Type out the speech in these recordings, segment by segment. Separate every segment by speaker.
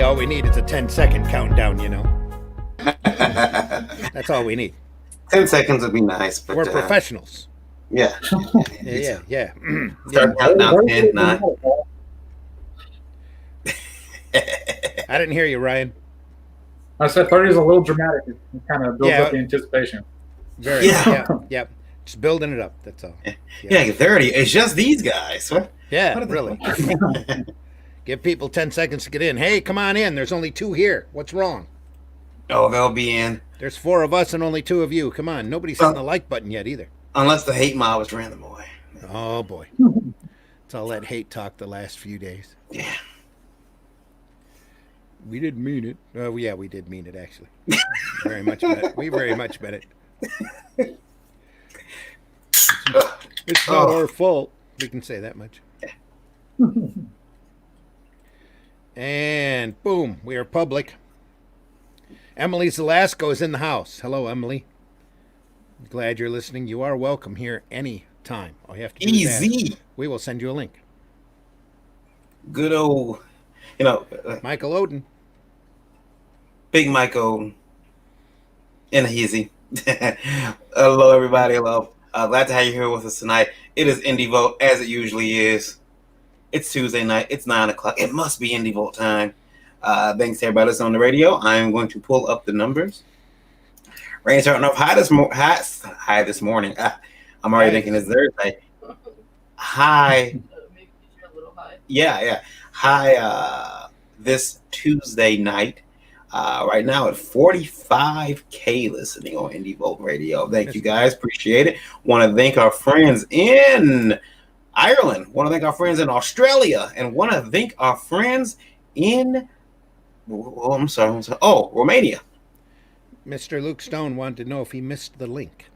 Speaker 1: all we need is a 10-second countdown, you know. That's all we need.
Speaker 2: 10 seconds would be nice, but
Speaker 1: We're professionals.
Speaker 2: Yeah.
Speaker 1: Yeah.
Speaker 2: Start countdown 10, 9.
Speaker 3: I
Speaker 1: didn't hear you, Ryan.
Speaker 3: I said 30 is a little dramatic. It kind of builds up the anticipation.
Speaker 1: Very. Yeah. Just building it up. That's all.
Speaker 2: Yeah, 30. It's just these guys. What?
Speaker 1: Yeah, really. Give people 10 seconds to get in. Hey, come on in. There's only 2 here. What's wrong?
Speaker 2: Oh, they'll be in.
Speaker 1: There's 4 of us and only 2 of you. Come on. Nobody's hitting the like button yet either.
Speaker 2: Unless the hate mob was random away.
Speaker 1: Oh, boy. It's all that hate talk the last few days.
Speaker 2: Yeah.
Speaker 1: We didn't mean it. Oh, yeah, we did mean it, actually. Very much meant it. We very much meant it. It's not our fault. We can say that much. And boom, we are public. Emily Zelasco is in the house. Hello, Emily. Glad you're listening. You are welcome here anytime. All you have to do
Speaker 2: Easy.
Speaker 1: We will send you a link.
Speaker 2: Good old,
Speaker 1: Michael Odin.
Speaker 2: Big Mike Odin. And easy. Hello, everybody. Hello. Glad to have you here with us tonight. It is Indie Vote, as it usually is. It's Tuesday night. It's 9 o'clock. It must be Indie Vote time. Thanks to everybody listening on the radio. I'm going to pull up the numbers. Rain starting off high this morning. I'm already thinking it's Thursday. High. Yeah. High this Tuesday night. Right now at 45K listening on Indie Vote Radio. Thank you guys. Appreciate it. Want to thank our friends in Ireland. Want to thank our friends in Australia. And want to thank our friends in Romania.
Speaker 1: Mr. Luke Stone wanted to know if he missed the link.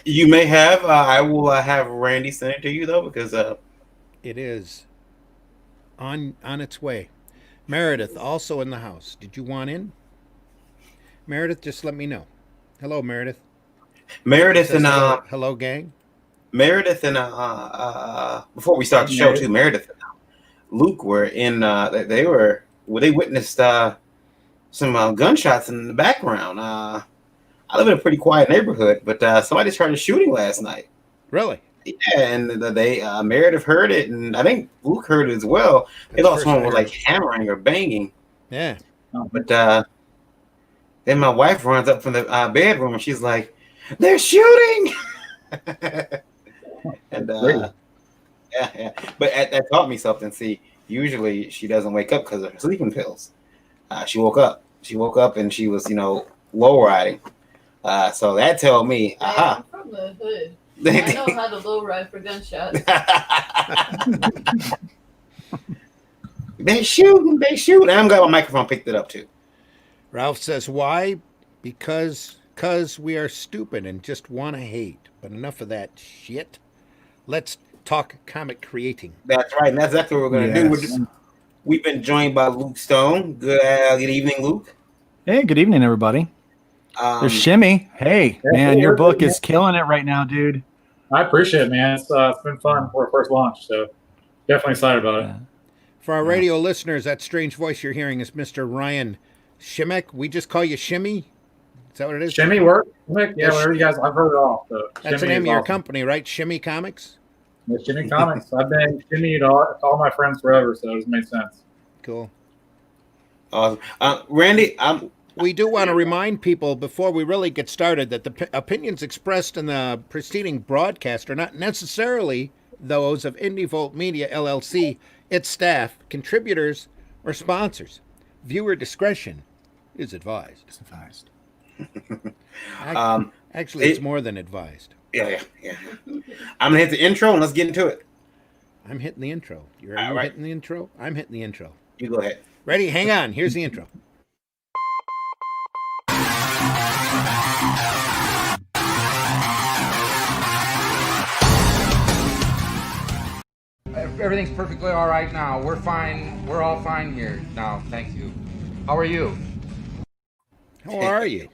Speaker 2: You may have. I will have Randy send it to you, though, because
Speaker 1: it is on its way. Meredith, also in the house. Did you want in? Meredith, just let me know. Hello, Meredith.
Speaker 2: Meredith and
Speaker 1: hello, gang.
Speaker 2: Meredith and before we start the show too, Meredith and Luke were in. They witnessed some gunshots in the background. I live in a pretty quiet neighborhood, but somebody started shooting last night.
Speaker 1: Really?
Speaker 2: Yeah, and they Meredith heard it, and I think Luke heard it as well. They thought someone was like hammering or banging.
Speaker 1: Yeah.
Speaker 2: But then my wife runs up from the bedroom, and she's like, "They're shooting!" And yeah. But that taught me something. See, usually she doesn't wake up because of her sleeping pills. She woke up. She woke up and she was, low riding. So that told me,
Speaker 4: I'm from the hood. I know how to low ride for gunshots.
Speaker 2: They shoot. I'm glad my microphone picked it up too.
Speaker 1: Ralph says, why? Because we are stupid and just want to hate. But enough of that shit. Let's talk comic creating.
Speaker 2: That's right. And that's exactly what we're going to do. We've been joined by Luke Stone. Good evening, Luke.
Speaker 5: Hey, good evening, everybody. There's Shimmy. Hey, man, your book is killing it right now, dude.
Speaker 3: I appreciate it, man. It's been fun for our first launch, so definitely excited about it.
Speaker 1: For our radio listeners, that strange voice you're hearing is Mr. Ryan Shimek. We just call you Shimmy. Is that what it is?
Speaker 3: Shimmy work? Yeah, whatever you guys. I've heard it all. So
Speaker 1: that's the name of your company, right? Shimmy Comics.
Speaker 3: Yeah, Shimmy Comics. I've been Shimmy to all my friends forever, so it just makes sense.
Speaker 1: Cool.
Speaker 2: Awesome, Randy.
Speaker 1: We do want to remind people before we really get started that the opinions expressed in the preceding broadcast are not necessarily those of Indie Vote Media LLC, its staff, contributors, or sponsors. Viewer discretion is advised.
Speaker 5: It's advised.
Speaker 1: Actually, it's more than advised.
Speaker 2: Yeah. I'm going to hit the intro and let's get into it.
Speaker 1: I'm hitting the intro. You're hitting the intro? I'm hitting the intro.
Speaker 2: You go ahead.
Speaker 1: Ready? Hang on. Here's the intro.
Speaker 6: Everything's perfectly all right now. We're fine. We're all fine here now. Thank you. How are you?
Speaker 1: How are you?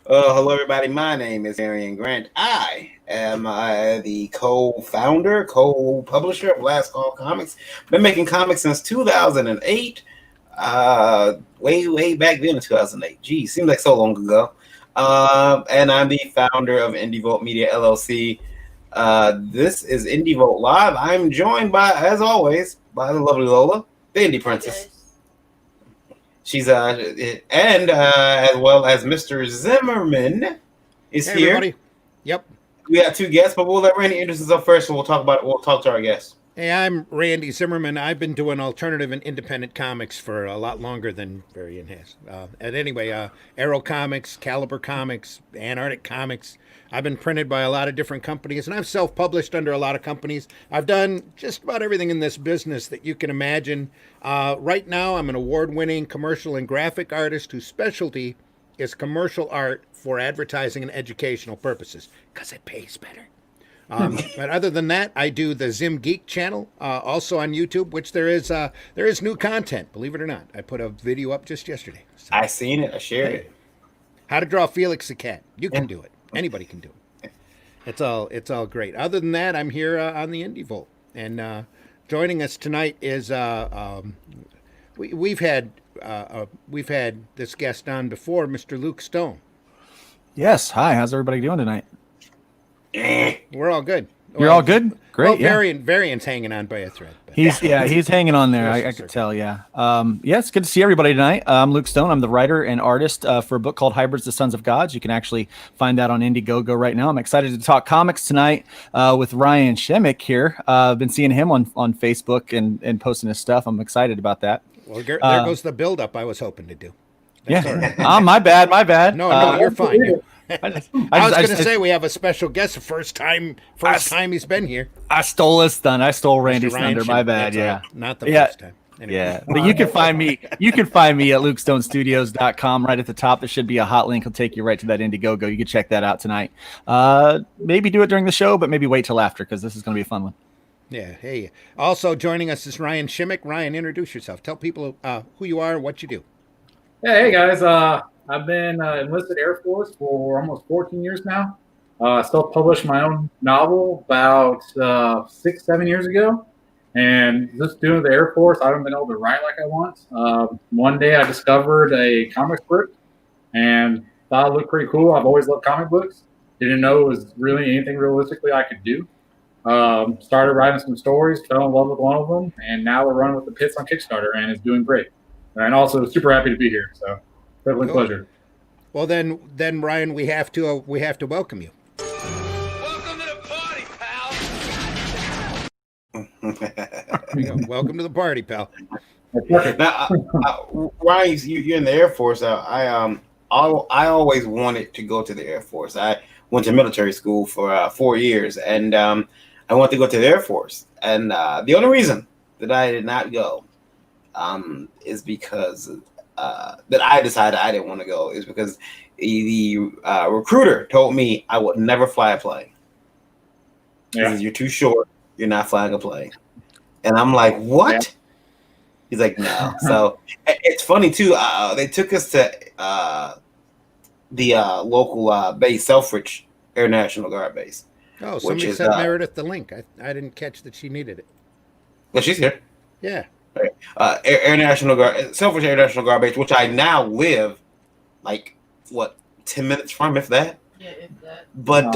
Speaker 2: Hello, everybody. My name is Arian Grant. I am the co-founder, co-publisher of Last Call Comics. Been making comics since 2008. way back then in 2008. Geez, seems like so long ago. And I'm the founder of IndieVolt Media LLC. This is IndieVolt Live. I'm joined by, as always, by the lovely Lola, the Indie Princess. She's and as well as Mr. Zimmerman is
Speaker 1: Hey,
Speaker 2: here.
Speaker 1: everybody. Yep.
Speaker 2: We got two guests, but we'll let Randy introduce himself first, and we'll talk to our guests.
Speaker 1: Hey, I'm Randy Zimmerman. I've been doing alternative and independent comics for a lot longer than Varian has. And anyway, Arrow Comics, Caliber Comics, Antarctic Comics. I've been printed by a lot of different companies, and I've self-published under a lot of companies. I've done just about everything in this business that you can imagine. Right now, I'm an award-winning commercial and graphic artist whose specialty is commercial art for advertising and educational purposes, because it pays better. But other than that, I do the Zim Geek channel, also on YouTube, which there is new content, believe it or not. I put a video up just yesterday. So,
Speaker 2: I seen it. I shared it.
Speaker 1: how to draw Felix the cat. You can do it. Anybody can do it. It's all great. Other than that, I'm here on the Indie Volt, and joining us tonight is we've had this guest on before, Mr. Luke Stone.
Speaker 5: Yes. Hi. How's everybody doing tonight?
Speaker 1: We're all good.
Speaker 5: You're all good? Great.
Speaker 1: Well,
Speaker 5: Yeah.
Speaker 1: Varian's hanging on by a thread. But.
Speaker 5: He's hanging on there. I could tell. Yeah. It's good to see everybody tonight. I'm Luke Stone. I'm the writer and artist for a book called Hybrids: The Sons of Gods. You can actually find that on Indiegogo right now. I'm excited to talk comics tonight with Ryan Shemick here. I've been seeing him on Facebook and posting his stuff. I'm excited about that.
Speaker 1: Well, there goes the build-up I was hoping to do. That's all right.
Speaker 5: My bad.
Speaker 1: No, you're fine. I was going to
Speaker 5: I
Speaker 1: say we have a special guest, the first time he's been here.
Speaker 5: I stole his thunder. I stole Randy's
Speaker 1: Ryan
Speaker 5: thunder.
Speaker 1: Ship.
Speaker 5: My bad.
Speaker 1: That's
Speaker 5: Yeah.
Speaker 1: all right. Not the first time. Anyway.
Speaker 5: Yeah, but you can find me. You can find me at LukeStoneStudios.com. Right at the top, there should be a hot link. It'll take you right to that Indiegogo. You can check that out tonight. Maybe do it during the show, but maybe wait till after because this is going to be a fun one.
Speaker 1: Yeah. Hey. Also joining us is Ryan Shimick. Ryan, introduce yourself. Tell people who you are and what you do.
Speaker 3: Yeah, hey guys. I've been enlisted Air Force for almost 14 years now. Self-published my own novel about 6-7 years ago. And just doing the Air Force, I haven't been able to write like I want. One day I discovered a comic script and thought it looked pretty cool. I've always loved comic books. Didn't know it was really anything realistically I could do. Started writing some stories, fell in love with one of them, and now we're running with the Pits on Kickstarter, and it's doing great. And also super happy to be here. So definitely
Speaker 1: Cool.
Speaker 3: pleasure.
Speaker 1: Well, then Ryan, we have to welcome you.
Speaker 7: Welcome to the party, pal.
Speaker 1: There you go. Welcome to the party, pal.
Speaker 2: Now, Ryan, you're in the Air Force. I always wanted to go to the Air Force. I went to military school for 4 years, and I wanted to go to the Air Force. And the only reason that I did not go is because that I decided I didn't want to go is because the recruiter told me I would never fly a plane.
Speaker 3: Yeah.
Speaker 2: You're too short. You're not flying a plane. And I'm like, what? Yeah. He's like, no. So it's funny too. They took us to the local base, Selfridge Air National Guard base.
Speaker 1: Oh, somebody sent Meredith the link. I didn't catch that she needed it.
Speaker 2: Well, she's here.
Speaker 1: Yeah.
Speaker 2: Air National Guard, Selfridge Air National Guard base, which I now live like 10 minutes from, if that.
Speaker 4: Yeah, if that.
Speaker 2: But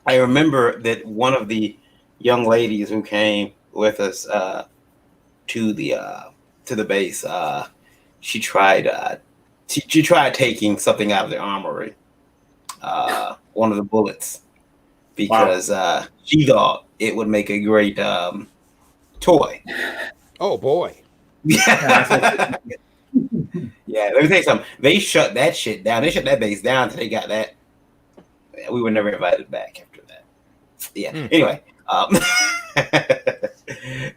Speaker 2: I remember that one of the young ladies who came with us to the base, she tried taking something out of the armory, one of the bullets, because she thought it would make a great toy.
Speaker 1: Oh boy.
Speaker 2: Yeah. Yeah, let me tell you something. They shut that shit down. They shut that base down until they got that. We were never invited back after that. Yeah. Anyway,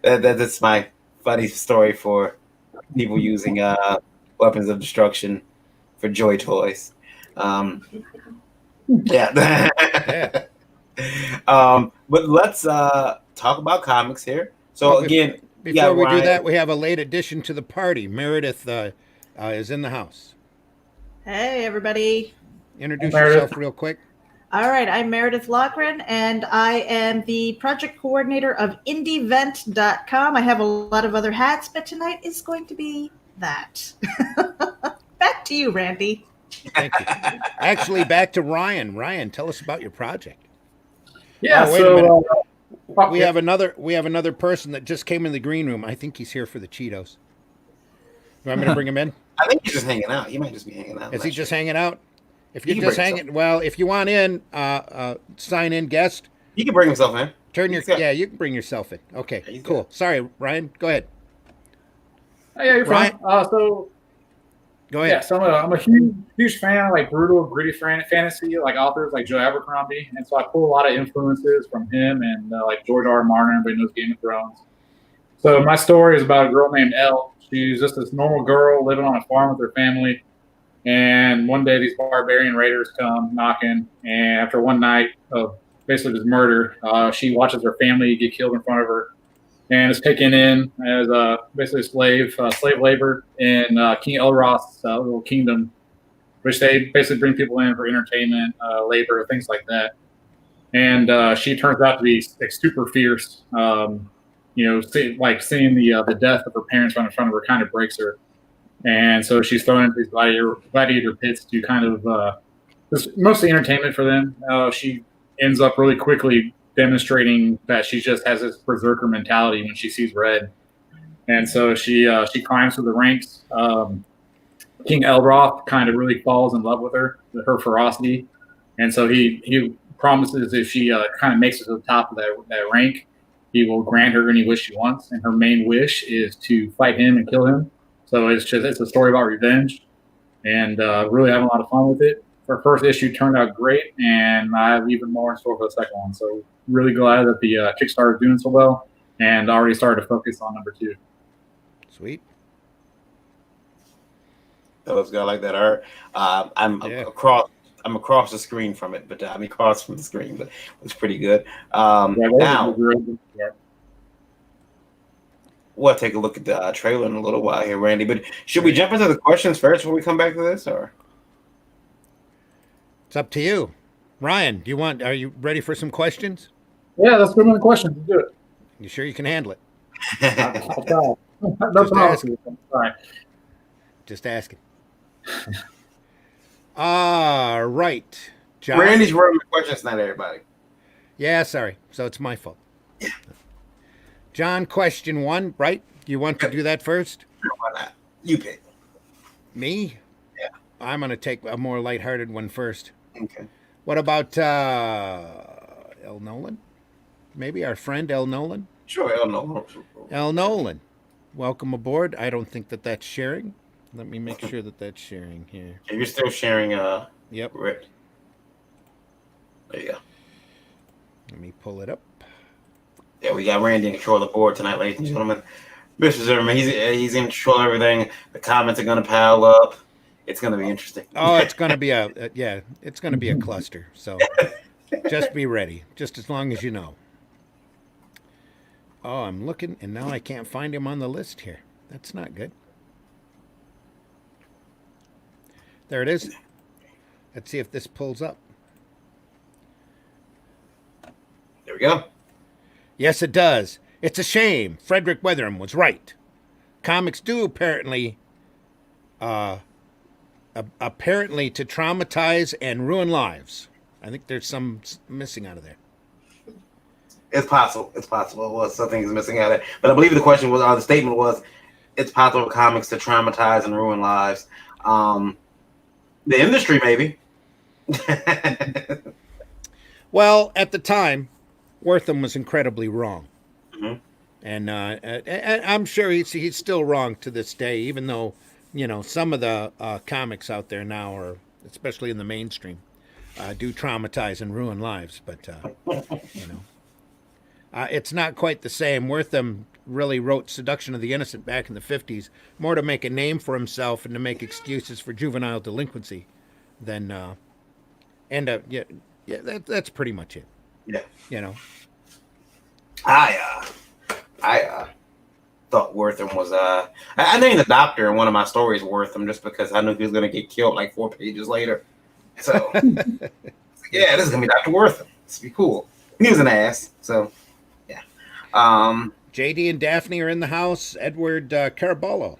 Speaker 2: that's my funny story for people using weapons of destruction for joy toys. Yeah. But let's talk about comics here. So again,
Speaker 1: before we do that, we have a late addition to the party. Meredith is in the house.
Speaker 8: Hey, everybody.
Speaker 1: Introduce yourself real quick.
Speaker 8: All right, I'm Meredith Lochran, and I am the project coordinator of IndieVent.com. I have a lot of other hats, but tonight is going to be that. Back to you, Randy.
Speaker 1: Thank you. Actually, back to Ryan. Ryan, tell us about your project.
Speaker 3: Yeah,
Speaker 1: Oh, wait a minute.
Speaker 3: so
Speaker 1: We have another person that just came in the green room. I think he's here for the Cheetos. You want me to bring him in?
Speaker 2: I think he's just hanging out. He might just be hanging out.
Speaker 1: Is he just hanging out? If
Speaker 2: He
Speaker 1: you're
Speaker 2: can
Speaker 1: just
Speaker 2: bring
Speaker 1: hanging, well, if you want in, sign in guest.
Speaker 2: He can bring himself in.
Speaker 1: Turn your
Speaker 2: He's got-
Speaker 1: yeah. You can bring yourself in. Okay,
Speaker 2: He's
Speaker 1: cool.
Speaker 2: got-
Speaker 1: Sorry, Ryan. Go ahead.
Speaker 3: yeah, you're fine. So
Speaker 1: Go
Speaker 3: yeah,
Speaker 1: ahead.
Speaker 3: so I'm a huge fan of like brutal, gritty fantasy, like authors like Joe Abercrombie, and so I pull a lot of influences from him and like George R. R. Martin. Everybody knows Game of Thrones. So my story is about a girl named Elle. She's just this normal girl living on a farm with her family. And one day these barbarian raiders come knocking, and after one night of basically this murder, she watches her family get killed in front of her, and is taken in as basically slave labor in King Elroth's little kingdom, which they basically bring people in for entertainment, labor, things like that. And she turns out to be like super fierce. Seeing the death of her parents right in front of her kind of breaks her. And so she's thrown into these gladiator pits to kind of just mostly entertainment for them. She ends up really quickly demonstrating that she just has this berserker mentality when she sees red. And so she climbs through the ranks. King Elroth kind of really falls in love with her ferocity. And so he promises if she kind of makes it to the top of that rank, he will grant her any wish she wants. And her main wish is to fight him and kill him. So it's a story about revenge, and really having a lot of fun with it. Her first issue turned out great, and I have even more in store for the second one. So really glad that the Kickstarter is doing so well, and already started to focus on number 2.
Speaker 1: Sweet.
Speaker 2: That looks good. I like that art. I'm across the screen from it, but across from the screen, but it's pretty good. Now we'll take a look at the trailer in a little while here, Randy. But should we jump into the questions first before we come back to this, or?
Speaker 1: It's up to you, Ryan. Are you ready for some questions?
Speaker 3: Yeah, let's go into the questions. Let's do it.
Speaker 1: You sure you can handle it?
Speaker 3: I'll try. No problem. All right.
Speaker 1: Just asking. All right, John.
Speaker 2: Randy's running the questions, not everybody.
Speaker 1: Yeah, sorry. So it's my fault. John, question 1, right? You want to do that first?
Speaker 2: Sure, why not? You pick.
Speaker 1: Me?
Speaker 2: Yeah.
Speaker 1: I'm going to take a more lighthearted one first.
Speaker 2: Okay.
Speaker 1: What about El Nolan? Maybe our friend El Nolan?
Speaker 2: Sure, I'll know.
Speaker 1: El Nolan, welcome aboard. I don't think that's sharing. Let me make sure that's sharing here.
Speaker 2: You're still sharing.
Speaker 1: Yep.
Speaker 2: Rick. There you go.
Speaker 1: Let me pull it up.
Speaker 2: Yeah, we got Randy in control of the board tonight, ladies and gentlemen. Mr. Zimmerman, he's in control of everything. The comments are going to pile up. It's going to be interesting.
Speaker 1: Oh, it's going to be it's going to be a cluster. So just be ready, just as long as you know. Oh, I'm looking, and now I can't find him on the list here. That's not good. There it is. Let's see if this pulls up.
Speaker 2: There we go.
Speaker 1: Yes, it does. It's a shame. Frederick Weatheringham was right. Comics do apparently to traumatize and ruin lives. I think there's some missing out of there.
Speaker 2: It's possible. It's possible. Well, something is missing out of it. But I believe the question was, the statement was, it's possible for comics to traumatize and ruin lives. The industry, maybe.
Speaker 1: Well, at the time, Wortham was incredibly wrong.
Speaker 2: Mm-hmm.
Speaker 1: And I'm sure he's still wrong to this day, even though, some of the comics out there now, or especially in the mainstream, do traumatize and ruin lives. But, it's not quite the same. Wortham really wrote Seduction of the Innocent back in the 50s, more to make a name for himself and to make excuses for juvenile delinquency than, that's pretty much it.
Speaker 2: Yeah. I thought Wortham was I named the doctor in one of my stories Wortham just because I knew he was going to get killed like 4 pages later. So it's Yeah, this is gonna be Dr. Wortham. This will be cool. He was an ass, so yeah.
Speaker 1: JD and Daphne are in the house. Edward Caraballo.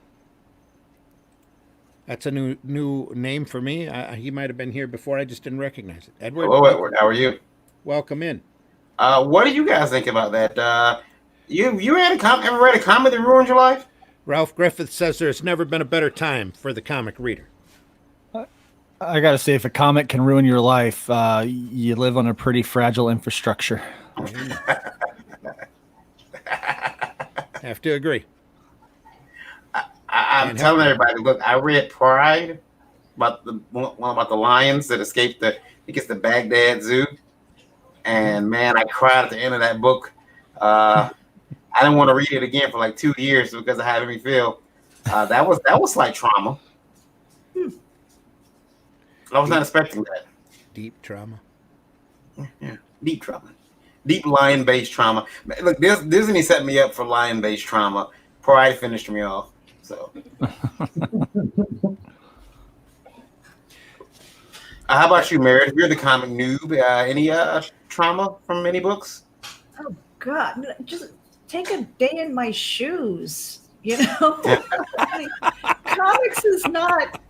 Speaker 1: That's a new name for me. He might have been here before. I just didn't recognize it. Edward,
Speaker 2: Hello, Edward. How are you?
Speaker 1: welcome in.
Speaker 2: What do you guys think about that? You ever read a comic that ruined your life?
Speaker 1: Ralph Griffith says there's never been a better time for the comic reader.
Speaker 5: I gotta say, if a comic can ruin your life, you live on a pretty fragile infrastructure.
Speaker 1: Have to agree.
Speaker 2: I'm
Speaker 1: Can't
Speaker 2: telling
Speaker 1: help it.
Speaker 2: everybody, look, I read Pride about the one about the lions that escaped the Baghdad Zoo, and man, I cried at the end of that book. I didn't want to read it again for like 2 years because of how it made me feel. That was like trauma. I was not expecting that.
Speaker 1: Deep trauma.
Speaker 2: Yeah, deep trauma, deep lion-based trauma. Look, Disney set me up for lion-based trauma. Pride finished me off. So, how about you, Meredith? You're the comic noob. Any trauma from any books?
Speaker 8: Oh God! Just take a day in my shoes. You know, I mean, comics is not.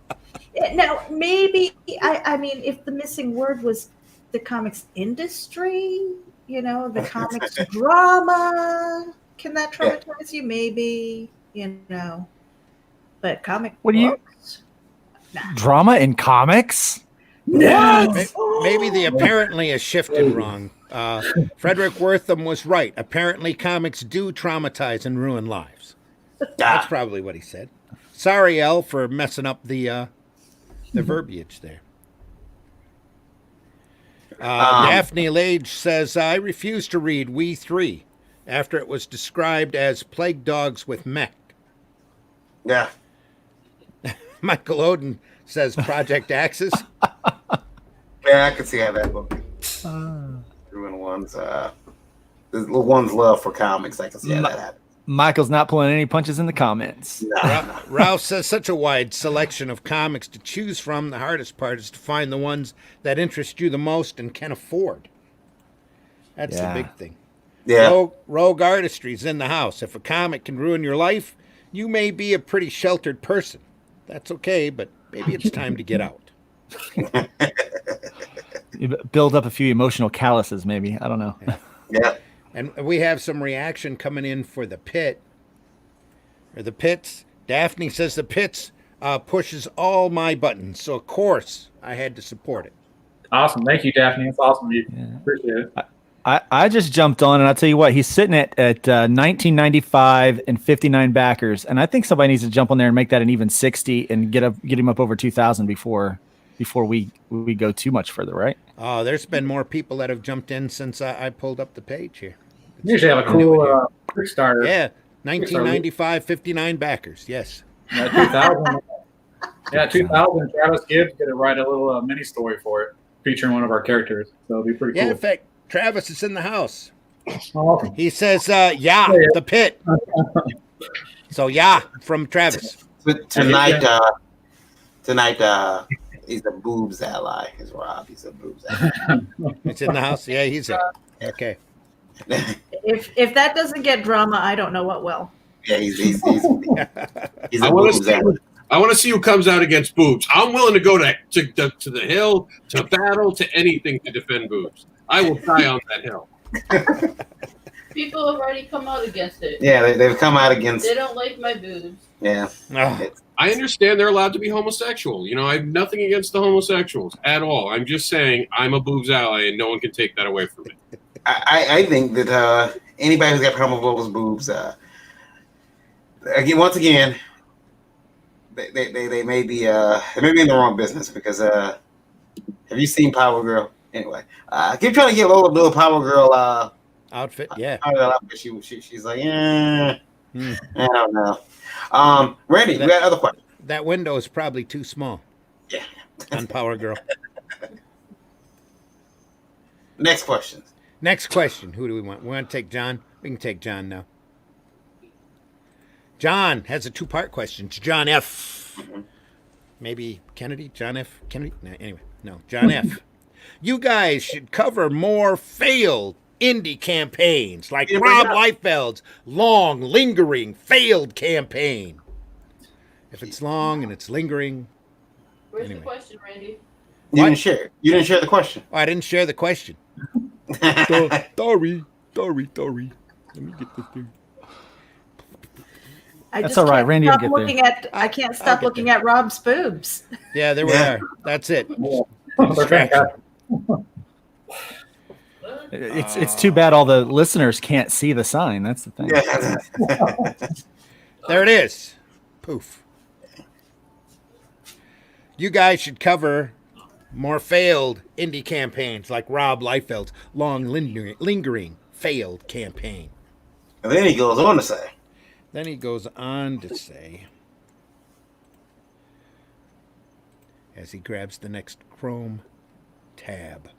Speaker 8: Now, maybe I mean, if the missing word was the comics industry, you know, the comics drama, can that traumatize you? Maybe, you know, but comic
Speaker 5: What do you-
Speaker 8: books?
Speaker 5: Drama in comics?
Speaker 8: No.
Speaker 1: Maybe the apparently is shifted wrong. Frederick Wortham was right. Apparently, comics do traumatize and ruin lives. That's probably what he said. Sorry, El, for messing up the verbiage there. Daphne Lage says, I refuse to read We Three after it was described as plague dogs with mech.
Speaker 2: Yeah.
Speaker 1: Michael Oden says Project Axis.
Speaker 2: Yeah, I can see how that book ruin one's love for comics. I can see how that happens.
Speaker 5: Michael's not pulling any punches in the comments.
Speaker 1: Ralph says such a wide selection of comics to choose from. The hardest part is to find the ones that interest you the most and can afford. That's the big thing.
Speaker 2: Yeah.
Speaker 1: Rogue Artistry's in the house. If a comic can ruin your life, you may be a pretty sheltered person. That's okay, but maybe it's time to get out.
Speaker 5: You build up a few emotional calluses, maybe. I don't know.
Speaker 2: Yeah.
Speaker 1: And we have some reaction coming in for The Pit. Or The Pits. Daphne says The Pits pushes all my buttons. So, of course, I had to support it.
Speaker 3: Awesome. Thank you, Daphne. It's awesome. Appreciate it.
Speaker 5: I just jumped on, and I'll tell you what, he's sitting at 1995 and 59 backers, and I think somebody needs to jump on there and make that an even 60 and get him up over 2,000 before we go too much further, right?
Speaker 1: Oh, there's been more people that have jumped in since I pulled up the page here.
Speaker 3: You usually have a cool Kickstarter.
Speaker 1: Yeah, 1995, 59 backers, yes.
Speaker 3: 2000. Yeah, 2000. Travis Gibbs going to write a little mini story for it, featuring one of our characters. So it'll be pretty
Speaker 1: Yeah,
Speaker 3: cool.
Speaker 1: in fact, Travis is in the house.
Speaker 3: Awesome.
Speaker 1: He says, The Pit. So, from Travis.
Speaker 2: Tonight, he's a boobs ally. Is Rob? He's a boobs ally.
Speaker 1: It's in the house? Yeah, he's there. Okay.
Speaker 8: If that doesn't get drama, I don't know what will.
Speaker 2: Yeah, he's a
Speaker 9: I want
Speaker 2: boobs
Speaker 9: to
Speaker 2: ally.
Speaker 9: see. I want to see who comes out against boobs. I'm willing to go to the hill, to battle, to anything to defend boobs. I will die on that hill.
Speaker 4: People have already come out against it.
Speaker 2: Yeah, they've come out against.
Speaker 4: They don't like my boobs.
Speaker 2: Yeah.
Speaker 1: Oh,
Speaker 9: I understand they're allowed to be homosexual. You know, I have nothing against the homosexuals at all. I'm just saying I'm a boobs ally, and no one can take that away from me.
Speaker 2: I think that anybody who's got homophobic boobs, once again, they may be in the wrong business because have you seen Power Girl? Anyway, I keep trying to get little Power Girl
Speaker 1: outfit, yeah.
Speaker 2: Power Girl outfit. She's like, I don't know. Randy, we got other questions.
Speaker 1: That window is probably too small.
Speaker 2: Yeah.
Speaker 1: On Power Girl.
Speaker 2: Next question.
Speaker 1: Next question. Who do we want? We want to take John? We can take John now. John has a two-part question. It's John F. Maybe Kennedy? John F. Kennedy? No, anyway, no. John F. You guys should cover more failed indie campaigns like
Speaker 2: Yeah,
Speaker 1: Rob
Speaker 2: bring
Speaker 1: Liefeld's long, lingering, failed campaign. If it's long and it's lingering,
Speaker 4: Where's
Speaker 1: Anyway.
Speaker 4: the question, Randy?
Speaker 2: You
Speaker 1: What?
Speaker 2: didn't share it. You didn't share the question.
Speaker 1: oh, I didn't share the question. Sorry. Let me get this thing.
Speaker 8: I
Speaker 5: That's
Speaker 8: just
Speaker 5: all right.
Speaker 8: can't
Speaker 5: Randy will
Speaker 8: stop
Speaker 5: get there.
Speaker 8: looking at. I can't stop
Speaker 1: get
Speaker 8: looking
Speaker 1: there.
Speaker 8: at Rob's boobs.
Speaker 1: Yeah, there we
Speaker 2: Yeah.
Speaker 1: are. That's it.
Speaker 3: They're fantastic.
Speaker 5: It's too bad all the listeners can't see the sign. That's the thing.
Speaker 2: Yeah.
Speaker 1: There it is. Poof. You guys should cover more failed indie campaigns like Rob Liefeld's long, lingering, failed campaign.
Speaker 2: And then he goes on to say,
Speaker 1: Then he goes on to say, as he grabs the next Chrome tab.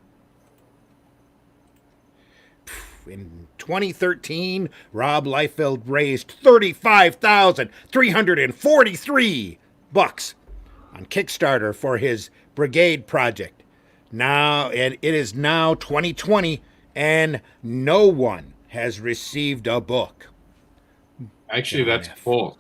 Speaker 1: In 2013, Rob Liefeld raised $35,343 on Kickstarter for his Brigade project. Now, and it is now 2020, and no one has received a book.
Speaker 9: Actually, that's
Speaker 1: F.
Speaker 9: false.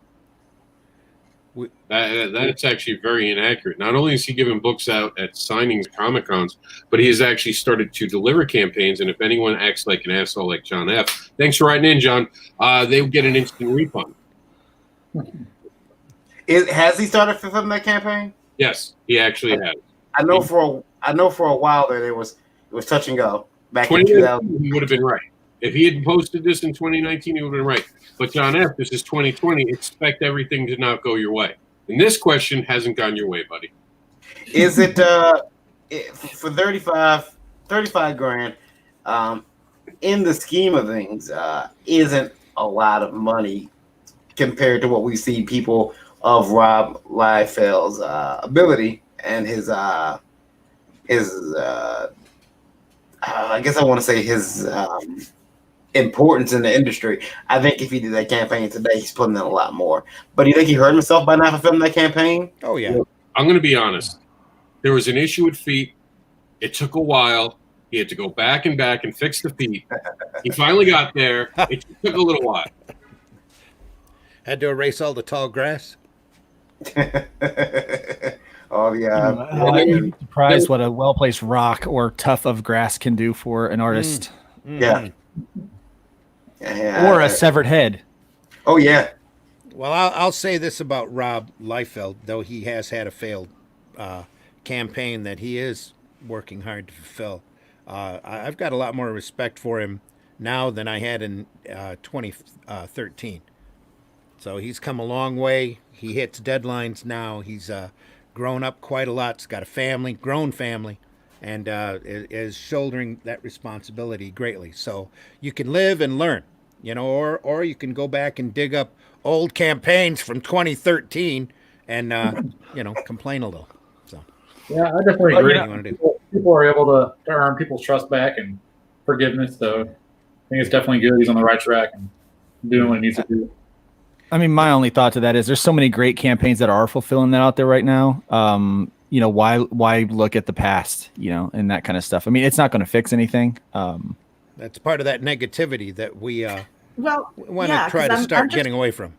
Speaker 1: We-
Speaker 9: That's actually very inaccurate. Not only is he giving books out at signings, Comic Cons, but he has actually started to deliver campaigns. And if anyone acts like an asshole like John F., thanks for writing in, John. They will get an instant refund.
Speaker 2: has he started fulfilling that campaign?
Speaker 9: Yes, he actually has.
Speaker 2: I know for a while there it was touch and go back in
Speaker 9: 2019,
Speaker 2: 2000.
Speaker 9: he would have been right. If he had posted this in 2019, he would have been right. But John F., this is 2020. Expect everything to not go your way. And this question hasn't gone your way, buddy.
Speaker 2: Is it for 35 grand? In the scheme of things, isn't a lot of money compared to what we see people of Rob Liefeld's ability and his I guess I want to say his importance in the industry. I think if he did that campaign today, he's putting in a lot more. But do you think he hurt himself by not fulfilling that campaign?
Speaker 1: Oh, yeah.
Speaker 9: I'm going to be honest. There was an issue with feet. It took a while. He had to go back and fix the feet. He finally got there. It took a little while.
Speaker 1: Had to erase all the tall grass.
Speaker 2: Oh yeah.
Speaker 5: I'm surprised what a well-placed rock or tuft of grass can do for an artist.
Speaker 2: Yeah.
Speaker 5: Or a severed head.
Speaker 2: Oh yeah.
Speaker 1: Well, I'll say this about Rob Liefeld, though he has had a failed campaign that he is working hard to fulfill. I've got a lot more respect for him now than I had in 2013. So he's come a long way. He hits deadlines now. He's grown up quite a lot. He's got a family, grown family, and is shouldering that responsibility greatly. So you can live and learn, or you can go back and dig up old campaigns from 2013 and complain a little. So
Speaker 3: Yeah, I definitely
Speaker 1: What do
Speaker 3: agree.
Speaker 1: you wanna do?
Speaker 3: People are able to earn people's trust back and forgiveness. So I think it's definitely good. He's on the right track and doing what he needs to do.
Speaker 5: I mean, my only thought to that is there's so many great campaigns that are fulfilling that out there right now. Why look at the past, and that kind of stuff. I mean, it's not going to fix anything.
Speaker 1: that's part of that negativity that we
Speaker 8: Well,
Speaker 1: want to
Speaker 8: yeah,
Speaker 1: try
Speaker 8: 'cause
Speaker 1: to
Speaker 8: I'm
Speaker 1: start
Speaker 8: just-
Speaker 1: getting away from.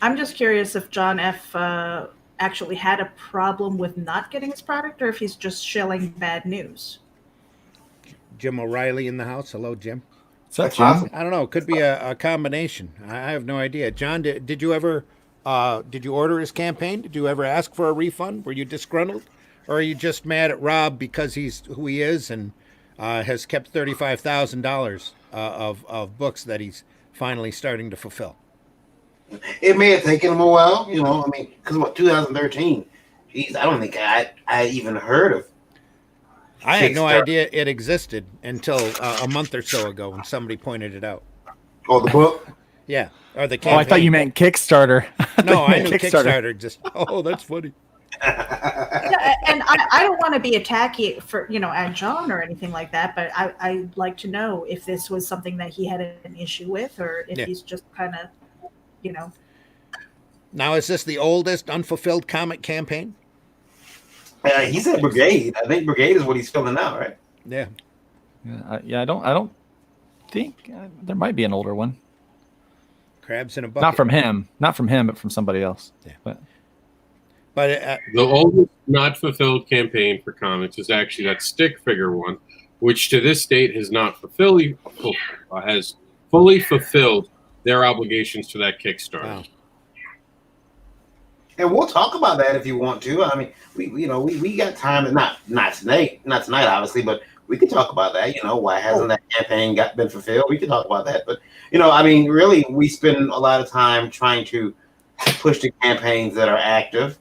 Speaker 8: I'm just curious if John F. Actually had a problem with not getting his product, or if he's just shilling bad news.
Speaker 1: Jim O'Reilly in the house. Hello, Jim.
Speaker 5: Such
Speaker 2: awesome.
Speaker 1: I don't know. It could be a combination. I have no idea. John, did you ever did you order his campaign? Did you ever ask for a refund? Were you disgruntled, or are you just mad at Rob because he's who he is and has kept $35,000 of books that he's finally starting to fulfill?
Speaker 2: It may have taken him a while, because 2013. Geez, I don't think I even heard of.
Speaker 1: I had no
Speaker 2: Kickstarter.
Speaker 1: idea it existed until a month or so ago when somebody pointed it out.
Speaker 2: Oh, the book.
Speaker 1: Yeah, or the
Speaker 5: Oh,
Speaker 1: campaign.
Speaker 5: I thought you meant Kickstarter.
Speaker 1: No, I
Speaker 5: meant
Speaker 1: knew Kickstarter existed. Oh, that's funny.
Speaker 8: Yeah, and I don't want to be attacky for at John or anything like that, but I'd like to know if this was something that he had an issue with, or if
Speaker 1: Yeah.
Speaker 8: he's just kind of,
Speaker 1: Now, is this the oldest unfulfilled comic campaign?
Speaker 2: He said Brigade. I think Brigade is what he's filling now, right?
Speaker 1: Yeah.
Speaker 5: Yeah, I don't think there might be an older one.
Speaker 1: Crabs in a bucket.
Speaker 5: Not from him, but from somebody else.
Speaker 1: Yeah.
Speaker 5: But
Speaker 1: But
Speaker 9: The oldest not fulfilled campaign for comics is actually that stick figure one, which to this date has not fully fulfilled their obligations to that Kickstarter.
Speaker 1: wow.
Speaker 2: And we'll talk about that if you want to. I mean, we got time, not tonight, obviously, but we could talk about that. Why hasn't that campaign been fulfilled? We could talk about that. But I mean, really, we spend a lot of time trying to push the campaigns that are active,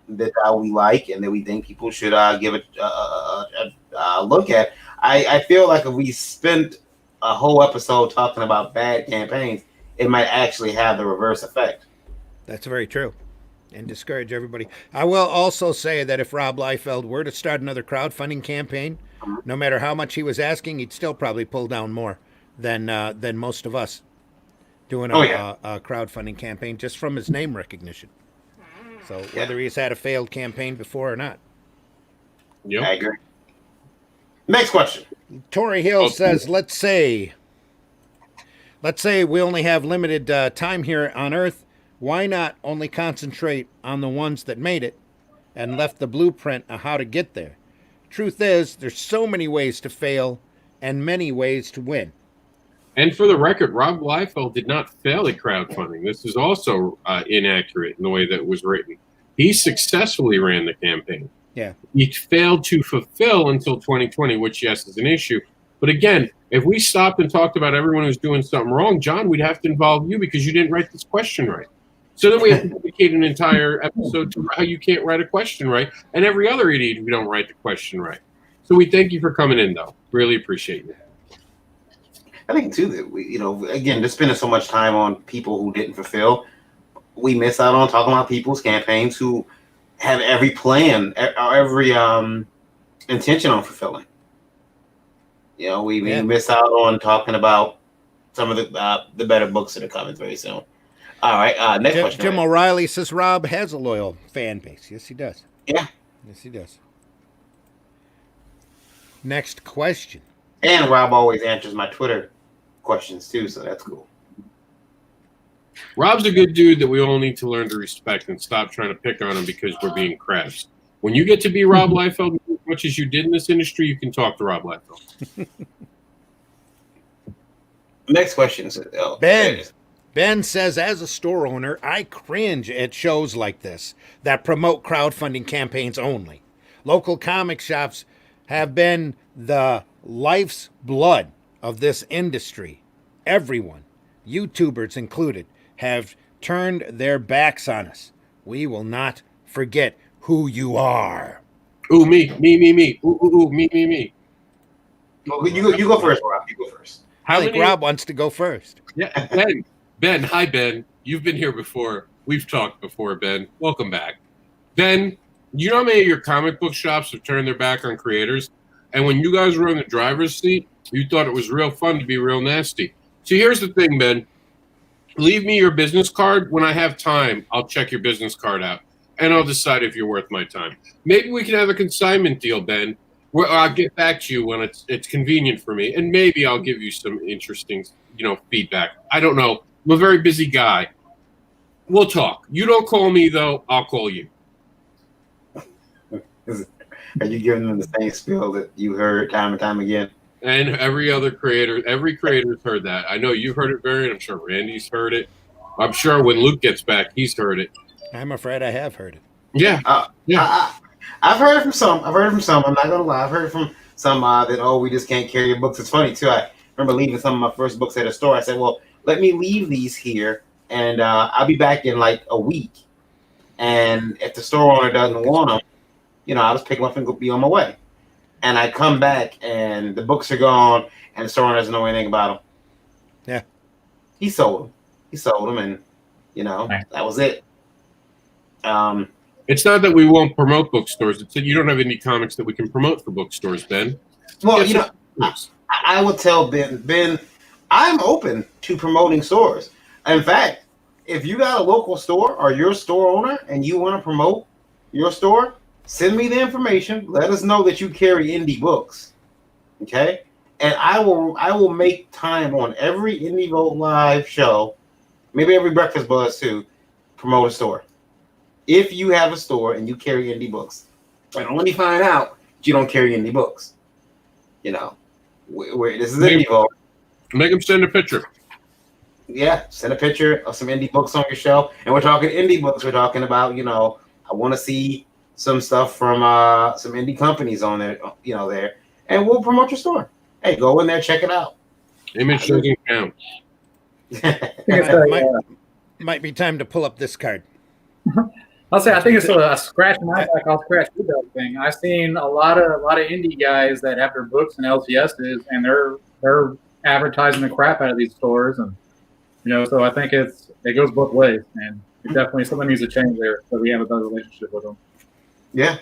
Speaker 2: that we like, and that we think people should give it a look at. I feel like if we spent a whole episode talking about bad campaigns, it might actually have the reverse effect.
Speaker 1: That's very true. And discourage everybody. I will also say that if Rob Liefeld were to start another crowdfunding campaign, no matter how much he was asking, he'd still probably pull down more than most of us doing a crowdfunding campaign just from his name recognition. So whether he's had a failed campaign before or not.
Speaker 9: Yep.
Speaker 2: I agree. Next question.
Speaker 1: Tori Hill says, let's say we only have limited time here on Earth. Why not only concentrate on the ones that made it and left the blueprint on how to get there? Truth is, there's so many ways to fail and many ways to win.
Speaker 9: And for the record, Rob Liefeld did not fail at crowdfunding. This is also inaccurate in the way that it was written. He successfully ran the campaign.
Speaker 1: Yeah.
Speaker 9: He failed to fulfill until 2020, which, yes, is an issue. But again, if we stopped and talked about everyone who's doing something wrong, John, we'd have to involve you because you didn't write this question right. So then we have to dedicate an entire episode to how you can't write a question right, and every other idiot who don't write the question right. So we thank you for coming in, though. Really appreciate it.
Speaker 2: I think too that we, again, just spending so much time on people who didn't fulfill, we miss out on talking about people's campaigns who have every plan, every intention on fulfilling. We miss out on talking about some of the better books that are coming very soon. All right, next question.
Speaker 1: Jim O'Reilly says Rob has a loyal fan base. Yes, he does.
Speaker 2: Yeah.
Speaker 1: Yes, he does. Next question.
Speaker 2: And Rob always answers my Twitter questions too, so that's cool.
Speaker 9: Rob's a good dude that we all need to learn to respect and stop trying to pick on him because we're being crabs. When you get to be Rob Liefeld as much as you did in this industry, you can talk to Rob Liefeld.
Speaker 2: Next question.
Speaker 1: Ben says, as a store owner, I cringe at shows like this that promote crowdfunding campaigns only. Local comic shops have been the life's blood of this industry. Everyone, YouTubers included, have turned their backs on us. We will not forget who you are.
Speaker 9: Ooh, me. Ooh, me.
Speaker 2: Well, you go first, Rob. You go first.
Speaker 1: I think Rob wants to go first.
Speaker 9: Yeah, Ben, hi, Ben. You've been here before. We've talked before, Ben. Welcome back. Ben, you know how many of your comic book shops have turned their back on creators? And when you guys were in the driver's seat, you thought it was real fun to be real nasty. So here's the thing, Ben. Leave me your business card. When I have time, I'll check your business card out, and I'll decide if you're worth my time. Maybe we can have a consignment deal, Ben, where I'll get back to you when it's convenient for me, and maybe I'll give you some interesting, feedback. I don't know. I'm a very busy guy. We'll talk. You don't call me, though. I'll call you.
Speaker 2: Are you giving them the same spiel that you heard time and time again?
Speaker 9: And every creator's heard that. I know you've heard it, Barry, and I'm sure Randy's heard it. I'm sure when Luke gets back, he's heard it.
Speaker 1: I'm afraid I have heard it.
Speaker 9: Yeah.
Speaker 2: I've heard it from some. I'm not going to lie. I've heard it from some that, we just can't carry your books. It's funny, too. I remember leaving some of my first books at a store. I said, well, let me leave these here, and I'll be back in like a week. And if the store owner doesn't want them, I'll just pick them up and be on my way. And I come back, and the books are gone, and the store owner doesn't know anything about them.
Speaker 1: Yeah.
Speaker 2: He sold them, and, that was it.
Speaker 9: It's not that we won't promote bookstores. It's that you don't have any comics that we can promote for bookstores, Ben.
Speaker 2: Well, I would tell Ben, I'm open to promoting stores. In fact, if you got a local store or you're a store owner and you want to promote your store, Send me the information. Let us know that you carry indie books. Okay? And I will make time on every Indie Vote Live show, maybe every Breakfast Buzz too, promote a store. If you have a store and you carry indie books, and only find out that you don't carry indie books, you know, where this is Indie Vote.
Speaker 9: Make them send a picture.
Speaker 2: Yeah, send a picture of some indie books on your shelf. And we're talking indie books. We're talking about, you know, I want to see some stuff from some indie companies on there, you know, there, and we'll promote your store. Hey, go in there, check it out.
Speaker 9: Image doesn't count.
Speaker 1: Might be time to pull up this card.
Speaker 3: I'll say I think it's a scratch my back, I'll scratch your back thing. I've seen a lot of indie guys that have their books and LCSs, and they're advertising the crap out of these stores, and you know, so I think it goes both ways, and definitely something needs to change there so we have a better relationship with them.
Speaker 2: Yeah.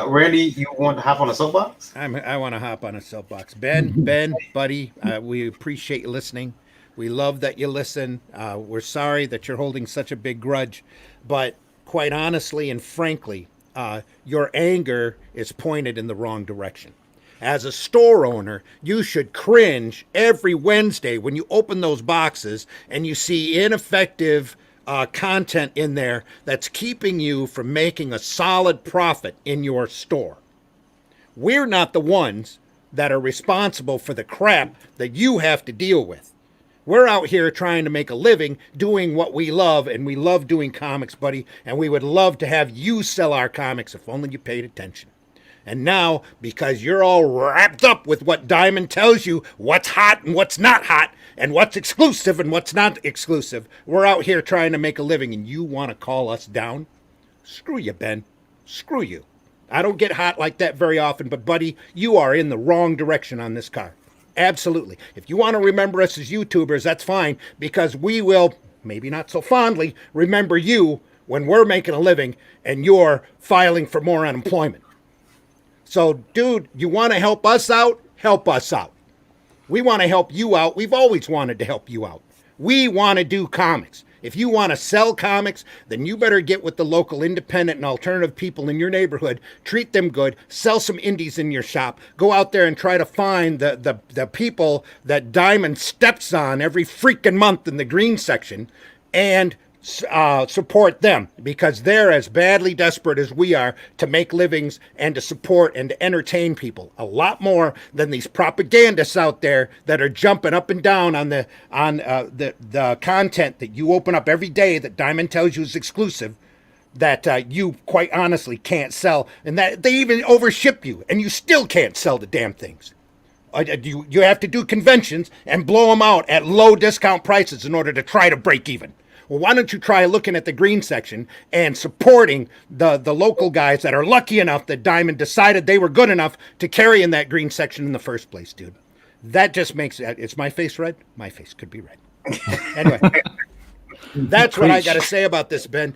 Speaker 2: Randy, you want to hop on a soapbox?
Speaker 1: I want to hop on a soapbox. Ben, buddy, we appreciate you listening. We love that you listen. We're sorry that you're holding such a big grudge, but quite honestly and frankly, your anger is pointed in the wrong direction. As a store owner, you should cringe every Wednesday when you open those boxes and you see ineffective content in there that's keeping you from making a solid profit in your store. We're not the ones that are responsible for the crap that you have to deal with. We're out here trying to make a living doing what we love, and we love doing comics, buddy, and we would love to have you sell our comics if only you paid attention. And now, because you're all wrapped up with what Diamond tells you, what's hot and what's not hot, and what's exclusive and what's not exclusive, we're out here trying to make a living, and you want to call us down? Screw you, Ben. Screw you. I don't get hot like that very often, but buddy, you are in the wrong direction on this car. Absolutely. If you want to remember us as YouTubers, that's fine, because we will, maybe not so fondly, remember you when we're making a living and you're filing for more unemployment. So, dude, you want to help us out? Help us out. We want to help you out. We've always wanted to help you out. We want to do comics. If you want to sell comics, then you better get with the local independent and alternative people in your neighborhood. Treat them good. Sell some indies in your shop. Go out there and try to find the people that Diamond steps on every freaking month in the green section and support them, because they're as badly desperate as we are to make livings and to support and to entertain people a lot more than these propagandists out there that are jumping up and down on the content that you open up every day that Diamond tells you is exclusive, that you quite honestly can't sell, and that they even overship you and you still can't sell the damn things. You have to do conventions and blow them out at low discount prices in order to try to break even. Well, why don't you try looking at the green section and supporting the local guys that are lucky enough that Diamond decided they were good enough to carry in that green section in the first place, dude. That just makes it. Is my face red? My face could be red. Anyway, that's what I got to say about this, Ben.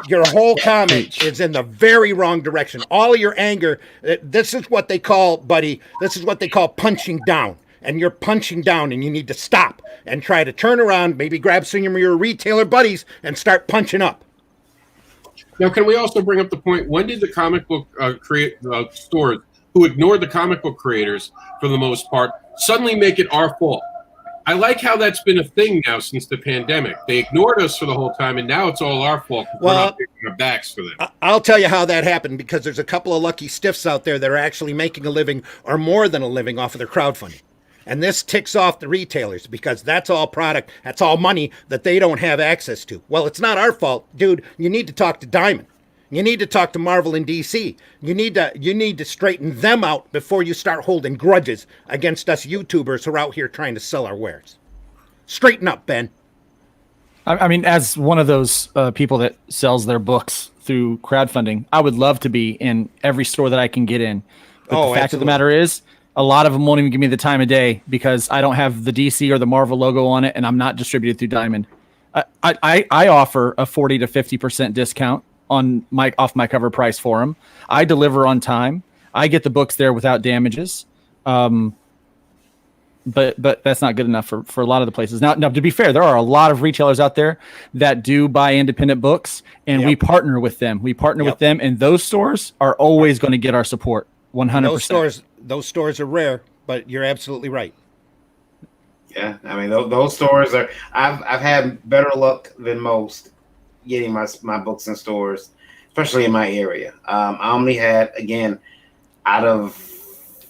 Speaker 1: Your whole comment is in the very wrong direction. All of your anger, this is what they call, buddy, this is what they call punching down. And you're punching down, and you need to stop and try to turn around, maybe grab some of your retailer buddies and start punching up.
Speaker 9: Now, can we also bring up the point, when did the comic book stores, who ignored the comic book creators for the most part, suddenly make it our fault? I like how that's been a thing now since the pandemic. They ignored us for the whole time, and now it's all our fault. We're not taking our backs for them.
Speaker 1: I'll tell you how that happened, because there's a couple of lucky stiffs out there that are actually making a living or more than a living off of their crowdfunding. And this ticks off the retailers, because that's all product, that's all money that they don't have access to. Well, it's not our fault, dude. You need to talk to Diamond. You need to talk to Marvel and DC. You need to straighten them out before you start holding grudges against us YouTubers who are out here trying to sell our wares. Straighten up, Ben.
Speaker 5: I mean, as one of those people that sells their books through crowdfunding, I would love to be in every store that I can get in. But the fact of the matter is, a lot of them won't even give me the time of day because I don't have the DC or the Marvel logo on it, and I'm not distributed through Diamond. I offer a 40 to 50% discount on off my cover price for them. I deliver on time. I get the books there without damages. but that's not good enough for a lot of the places. Now, to be fair, there are a lot of retailers out there that do buy independent books, and we partner with them. We partner with them, and those stores are always going to get our support. 100%.
Speaker 1: Those stores are rare, but you're absolutely right.
Speaker 2: Yeah, I mean those stores are. I've had better luck than most getting my books in stores, especially in my area. I only had, again, out of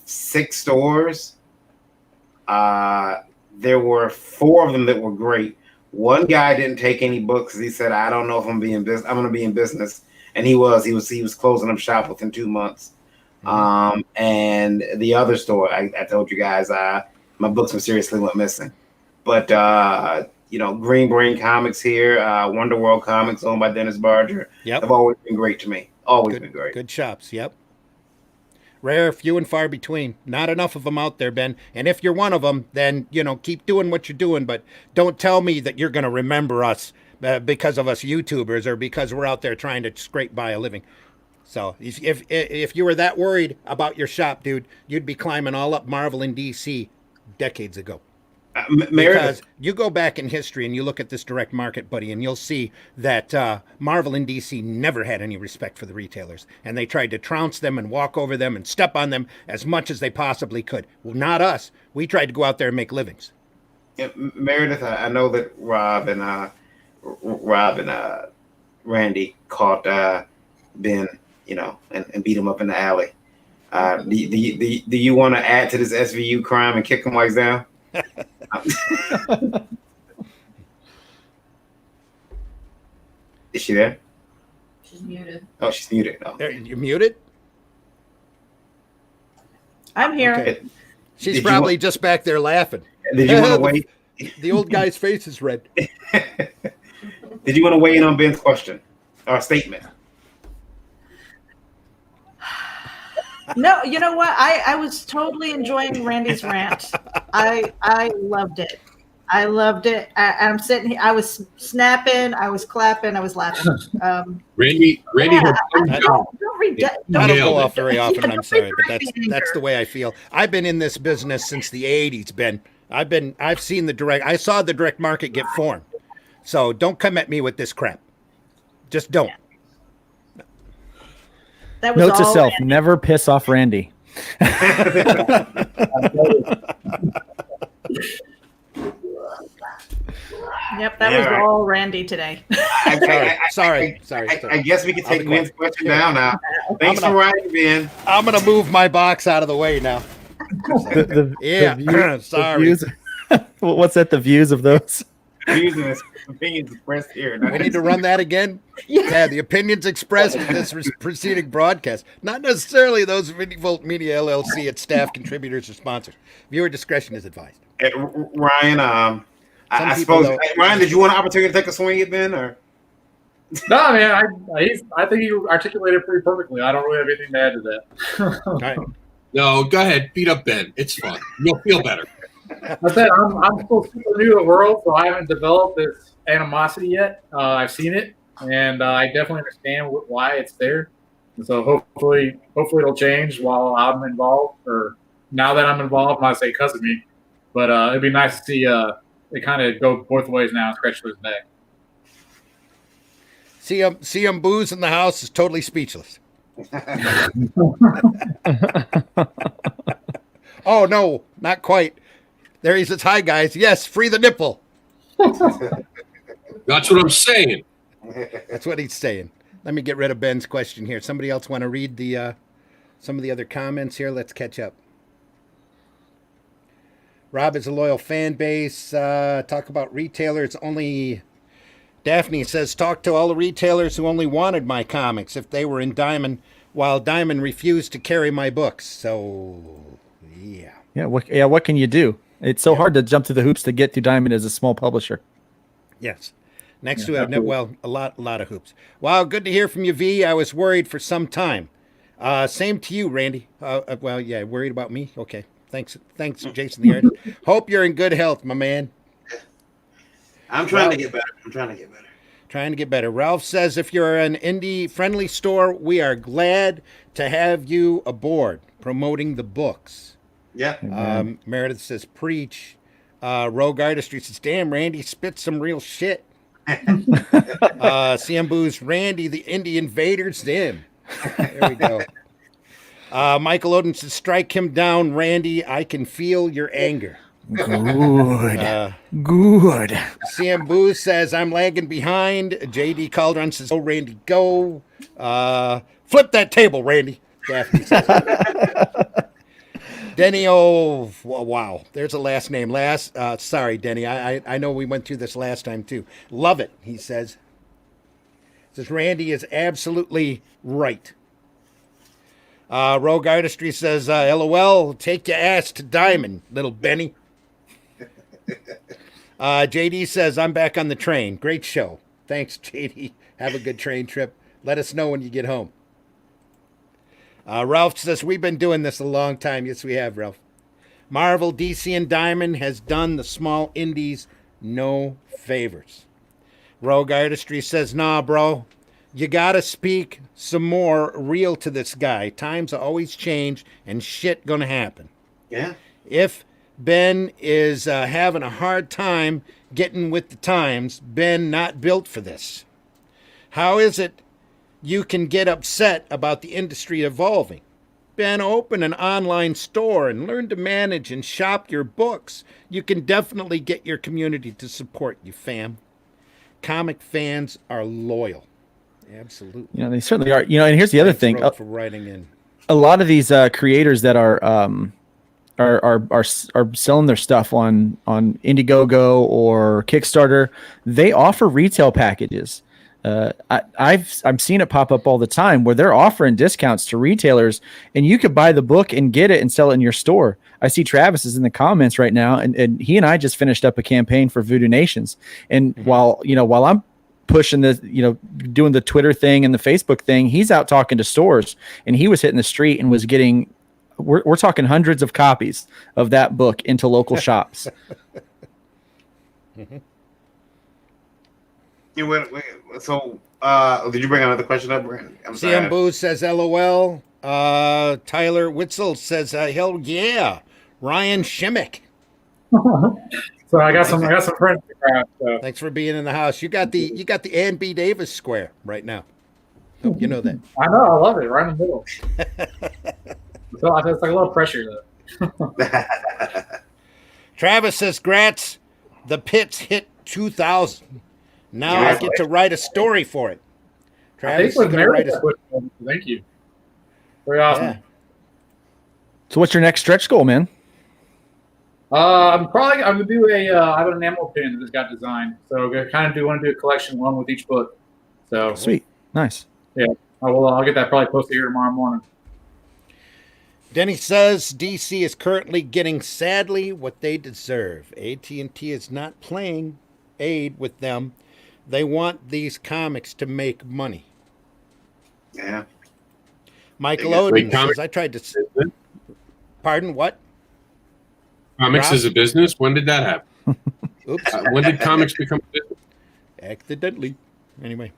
Speaker 2: 6 stores, there were 4 of them that were great. One guy didn't take any books. He said, "I don't know if I'm going to be in business," and he was closing up shop within 2 months. And the other store, I told you guys, my books mysteriously went missing. But Green Brain Comics here, Wonder World Comics, owned by Dennis Barger, have always been great to me. Always been great.
Speaker 1: Good shops. Yep. Rare, few and far between. Not enough of them out there, Ben. And if you're one of them, then, keep doing what you're doing. But don't tell me that you're going to remember us because of us YouTubers or because we're out there trying to scrape by a living. So if you were that worried about your shop, dude, you'd be climbing all up Marvel and DC decades ago. Because you go back in history and you look at this direct market, buddy, and you'll see that Marvel and DC never had any respect for the retailers. And they tried to trounce them and walk over them and step on them as much as they possibly could. Well, not us. We tried to go out there and make livings.
Speaker 2: Yeah, Meredith, I know that Rob and Randy caught Ben, and beat him up in the alley. Do you want to add to this SVU crime and kick him while he's down? Is she there?
Speaker 4: She's muted.
Speaker 2: Oh, she's muted. Oh.
Speaker 1: You're muted?
Speaker 8: I'm here.
Speaker 2: Okay.
Speaker 1: She's probably just back there laughing.
Speaker 2: Did you want to wait?
Speaker 1: The old guy's face is red.
Speaker 2: Did you want to weigh in on Ben's question or statement?
Speaker 8: No, you know what? I was totally enjoying Randy's rant. I loved it. I loved it. I'm sitting here. I was snapping. I was clapping. I was laughing.
Speaker 9: Randy,
Speaker 8: don't
Speaker 1: I don't go off very often.
Speaker 8: Yeah,
Speaker 1: I'm sorry, but that's the way I feel. I've been in this business since the '80s, Ben. I've seen I saw the direct market get formed. So don't come at me with this crap. Just don't.
Speaker 8: Yeah. That was
Speaker 5: Note to self:
Speaker 8: Randy.
Speaker 5: never piss off Randy.
Speaker 8: Yep, that was all Randy today.
Speaker 1: Sorry.
Speaker 2: I guess we can take Ben's question down now. Thanks for writing, Ben.
Speaker 1: I'm gonna move my box out of the way now. Sorry.
Speaker 5: What's that? The views of those?
Speaker 2: Views and opinions expressed here.
Speaker 1: We need to run that again. Yeah, the opinions expressed in this preceding broadcast, not necessarily those of IndieVolt Media LLC, its staff, contributors, or sponsors. Viewer discretion is advised.
Speaker 2: Ryan, I suppose, Ryan, did you want an opportunity to take a swing at Ben, or?
Speaker 3: No, man, I think you articulated it pretty perfectly. I don't really have anything to add to that.
Speaker 1: All right.
Speaker 9: No, go ahead. Beat up Ben. It's fun. You'll feel better.
Speaker 3: I said I'm still super new to the world, so I haven't developed this animosity yet. I've seen it, and I definitely understand why it's there. And so hopefully it'll change while I'm involved, or now that I'm involved, when I say because of me. But it'd be nice to see it kind of go both ways now and scratch his neck.
Speaker 1: See him booze in the house is totally speechless. Oh no, not quite. There he says, "Hi guys, yes, free the nipple."
Speaker 9: That's what I'm saying.
Speaker 1: That's what he's saying. Let me get rid of Ben's question here. Somebody else want to read the some of the other comments here? Let's catch up. Rob is a loyal fan base. Talk about retailers only. Daphne says, talk to all the retailers who only wanted my comics if they were in Diamond, while Diamond refused to carry my books. So, yeah.
Speaker 5: Yeah. What can you do? It's so hard to jump through the hoops to get to Diamond as a small publisher.
Speaker 1: Yes. Next to it, well, a lot of hoops. Wow, good to hear from you, V. I was worried for some time. Same to you, Randy. Well, yeah, worried about me? Okay. Thanks, Jason the artist. Hope you're in good health, my man.
Speaker 2: I'm trying to get better.
Speaker 1: Trying to get better. Ralph says, if you're an indie-friendly store, we are glad to have you aboard promoting the books.
Speaker 2: Yeah.
Speaker 1: Meredith says, preach. Rogue Artistry says, damn, Randy spit some real shit. CM Boo's Randy, the Indie Invader's them. There we go. Michael Odin says, strike him down, Randy. I can feel your anger.
Speaker 5: Good. Good.
Speaker 1: CM Boo says, I'm lagging behind. JD Calderon says, oh, Randy, go. Flip that table, Randy. Daphne says. Denny, oh, wow. There's a last name. Sorry, Denny. I know we went through this last time, too. Love it, he says. Says, Randy is absolutely right. Rogue Artistry says, LOL, take your ass to Diamond, little Benny. JD says, I'm back on the train. Great show. Thanks, JD. Have a good train trip. Let us know when you get home. Ralph says, we've been doing this a long time. Yes, we have, Ralph. Marvel, DC, and Diamond has done the small indies no favors. Rogue Artistry says, nah, bro. You gotta speak some more real to this guy. Times always change, and shit gonna happen.
Speaker 2: Yeah.
Speaker 1: If Ben is having a hard time getting with the times, Ben not built for this. How is it you can get upset about the industry evolving? Ben, open an online store and learn to manage and shop your books. You can definitely get your community to support you, fam. Comic fans are loyal. Absolutely.
Speaker 5: You know, they certainly are. You know, and here's the other thing.
Speaker 1: For writing in.
Speaker 5: A lot of these creators that are selling their stuff on Indiegogo or Kickstarter, they offer retail packages. I'm seeing it pop up all the time where they're offering discounts to retailers, and you could buy the book and get it and sell it in your store. I see Travis is in the comments right now, and he and I just finished up a campaign for Voodoo Nations. And while I'm pushing this, doing the Twitter thing and the Facebook thing, he's out talking to stores, and he was hitting the street and was getting, we're talking hundreds of copies of that book into local shops.
Speaker 2: Mm-hmm. So, did you bring another question up, Brandon? I'm sorry.
Speaker 1: CM Boo says LOL. Tyler Witzel says hell yeah. Ryan Shimmick.
Speaker 3: So I got some friends to grab. So.
Speaker 1: Thanks for being in the house. You got the Ann B. Davis square right now. Hope you know that.
Speaker 3: I know, I love it. Right in the middle. So it's like a little pressure though.
Speaker 1: Travis says, "Grats, the pits hit 2,000. Now I get to write a story for it." Travis,
Speaker 3: thank you. Very awesome.
Speaker 1: Yeah.
Speaker 5: So what's your next stretch goal, man?
Speaker 3: I'm gonna do I have an enamel pin that just got designed, so I want to do a collection, one with each book. So
Speaker 5: sweet, nice.
Speaker 3: Yeah, I'll get that probably posted here tomorrow morning.
Speaker 1: Denny says DC is currently getting sadly what they deserve. AT&T is not playing aid with them. They want these comics to make money.
Speaker 2: Yeah.
Speaker 1: Michael Odin says, I tried to... Pardon, what?
Speaker 9: Comics
Speaker 1: Rob?
Speaker 9: is a business? When did that happen?
Speaker 1: Oops.
Speaker 9: When did comics become a business?
Speaker 1: Accidentally. Anyway.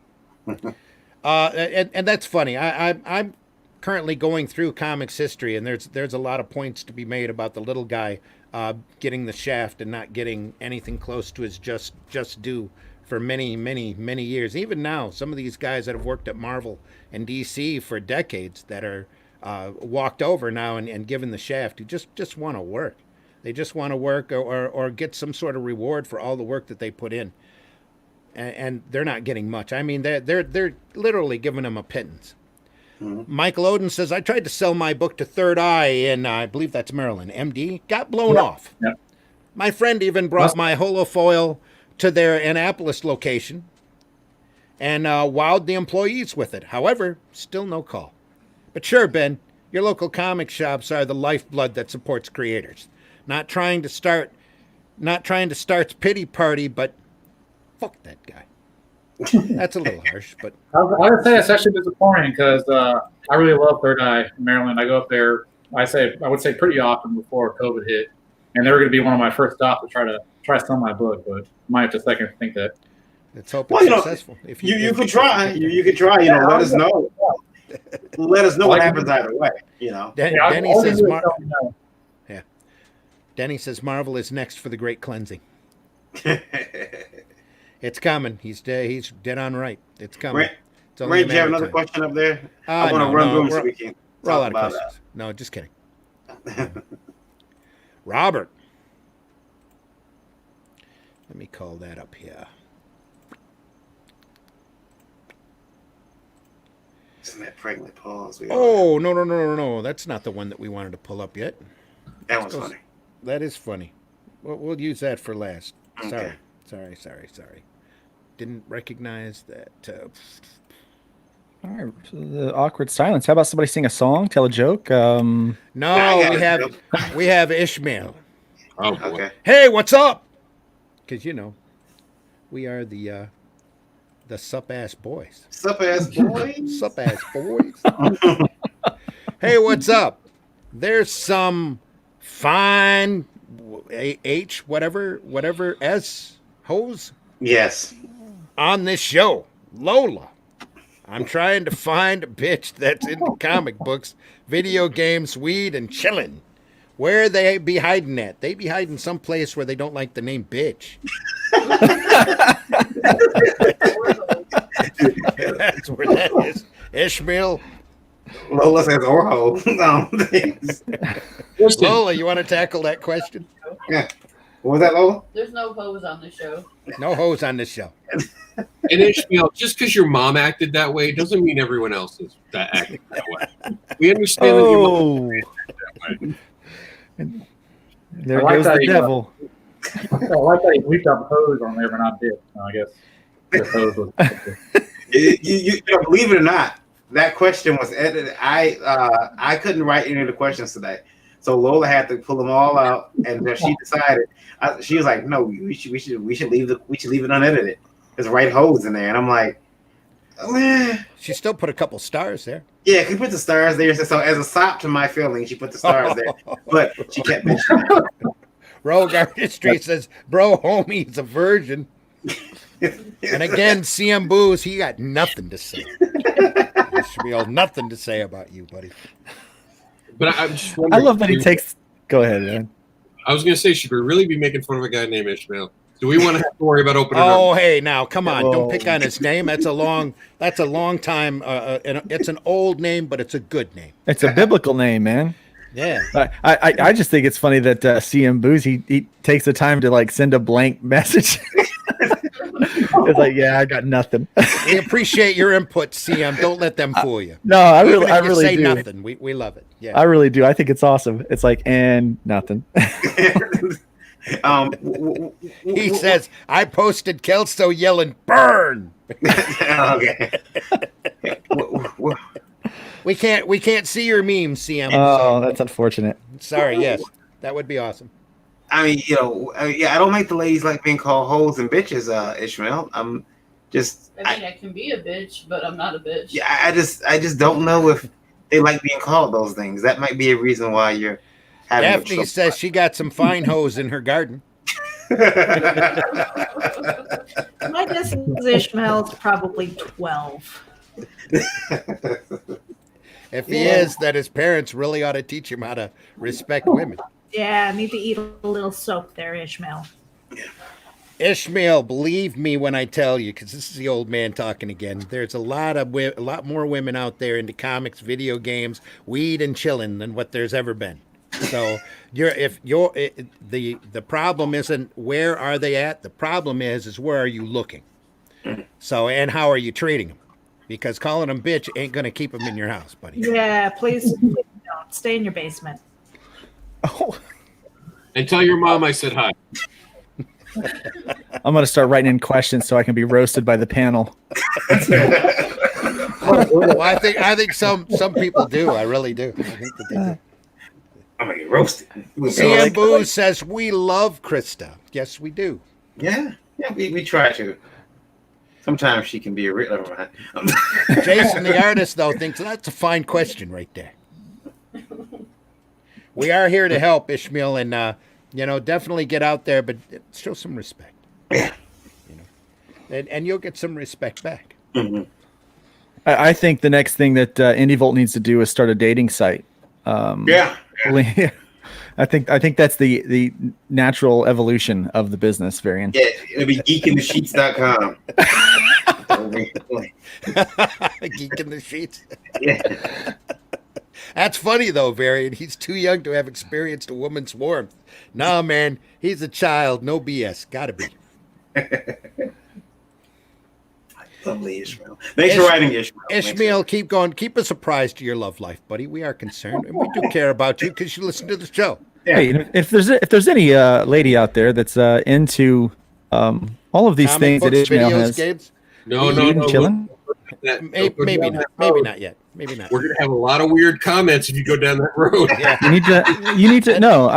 Speaker 1: And that's funny. I'm currently going through comics history, and there's a lot of points to be made about the little guy getting the shaft and not getting anything close to his just due for many, many, many years. Even now, some of these guys that have worked at Marvel and DC for decades that are walked over now and given the shaft who just want to work. They just want to work or get some sort of reward for all the work that they put in. And they're not getting much. I mean, they're literally giving them a pittance. Mm-hmm. Michael Odin says, I tried to sell my book to Third Eye in, I believe that's Maryland, MD, got blown off.
Speaker 3: Yeah.
Speaker 1: My friend even brought my holofoil to their Annapolis location and wowed the employees with it. However, still no call. But sure, Ben, your local comic shops are the lifeblood that supports creators. Not trying to start pity party, but fuck that guy. That's a little harsh, but
Speaker 3: I would say it's actually disappointing because I really love Third Eye in Maryland. I go up there. I would say pretty often before COVID hit, and they were going to be one of my first stops to try to sell my book, but might have to second think that.
Speaker 1: Let's hope it's successful.
Speaker 2: If you could try. You could try. Let us know. Let us know what happens either way. Denny
Speaker 1: says Denny says Marvel is next for the great cleansing. It's coming. He's dead on right. It's coming.
Speaker 2: Ray,
Speaker 1: It's only a
Speaker 2: do you have
Speaker 1: matter
Speaker 2: another
Speaker 1: of time.
Speaker 2: question up there? I want to
Speaker 1: No,
Speaker 2: run
Speaker 1: no,
Speaker 2: through them so
Speaker 1: we're-
Speaker 2: we can
Speaker 1: We're all
Speaker 2: talk
Speaker 1: out of
Speaker 2: about
Speaker 1: questions. No, just kidding. Robert. Let me call that up here.
Speaker 2: Isn't that pregnant pause?
Speaker 1: Oh, no. That's not the one that we wanted to pull up yet.
Speaker 2: That was funny.
Speaker 1: That is funny. We'll use that for last.
Speaker 2: Okay.
Speaker 1: Sorry. Didn't recognize that.
Speaker 5: All right, so the awkward silence. How about somebody sing a song, tell a joke?
Speaker 1: No,
Speaker 2: I got it.
Speaker 1: we have Ishmael.
Speaker 9: Oh boy.
Speaker 2: Okay.
Speaker 1: Hey, what's up? Because we are the sup ass boys.
Speaker 2: Sup ass boys.
Speaker 1: Sup ass boys. Hey, what's up? There's some fine H whatever S hose
Speaker 2: Yes.
Speaker 1: on this show. Lola. I'm trying to find a bitch that's into comic books, video games, weed, and chillin'. Where they be hiding at? They be hiding someplace where they don't like the name bitch. That's where that is. Ishmael.
Speaker 2: Lola says Orho.
Speaker 9: Listen,
Speaker 1: Lola, you want to tackle that question?
Speaker 2: Yeah. What was that, Lola?
Speaker 4: There's no hose on the show.
Speaker 1: No hose on this show.
Speaker 9: and Ishmael, just because your mom acted that way doesn't mean everyone else is acting that way. We understand that your mom
Speaker 5: Oh,
Speaker 9: acted that way.
Speaker 5: there
Speaker 3: I like
Speaker 5: goes
Speaker 3: that
Speaker 5: the
Speaker 3: you-
Speaker 5: devil.
Speaker 3: I like that you leaped up hose on there, but not dip. So I guess the hose was.
Speaker 2: You know, believe it or not, that question was edited. I couldn't write any of the questions today, so Lola had to pull them all out, and then she decided. She was like, "No, we should leave it unedited. There's right holes in there," and I'm like,
Speaker 1: She still put a couple stars there.
Speaker 2: "Yeah, can you put the stars there?" So as a sop to my feelings, she put the stars there, but she kept mentioning it.
Speaker 1: Rogue Artistry says, bro, homie's a virgin. And again, CM Booze, he got nothing to say. Ishmael, nothing to say about you, buddy.
Speaker 9: But I'm just
Speaker 5: I
Speaker 9: wondering.
Speaker 5: love that he takes. Go ahead, man.
Speaker 9: I was going to say, should we really be making fun of a guy named Ishmael? Do we want to have to worry about opening
Speaker 1: Oh,
Speaker 9: up?
Speaker 1: hey, now, come on. Don't
Speaker 5: Whoa.
Speaker 1: pick on his name. That's a long time. It's an old name, but it's a good name.
Speaker 5: It's a biblical name, man.
Speaker 1: Yeah.
Speaker 5: I just think it's funny that CM Booze he takes the time to like send a blank message. It's like, yeah, I got nothing.
Speaker 1: We appreciate your input, CM. Don't let them fool you.
Speaker 5: No, I
Speaker 1: Even
Speaker 5: really,
Speaker 1: if
Speaker 5: I
Speaker 1: you
Speaker 5: really
Speaker 1: say
Speaker 5: do.
Speaker 1: nothing. We love it. Yeah.
Speaker 5: I really do. I think it's awesome. It's like, and nothing.
Speaker 1: He says, I posted Kelso yelling, burn.
Speaker 2: Okay.
Speaker 1: We can't see your meme, CM.
Speaker 5: Oh, that's unfortunate.
Speaker 1: Sorry, yes. That would be awesome.
Speaker 2: I mean, I don't make the ladies like being called hoes and bitches, Ishmael. I'm just,
Speaker 4: I mean, I can be a bitch, but I'm not a bitch.
Speaker 2: yeah, I just don't know if they like being called those things. That might be a reason why you're having
Speaker 1: Daphne says she got some fine hoes in her garden.
Speaker 8: My guess is Ishmael's probably 12.
Speaker 1: If he is, that his parents really ought to teach him how to respect women.
Speaker 8: Yeah, need to eat a little soap there, Ishmael.
Speaker 1: Ishmael, believe me when I tell you, because this is the old man talking again. There's a lot more women out there into comics, video games, weed, and chilling than what there's ever been. So the problem isn't where are they at. The problem is where are you looking. So and how are you treating them? Because calling them bitch ain't gonna keep them in your house, buddy.
Speaker 8: Yeah, please don't. Stay in your basement.
Speaker 5: Oh,
Speaker 9: And tell your mom I said hi.
Speaker 5: I'm gonna start writing in questions so I can be roasted by the panel.
Speaker 1: Well, I think some people do. I really do. I think that they do.
Speaker 2: I'm gonna get roasted.
Speaker 1: CM Boo says we love Krista. Yes, we do.
Speaker 2: Yeah, we try to. Sometimes she can be a real. Never mind.
Speaker 1: Jason, the artist, though, thinks that's a fine question right there. We are here to help, Ishmael, and definitely get out there, but show some respect.
Speaker 2: Yeah.
Speaker 1: And you'll get some respect back.
Speaker 2: Mm-hmm.
Speaker 5: I think the next thing that IndieVolt needs to do is start a dating site.
Speaker 2: Yeah.
Speaker 5: I think that's the natural evolution of the business, Varian.
Speaker 2: Yeah, it'll be geekinthesheets.com.
Speaker 1: Geek in the sheets.
Speaker 2: Yeah.
Speaker 1: That's funny though, Varian. He's too young to have experienced a woman's warmth. No, man, he's a child. No BS. Gotta be.
Speaker 2: Lovely Ishmael. Thanks for writing, Ishmael.
Speaker 1: Ishmael, keep going. Keep us apprised to your love life, buddy. We are concerned, and we do care about you because you listen to the show.
Speaker 2: Yeah.
Speaker 5: Hey, if there's any lady out there that's into all of these
Speaker 1: Comic
Speaker 5: things that
Speaker 1: books,
Speaker 5: Ishmael
Speaker 1: videos,
Speaker 5: has,
Speaker 1: games?
Speaker 9: No,
Speaker 5: chilling.
Speaker 1: Maybe not. Maybe not yet. Maybe not.
Speaker 9: We're gonna have a lot of weird comments if you go down that road.
Speaker 1: Yeah.
Speaker 5: You need to know.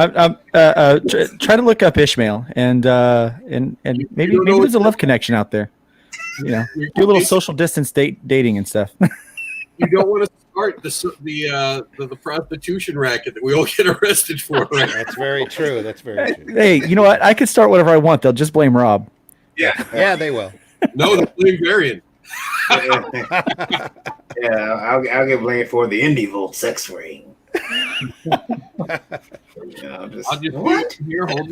Speaker 5: Try to look up Ishmael and maybe
Speaker 9: don't know
Speaker 5: there's a
Speaker 9: what-
Speaker 5: love connection out there. You know, do a little social distance dating and stuff.
Speaker 9: You don't want to start the prostitution racket that we all get arrested for. Right?
Speaker 1: That's very true. That's very true.
Speaker 5: Hey, you know what? I could start whatever I want. They'll just blame Rob.
Speaker 1: Yeah, they will.
Speaker 9: No, the blame Varian.
Speaker 2: Yeah, I'll get blamed for the IndieVolt sex ring.
Speaker 9: I'll just
Speaker 2: what?
Speaker 9: be here holding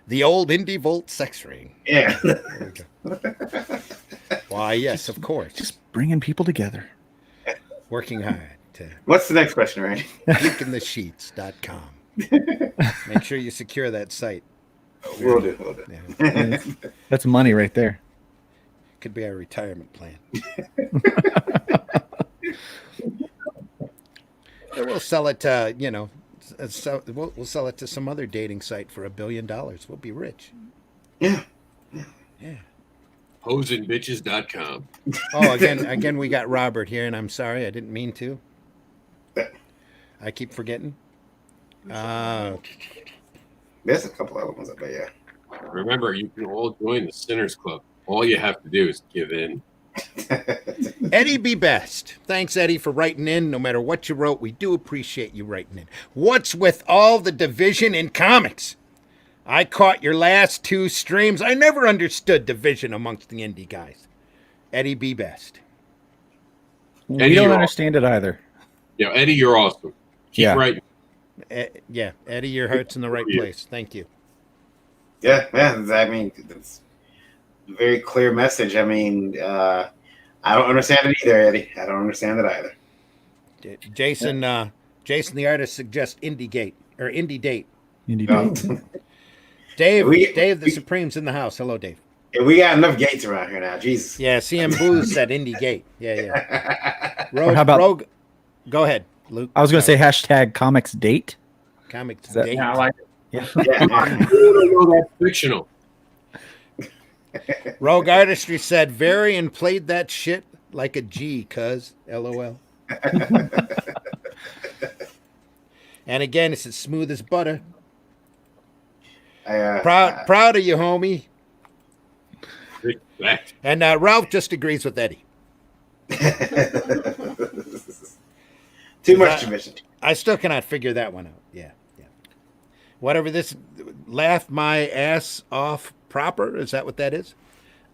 Speaker 1: The old IndieVolt sex ring.
Speaker 2: Yeah.
Speaker 1: Why, yes, of course.
Speaker 5: Just bringing people together.
Speaker 1: Working hard to
Speaker 2: What's the next question, Randy?
Speaker 1: geekinthesheets.com. Make sure you secure that site.
Speaker 2: We'll do.
Speaker 1: Yeah.
Speaker 5: That's money right there.
Speaker 1: Could be our retirement plan. We'll sell it to, we'll sell it to some other dating site for $1 billion. We'll be rich.
Speaker 2: Yeah.
Speaker 1: Yeah.
Speaker 9: Hosenbitches.com.
Speaker 1: Oh, again, we got Robert here, and I'm sorry, I didn't mean to. I keep forgetting.
Speaker 2: There's a couple other ones, but yeah.
Speaker 9: Remember, you can all join the Sinners Club. All you have to do is give in.
Speaker 1: Eddie Be Best. Thanks, Eddie, for writing in. No matter what you wrote, we do appreciate you writing in. What's with all the division in comics? I caught your last 2 streams. I never understood division amongst the indie guys. Eddie Be Best.
Speaker 5: We
Speaker 9: Eddie,
Speaker 5: don't
Speaker 9: you're
Speaker 5: understand it either.
Speaker 9: Yeah, Eddie, you're awesome. Keep
Speaker 5: Yeah.
Speaker 9: writing.
Speaker 1: Yeah, Eddie, your heart's in the right place. Thank you.
Speaker 2: Yeah, I mean, it's a very clear message. I mean, I don't understand it either, Eddie. I don't understand it either.
Speaker 1: Jason, the artist, suggests Indie Gate or Indie Date.
Speaker 5: Indeed.
Speaker 1: Dave,
Speaker 2: We-
Speaker 1: Dave the Supreme's in the house. Hello, Dave.
Speaker 2: Yeah, we got enough gates around here now. Jesus.
Speaker 1: Yeah, CM Booze said Indie Gate. Yeah. Rogue,
Speaker 5: How about-
Speaker 1: Rogue, go ahead, Luke.
Speaker 5: I was going to say hashtag comics date.
Speaker 1: Comics
Speaker 5: that-
Speaker 1: Date.
Speaker 3: Yeah, I like it.
Speaker 2: Yeah.
Speaker 9: No, that's fictional.
Speaker 1: Rogue Artistry said Varian played that shit like a G, cuz. LOL. And again, it's as smooth as butter. Proud of you, homie.
Speaker 9: Respect.
Speaker 1: And Ralph just agrees with Eddie.
Speaker 2: Too much division.
Speaker 1: I still cannot figure that one out. Yeah. Whatever this, laugh my ass off proper. Is that what that is?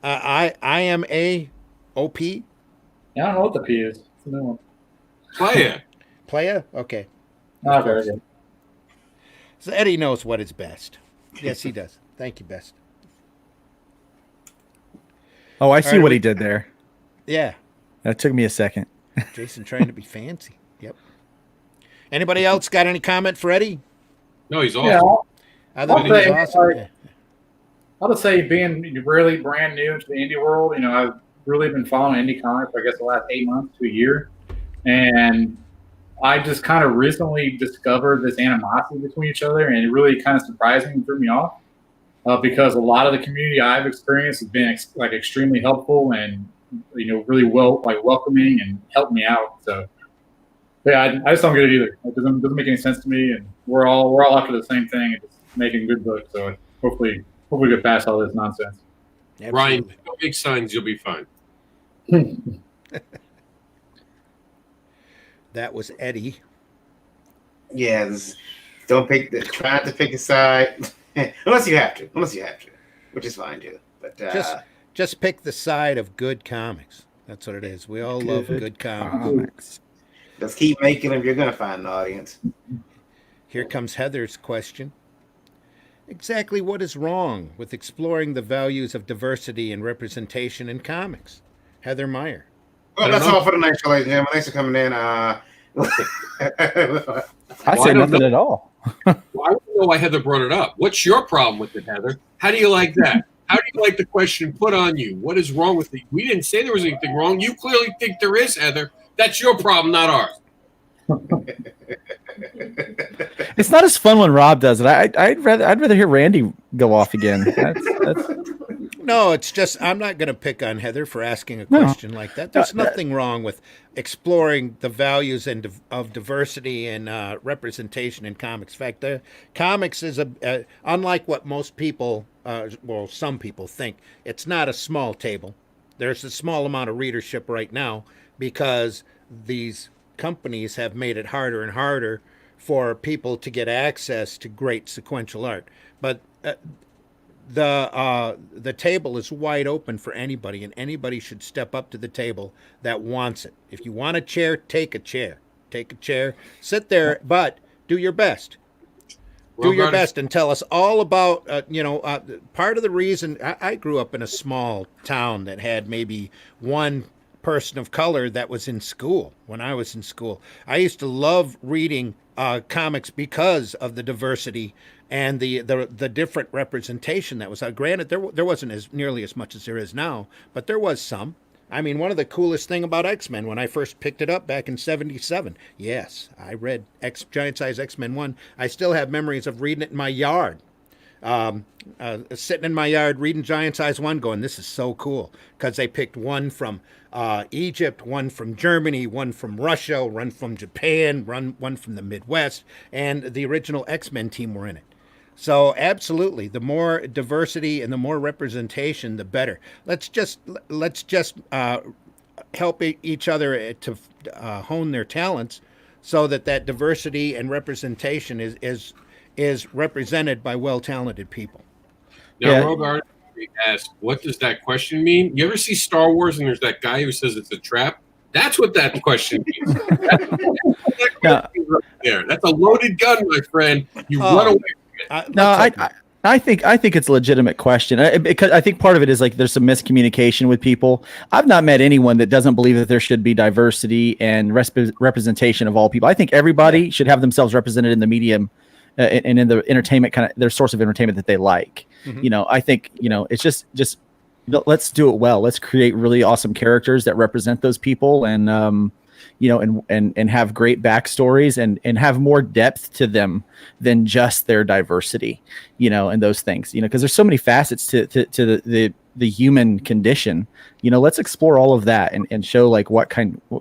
Speaker 1: I am a OP
Speaker 3: Yeah, I don't know what the P is. It's a new one.
Speaker 9: Playa.
Speaker 1: player. Okay.
Speaker 3: Not very good.
Speaker 1: So Eddie knows what is best. Yes, he does. Thank you, best.
Speaker 5: Oh, I see
Speaker 1: right,
Speaker 5: what he did there.
Speaker 1: Yeah.
Speaker 5: That took me a second.
Speaker 1: Jason trying to be fancy. Yep. Anybody else got any comment for Eddie?
Speaker 9: No, he's awesome.
Speaker 3: Yeah,
Speaker 1: Other than
Speaker 3: I'll
Speaker 1: he's
Speaker 3: say,
Speaker 1: awesome.
Speaker 3: like,
Speaker 1: Yeah.
Speaker 3: I'll just say, being really brand new to the indie world, I've really been following indie comics, I guess, the last 8 months to a year. And I just kind of recently discovered this animosity between each other, and it really kind of surprised me and threw me off because a lot of the community I've experienced has been extremely helpful and, really welcoming and helped me out. So, yeah, I just don't get it either. It doesn't make any sense to me, and we're all after the same thing and just making good books. So hopefully we get past all this nonsense.
Speaker 9: Ryan,
Speaker 1: Absolutely.
Speaker 9: don't make signs, you'll be fine.
Speaker 1: That was Eddie.
Speaker 2: Yeah, try not to pick a side, unless you have to, which is fine too. But
Speaker 1: Just pick the side of good comics. That's what it is. We all love good comics.
Speaker 5: Comics.
Speaker 2: just keep making them. You're gonna find an audience.
Speaker 1: Here comes Heather's question. Exactly what is wrong with exploring the values of diversity and representation in comics? Heather Meyer.
Speaker 2: Well, that's all for the night show, ladies and gentlemen. Thanks for coming in.
Speaker 5: I
Speaker 9: Well,
Speaker 5: say
Speaker 9: I don't
Speaker 5: nothing
Speaker 9: know.
Speaker 5: at all.
Speaker 9: Well, I don't know why Heather brought it up. What's your problem with it, Heather? How do you like that? How do you like the question put on you? What is wrong with it? We didn't say there was anything wrong. You clearly think there is, Heather. That's your problem, not ours.
Speaker 5: It's not as fun when Rob does it. I'd rather hear Randy go off again. That's
Speaker 1: No, it's just I'm not going to pick on Heather for asking a question like that. There's nothing wrong with exploring the values of diversity and representation in comics. In fact, the comics is unlike what most people, some people think. It's not a small table. There's a small amount of readership right now because these companies have made it harder and harder for people to get access to great sequential art. But the table is wide open for anybody, and anybody should step up to the table that wants it. If you want a chair, take a chair. Take a chair, sit there, but do your best. Do your best and tell us all about, part of the reason I grew up in a small town that had maybe one person of color that was in school when I was in school. I used to love reading comics because of the diversity and the different representation that was. Granted, there wasn't as nearly as much as there is now, but there was some. I mean, one of the coolest thing about X-Men when I first picked it up back in '77. Yes, I read Giant Size X-Men 1. I still have memories of reading it in my yard. Sitting in my yard reading Giant Size 1 going, this is so cool, because they picked one from Egypt, one from Germany, one from Russia, one from Japan, one from the Midwest, and the original X-Men team were in it. So absolutely, the more diversity and the more representation, the better. Let's just help each other to hone their talents, so that diversity and representation is represented by well-talented people.
Speaker 9: Now,
Speaker 5: Yeah.
Speaker 9: Robert asked, what does that question mean? You ever see Star Wars and there's that guy who says it's a trap? That's what that question means. That question right there. That's a loaded gun, my friend. You run away from it.
Speaker 5: I think it's a legitimate question, because I think part of it is like there's some miscommunication with people. I've not met anyone that doesn't believe that there should be diversity and representation of all people. I think everybody should have themselves represented in the medium and in the entertainment, kind of their source of entertainment that they like.
Speaker 1: Mhm.
Speaker 5: I think it's just let's do it well. Let's create really awesome characters that represent those people, and and have great backstories and have more depth to them than just their diversity, and those things, because there's so many facets to the human condition. Let's explore all of that and show like what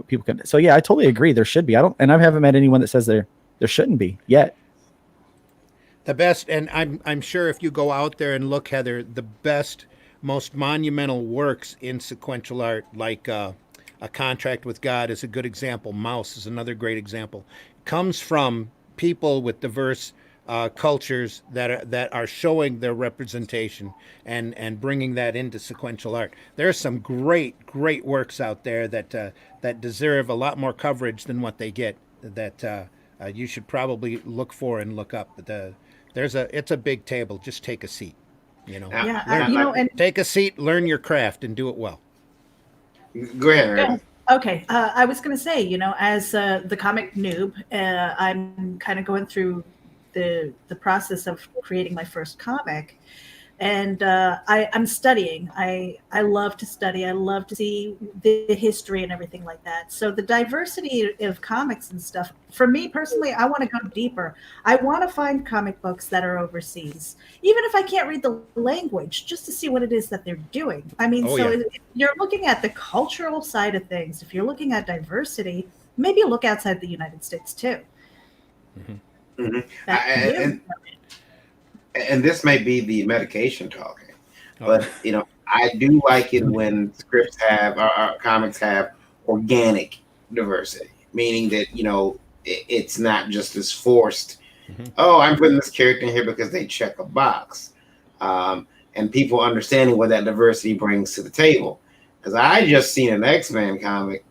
Speaker 5: people can. So yeah, I totally agree. There should be. I haven't met anyone that says there shouldn't be yet.
Speaker 1: The best, and I'm sure if you go out there and look, Heather, the best, most monumental works in sequential art, like A Contract with God is a good example. Mouse is another great example. Comes from people with diverse cultures that are showing their representation and bringing that into sequential art. There's some great works out there that deserve a lot more coverage than what they get. That you should probably look for and look up. But it's a big table. Just take a seat. Take a seat, learn your craft, and do it well.
Speaker 2: Go ahead, Randy.
Speaker 8: Okay, I was going to say, as the comic noob, I'm kind of going through the process of creating my first comic, and I'm studying. I love to study. I love to see the history and everything like that. So the diversity of comics and stuff, for me personally, I want to go deeper. I want to find comic books that are overseas, even if I can't read the language, just to see what it is that they're doing. I mean, if you're looking at the cultural side of things, if you're looking at diversity, maybe look outside the United States too.
Speaker 2: Mm-hmm. Mm-hmm. And this may be the medication talking, but I do like it when scripts or comics have organic diversity, meaning that it's not just as forced. Mm-hmm. Oh, I'm putting this character in here because they check a box, and people understanding what that diversity brings to the table. Because I just seen an X-Men comic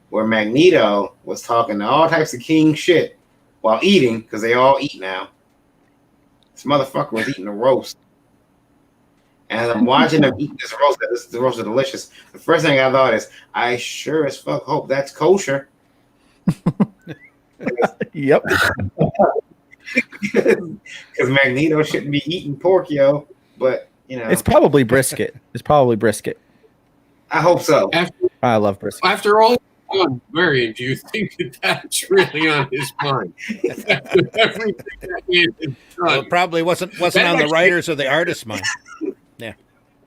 Speaker 2: where Magneto was talking to all types of king shit while eating, because they all eat now. This motherfucker was eating a roast. And as I'm watching them eat this roast, the roast is delicious. The first thing I thought is, I sure as fuck hope that's kosher.
Speaker 5: Yep.
Speaker 2: Because Magneto shouldn't be eating pork, yo. But, you know.
Speaker 5: It's probably brisket.
Speaker 2: I hope so.
Speaker 5: I love brisket.
Speaker 9: After all on Marion, do you think that that's really on his mind? After everything that he has done.
Speaker 1: Well, it probably wasn't
Speaker 9: That
Speaker 1: on the
Speaker 9: actually-
Speaker 1: writers or the artist's mind.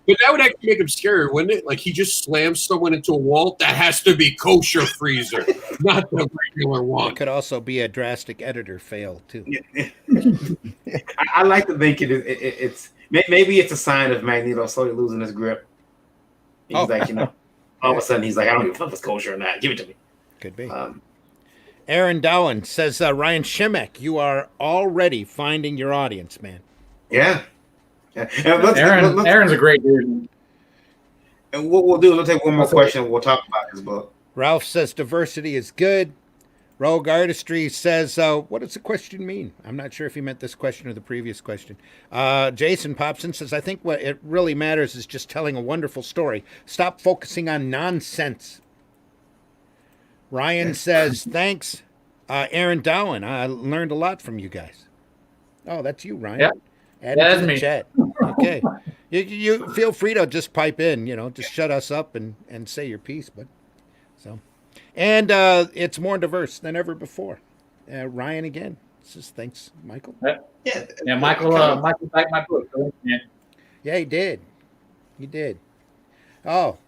Speaker 9: But that would actually make him scary, wouldn't it? Like he just slams someone into a wall. That has to be kosher freezer, not the regular
Speaker 1: It
Speaker 9: one.
Speaker 1: could also be a drastic editor fail too.
Speaker 2: I like to think it's maybe it's a sign of Magneto slowly losing his grip. He's
Speaker 1: Oh.
Speaker 2: like, you know, all of a sudden he's like, I don't give a fuck if it's kosher or not. Give it to me.
Speaker 1: Could be.
Speaker 2: Um,
Speaker 1: Aaron Dowan says, Ryan Shimek, you are already finding your audience, man.
Speaker 2: yeah. And
Speaker 3: Aaron's a great dude.
Speaker 2: And what we'll do, we'll take one more question. We'll talk about this book.
Speaker 1: Ralph says diversity is good. Rogue Artistry says, what does the question mean? I'm not sure if he meant this question or the previous question. Jason Popson says, I think what it really matters is just telling a wonderful story. Stop focusing on nonsense. Ryan says, thanks, Aaron Dowan. I learned a lot from you guys. Oh, that's you, Ryan.
Speaker 3: Yeah.
Speaker 1: Add it
Speaker 3: That's
Speaker 1: to the
Speaker 3: me.
Speaker 1: chat. Okay. You feel free to just pipe in, just shut us up and say your piece, but so. And it's more diverse than ever before. Ryan again says thanks, Michael.
Speaker 3: Yeah, Michael backed my book.
Speaker 1: Yeah, he did. He did. Oh,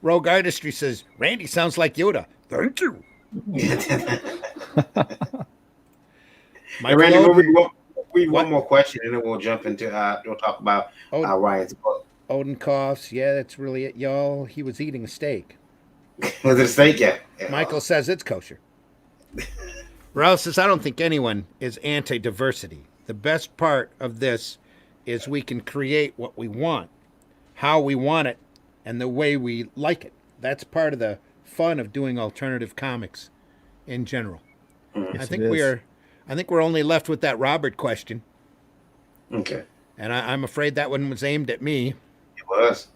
Speaker 1: Rogue Artistry says Randy sounds like Yoda. Thank you.
Speaker 2: Hey, Randy,
Speaker 1: Odin,
Speaker 2: we'll read
Speaker 1: What?
Speaker 2: one more question and then we'll jump into we'll talk about Ryan's book.
Speaker 1: Odin coughs. Yeah, that's really it, y'all. He was eating a steak.
Speaker 2: Was it a steak? Yeah.
Speaker 1: Michael says it's kosher. Ralph says, I don't think anyone is anti-diversity. The best part of this is we can create what we want, how we want it, and the way we like it. That's part of the fun of doing alternative comics in general. I think we're only left with that Robert question.
Speaker 2: Okay.
Speaker 1: And I'm afraid that one was aimed at me.
Speaker 2: It was.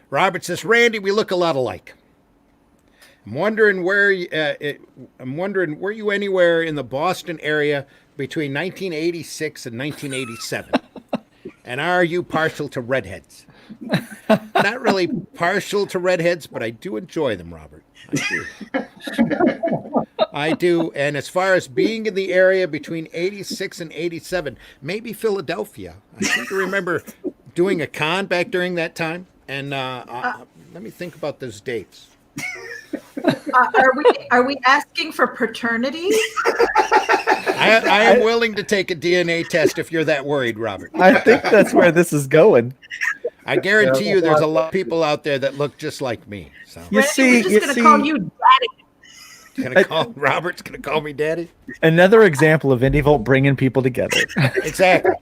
Speaker 1: Robert says, Randy, we look a lot alike. I'm wondering were you anywhere in the Boston area between 1986 and 1987? And are you partial to redheads? Not really partial to redheads, but I do enjoy them, Robert. I do. And as far as being in the area between 86 and 87, maybe Philadelphia. I seem to remember doing a con back during that time. And let me think about those dates.
Speaker 8: Are we asking for paternity?
Speaker 1: I am willing to take a DNA test if you're that worried, Robert.
Speaker 5: I think that's where this is going.
Speaker 1: I guarantee you there's a lot of people out there that look just like me. So
Speaker 5: You see,
Speaker 8: we're just gonna call you daddy.
Speaker 1: Robert's gonna call me daddy.
Speaker 5: Another example of IndieVolt bringing people together.
Speaker 1: Exactly.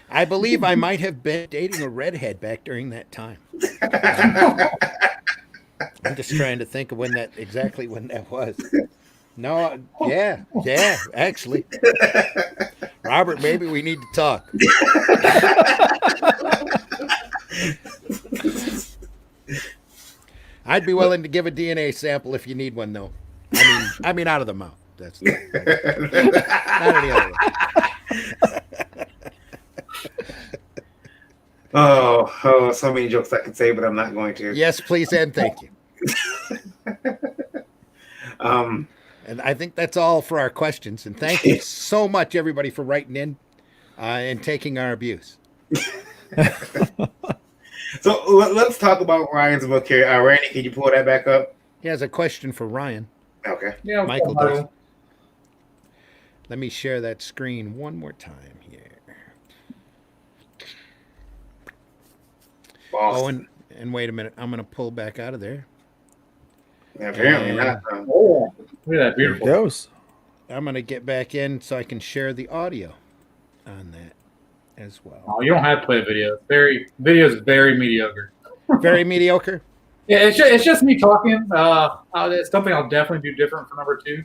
Speaker 1: I believe I might have been dating a redhead back during that time. I'm just trying to think of when that was. No, yeah, actually. Robert, maybe we need to talk. I'd be willing to give a DNA sample if you need one, though. I mean, out of the mouth. That's not any other way.
Speaker 2: Oh, so many jokes I could say, but I'm not going to.
Speaker 1: Yes, please and thank you. And I think that's all for our questions. And thank you so much, everybody, for writing in and taking our abuse.
Speaker 2: So let's talk about Ryan's book here. Randy, can you pull that back up?
Speaker 1: He has a question for Ryan.
Speaker 2: Okay.
Speaker 3: Yeah,
Speaker 1: Michael does. Let me share that screen one more time here.
Speaker 2: Boston.
Speaker 1: Oh, and wait a minute. I'm going to pull back out of there.
Speaker 2: Apparently not.
Speaker 3: Oh, look at that
Speaker 5: There it
Speaker 3: beautiful.
Speaker 5: goes.
Speaker 1: I'm going to get back in so I can share the audio on that. as well.
Speaker 3: Oh, you don't have to play video. Video is very mediocre.
Speaker 1: Very mediocre.
Speaker 3: Yeah, it's just me talking. It's something I'll definitely do different for number 2.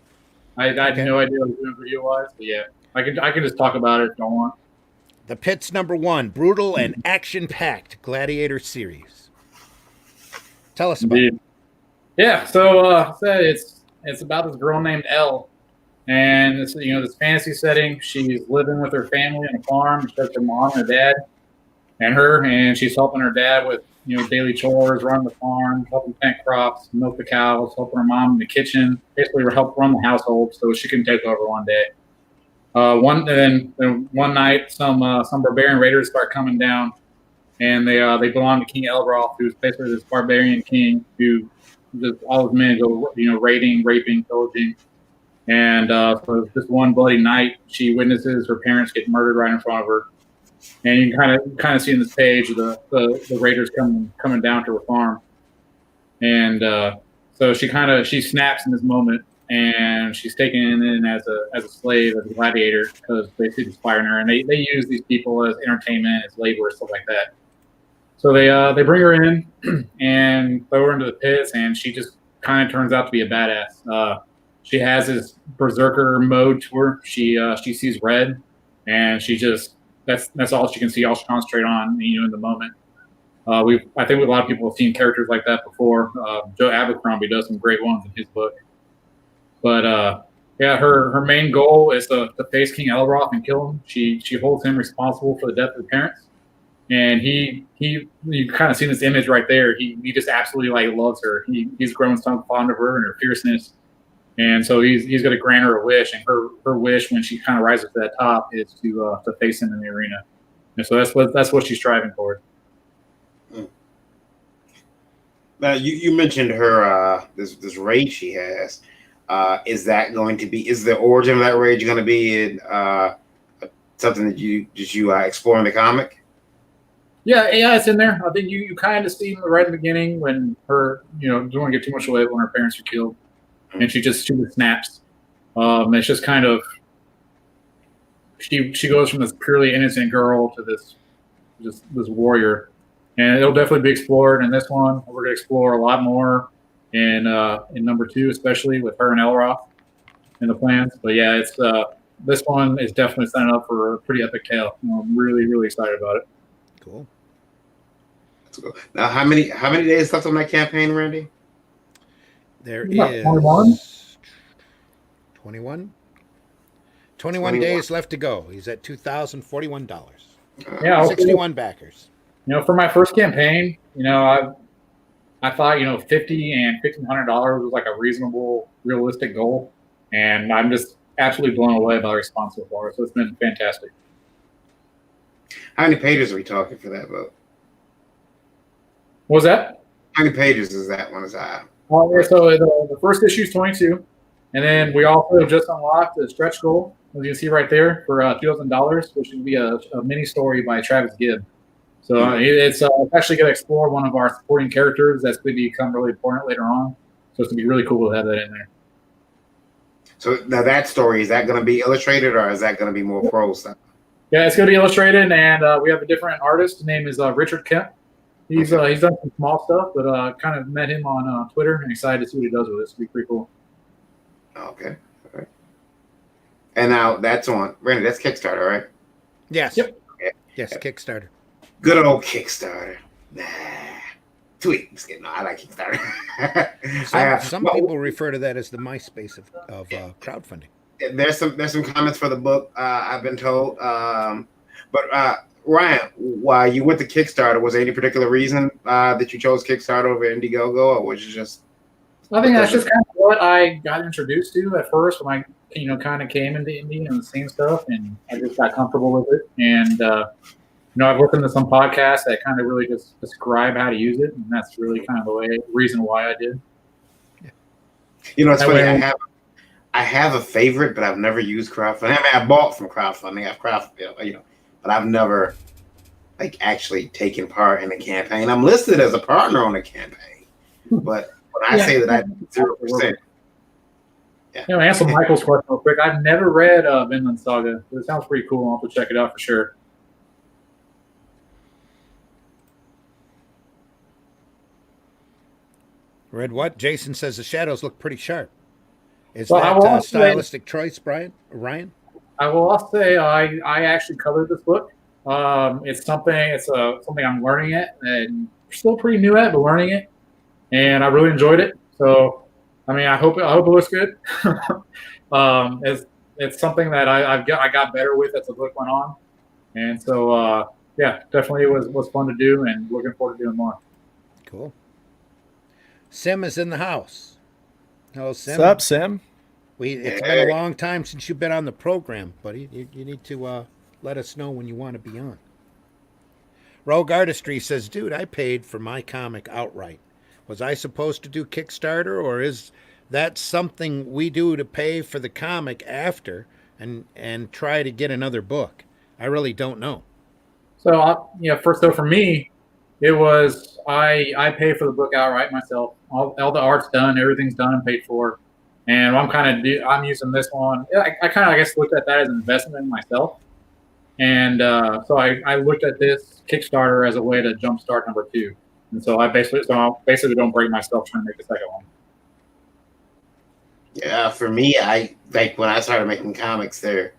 Speaker 3: I had no idea what I was doing video wise, but yeah, I can just talk about it if you don't want.
Speaker 1: The Pits number 1, brutal and action-packed Gladiator series. Tell us about it.
Speaker 3: Yeah, so it's about this girl named Elle, and it's this fantasy setting. She's living with her family on a farm. It's just her mom and her dad, and she's helping her dad with daily chores, run the farm, helping plant crops, milk the cows, helping her mom in the kitchen, basically help run the household so she can take over one day. One night, some barbarian raiders start coming down, and they belong to King Elroth, who's basically this barbarian king who just all his men go raiding, raping, pillaging. And so this one bloody night, she witnesses her parents get murdered right in front of her. And you can kind of see in this page the raiders coming down to her farm, and so she snaps in this moment, and she's taken in as a slave, as a gladiator, because they see this fire in her, and they use these people as entertainment, as labor, stuff like that. So they bring her in and throw her into the pits, and she just kind of turns out to be a badass. She has this berserker mode to her. She sees red, and she just that's all she can see. All she concentrate on, in the moment. I think a lot of people have seen characters like that before. Joe Abercrombie does some great ones in his book. But her main goal is to face King Elroth and kill him. She holds him responsible for the death of the parents, and you kind of see this image right there. He just absolutely loves her. He's grown so fond of her and her fierceness. And so he's going to grant her a wish, and her wish when she kind of rises to that top is to face him in the arena. And so that's what she's striving for.
Speaker 2: Now you mentioned her this rage she has. Is the origin of that rage going to be in something that you explore in the comic?
Speaker 3: Yeah, it's in there. I think you kind of see right in the beginning when her don't want to get too much away when her parents are killed. And she just snaps. It's just kind of she goes from this purely innocent girl to this warrior, and it'll definitely be explored in this one. We're going to explore a lot more in number 2, especially with her and Elroth in the plans. But yeah, it's this one is definitely setting up for a pretty epic tale. I'm really, really excited about it.
Speaker 1: Cool.
Speaker 2: Let's go. Now, how many days left on that campaign, Randy?
Speaker 1: There
Speaker 3: is
Speaker 1: 21 days left to go. He's at $2,041.
Speaker 3: Yeah,
Speaker 1: 61 backers.
Speaker 3: For my first campaign, I thought $50 and $1,500 was like a reasonable, realistic goal, and I'm just absolutely blown away by the response so far. So it's been fantastic.
Speaker 2: How many pages are we talking for that book?
Speaker 3: What was that?
Speaker 2: How many pages is that one?
Speaker 3: So the first issue is 22, and then we also just unlocked a stretch goal, as you can see right there, for $2,000, which would be a mini story by Travis Gibb. So it's actually going to explore one of our supporting characters that's going to become really important later on. So it's going to be really cool to have that in there.
Speaker 2: So now that story, is that going to be illustrated, or is that going to be more prose stuff?
Speaker 3: Yeah, it's going to be illustrated, and we have a different artist. His name is Richard Kemp. He's done some small stuff, but kind of met him on Twitter and excited to see what he does with it. It's going to be pretty cool.
Speaker 2: Okay. All right. And now that's on Randy. That's Kickstarter, right?
Speaker 1: Yes.
Speaker 3: Yep.
Speaker 2: Okay.
Speaker 1: Yes, Kickstarter.
Speaker 2: Good old Kickstarter. Nah. Tweet. Just kidding. No, I like Kickstarter.
Speaker 1: Some people refer to that as the MySpace of crowdfunding.
Speaker 2: There's some comments for the book. I've been told. But Ryan, why you went to Kickstarter? Was there any particular reason that you chose Kickstarter over Indiegogo, or was it just?
Speaker 3: I think that's just kind of what I got introduced to at first when I, kind of came into indie and the same stuff, and I just got comfortable with it. And I've listened to some podcasts that kind of really just describe how to use it, and that's really kind of the reason why I did.
Speaker 2: It's funny. I have a favorite, but I've never used crowdfunding. I bought from crowdfunding. But I've never actually taken part in a campaign. I'm listed as a partner on a campaign, but when I say that I 0%.
Speaker 3: Yeah. Answer Michael's question real quick. I've never read Vinland Saga, but it sounds pretty cool. I'll have to check it out for sure.
Speaker 1: Read what? Jason says the shadows look pretty sharp. Is
Speaker 3: Well, I will
Speaker 1: that a
Speaker 3: say-
Speaker 1: stylistic choice, Ryan?
Speaker 3: I will also say I actually colored this book. It's something I'm learning it and still pretty new at, but learning it, and I really enjoyed it. So, I mean, I hope it looks good. It's something that I got better with as the book went on, and so yeah, definitely it was fun to do, and looking forward to doing more.
Speaker 1: Cool. Sim is in the house. Hello, Sim.
Speaker 5: What's up, Sim?
Speaker 1: It's been a long time since you've been on the program, buddy. You need to let us know when you want to be on. Rogue Artistry says, dude, I paid for my comic outright. Was I supposed to do Kickstarter, or is that something we do to pay for the comic after and try to get another book? I really don't know.
Speaker 3: So, first though, for me, it was I pay for the book outright myself. All the art's done, everything's done and paid for, and I'm using this one. I kind of, I guess, looked at that as an investment in myself, and so I looked at this Kickstarter as a way to jumpstart number 2, and so I basically don't break myself trying to make the second one.
Speaker 2: Yeah, for me, I like when I started making comics, there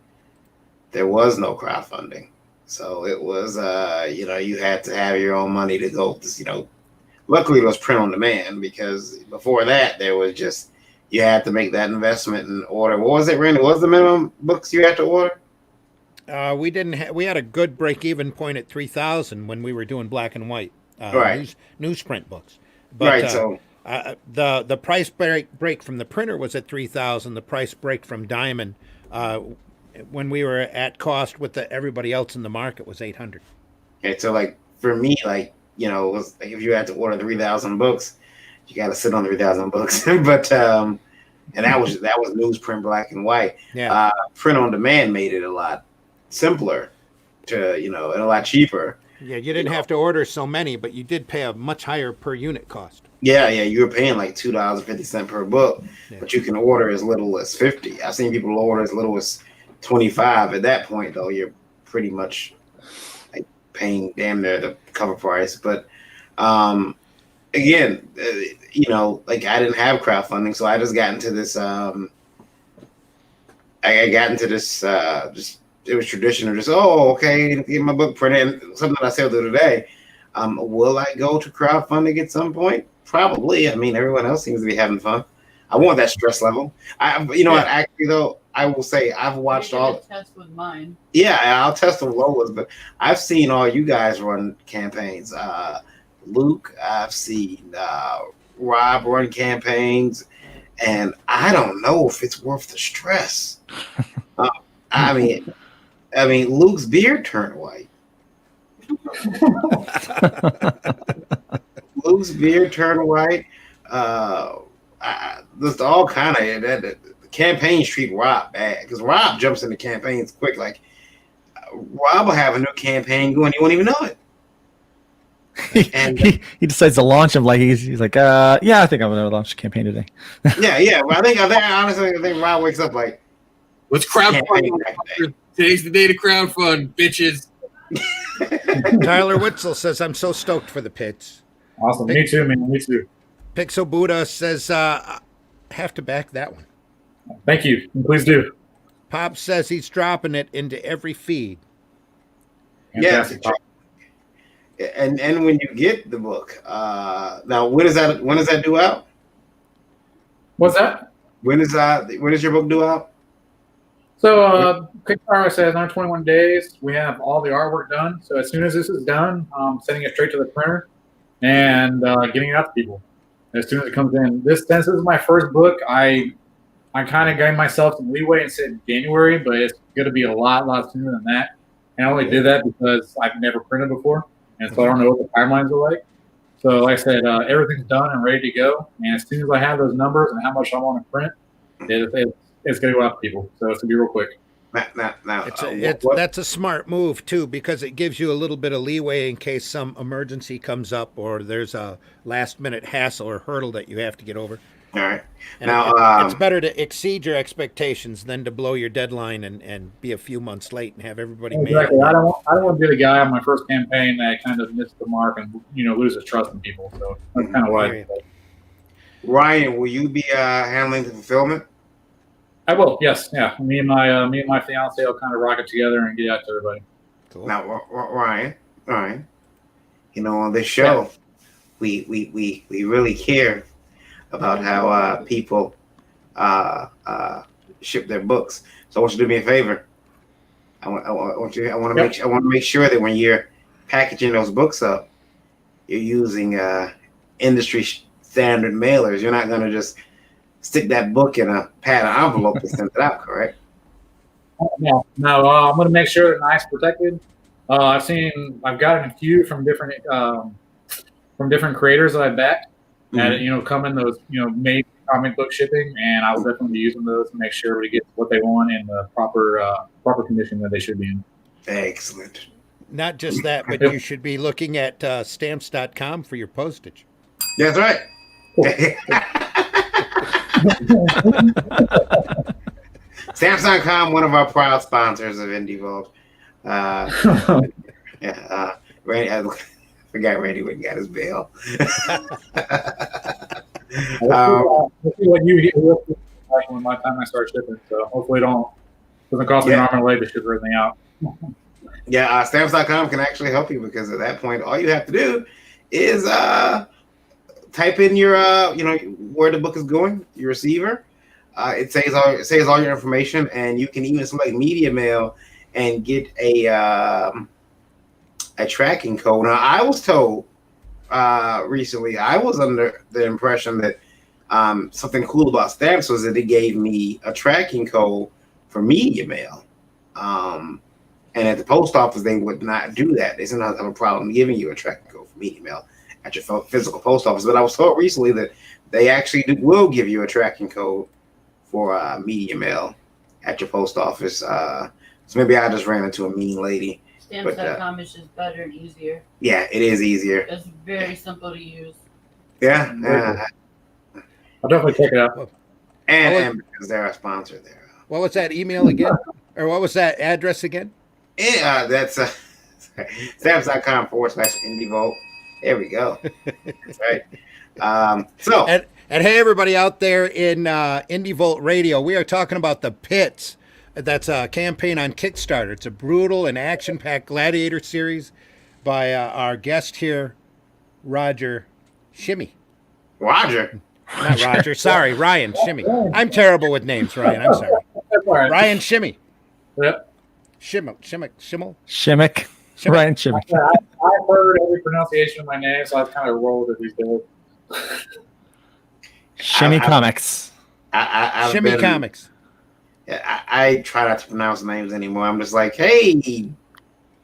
Speaker 2: was no crowdfunding. So it was, you had to have your own money to go. Luckily it was print on demand, because before that there was just, you had to make that investment and order. What was it, Randy? What was the minimum books you had to order?
Speaker 1: We had a good break-even point at 3,000 when we were doing black and white
Speaker 2: Right.
Speaker 1: newsprint books. But,
Speaker 2: Right. So
Speaker 1: the price break from the printer was at 3,000. The price break from Diamond, when we were at cost with everybody else in the market, was 800.
Speaker 2: okay, so like for me, it was like if you had to order 3,000 books, you got to sit on 3,000 books. But and that was newsprint black and white.
Speaker 1: Yeah.
Speaker 2: Print on demand made it a lot simpler to and a lot cheaper.
Speaker 1: Yeah, you didn't have to order so many, but you did pay a much higher per unit cost.
Speaker 2: Yeah, you were paying like $2.50 per book,
Speaker 1: Yeah.
Speaker 2: but you can order as little as 50. I've seen people order as little as 25. At that point, though, you're pretty much like paying damn near the cover price. But again, like I didn't have crowdfunding, so I just got into this. I got into this. Just it was traditional. Just okay, get my book printed. And something that I said the other day. Will I go to crowdfunding at some point? Probably. I mean, everyone else seems to be having fun. I want that stress level. What? Actually, though, I will say I've watched all.
Speaker 4: Test with mine.
Speaker 2: Yeah, I'll test the Lolas, but I've seen all you guys run campaigns. Luke, I've seen Rob run campaigns, and I don't know if it's worth the stress. I mean, Luke's beard turned white. Luke's beard turned white. There's all kind of that. Campaigns treat Rob bad because Rob jumps into campaigns quick. Like Rob will have a new campaign going, you won't even know it. And
Speaker 5: he decides to launch him like he's like, yeah, I think I'm gonna launch a campaign today.
Speaker 2: yeah. But I think honestly, Rob wakes up like,
Speaker 9: Let's crowdfund. Today's the day to crowdfund, bitches.
Speaker 1: Tyler Witzel says, I'm so stoked for the pits.
Speaker 3: Awesome. Me too, man. Me too.
Speaker 1: Pixel Buddha says, have to back that one.
Speaker 3: Thank you. Please do.
Speaker 1: Pop says he's dropping it into every feed.
Speaker 3: Fantastic.
Speaker 2: yeah. And when you get the book, now when is that due out?
Speaker 3: What's that?
Speaker 2: When is your book due out?
Speaker 3: So Kickstarter says 121 days. We have all the artwork done. So as soon as this is done, I'm sending it straight to the printer and getting it out to people as soon as it comes in. Since this is my first book, I kind of gave myself some leeway and said January, but it's going to be a lot sooner than that. And I only did that because I've never printed before, and so I don't know what the timelines are like. So like I said, everything's done and ready to go. And as soon as I have those numbers and how much I want to print, it's going to go out to people. So it's going to be real quick.
Speaker 2: Now,
Speaker 1: That's a smart move, too, because it gives you a little bit of leeway in case some emergency comes up or there's a last-minute hassle or hurdle that you have to get over.
Speaker 2: all right.
Speaker 1: And
Speaker 2: Now,
Speaker 1: it's better to exceed your expectations than to blow your deadline and be a few months late and have everybody
Speaker 3: Exactly.
Speaker 1: mad.
Speaker 3: I don't want to be the guy on my first campaign that kind of missed the mark and loses trust in people. So that's kind of what I
Speaker 2: Ryan, will you be handling the fulfillment?
Speaker 3: I will. Yes. Yeah. Me and my fiance will kind of rock it together and get out to everybody.
Speaker 1: Cool.
Speaker 2: Now, Ryan, on this show, we really care about how people ship their books. So I want you to do me a favor. I want to make sure that when you're packaging those books up, you're using industry standard mailers. You're not going to just stick that book in a padded envelope and send it out, correct?
Speaker 3: No. I'm going to make sure they're nice, protected. I've gotten a few from different creators that I backed, and come in those made comic book shipping, and I will definitely be using those to make sure everybody gets what they want in the proper condition that they should be in.
Speaker 2: Excellent.
Speaker 1: Not just that, but you should be looking at stamps.com for your postage.
Speaker 2: That's right. Stamps.com, one of our proud sponsors of Indie Vault. Randy, I forgot Randy went and got his bail.
Speaker 3: Let's see what you hear when my time I start shipping. So hopefully it doesn't cost me an arm and a leg to ship everything out.
Speaker 2: Yeah, stamps.com can actually help you, because at that point, all you have to do is type in your, where the book is going, your receiver. It saves all your information, and you can even select media mail and get a tracking code. Now, I was told recently, I was under the impression that something cool about stamps was that it gave me a tracking code for media mail. And at the post office, they would not do that. They sometimes have a problem giving you a tracking code for media mail at your physical post office. But I was told recently that they actually will give you a tracking code for media mail at your post office. So maybe I just ran into a mean lady.
Speaker 4: Stamps.com is just better and easier.
Speaker 2: Yeah, it is easier.
Speaker 4: It's very simple to use.
Speaker 2: Yeah.
Speaker 3: I'll definitely check it out.
Speaker 2: And because they're a sponsor there.
Speaker 1: What was that email again? Or what was that address again?
Speaker 2: Yeah, that's stamps.com/IndieVolt. There we go. That's right.
Speaker 1: And hey, everybody out there in Indie Volt Radio, we are talking about The Pits. That's a campaign on Kickstarter. It's a brutal and action-packed gladiator series by our guest here, Roger Shimmy.
Speaker 2: Roger?
Speaker 1: Not Roger. Sorry, Ryan Shimmy. I'm terrible with names, Ryan. I'm sorry.
Speaker 3: Right.
Speaker 1: Ryan Shimmy.
Speaker 3: Yep.
Speaker 5: Shimmick. Ryan Shimmick.
Speaker 3: I've heard every pronunciation of my name, so I've kind of rolled with these days.
Speaker 5: Shimmy Comics.
Speaker 1: Shimmy Comics.
Speaker 2: I try not to pronounce names anymore. I'm just like, hey,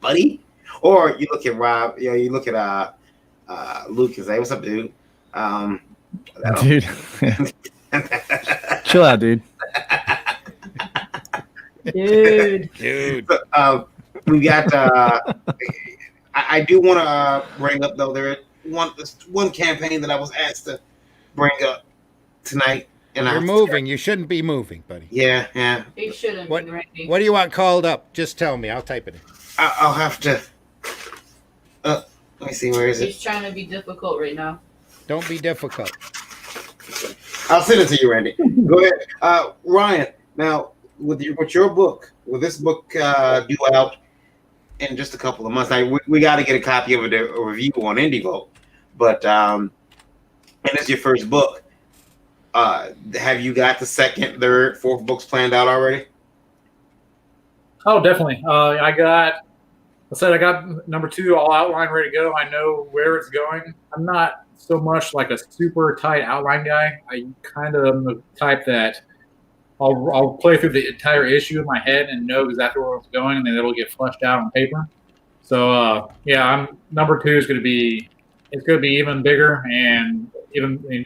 Speaker 2: buddy. Or you look at Rob, you look at Luke and say, what's up, dude?
Speaker 5: Dude. Chill out, dude.
Speaker 8: Dude.
Speaker 2: We got. I do want to bring up though. There is one campaign that I was asked to bring up tonight. And
Speaker 1: you're moving. You shouldn't be moving, buddy.
Speaker 2: Yeah.
Speaker 4: He shouldn't
Speaker 1: what,
Speaker 4: be, Randy.
Speaker 1: What do you want called up? Just tell me. I'll type it in.
Speaker 2: I'll have to. Let me see. Where is it?
Speaker 4: He's trying to be difficult right now.
Speaker 1: Don't be difficult.
Speaker 2: I'll send it to you, Randy. Go ahead, Ryan. Now, with your book, will this book due out in just a couple of months? Now, we got to get a copy of a review on IndieVolt, but and it's your first book. Have you got the second, third, fourth books planned out already?
Speaker 3: Oh, definitely. I got number 2 all outlined, ready to go. I know where it's going. I'm not so much like a super tight outline guy. I kind of am the type that I'll play through the entire issue in my head and know exactly where it's going, and then it'll get fleshed out on paper. So number 2 is going to be even bigger and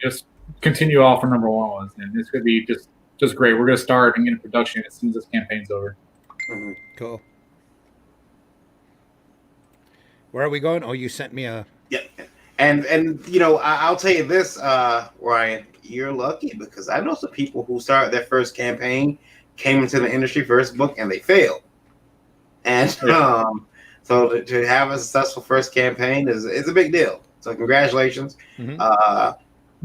Speaker 3: just continue off from number 1 was, and it's going to be just great. We're going to start and get in production as soon as this campaign's over.
Speaker 2: Mm-hmm.
Speaker 1: Cool. Where are we going? Oh, you sent me a.
Speaker 2: Yeah, and I'll tell you this, Ryan, you're lucky because I know some people who started their first campaign, came into the industry first book, and they failed. And so to have a successful first campaign is a big deal. So congratulations.
Speaker 1: Mm-hmm.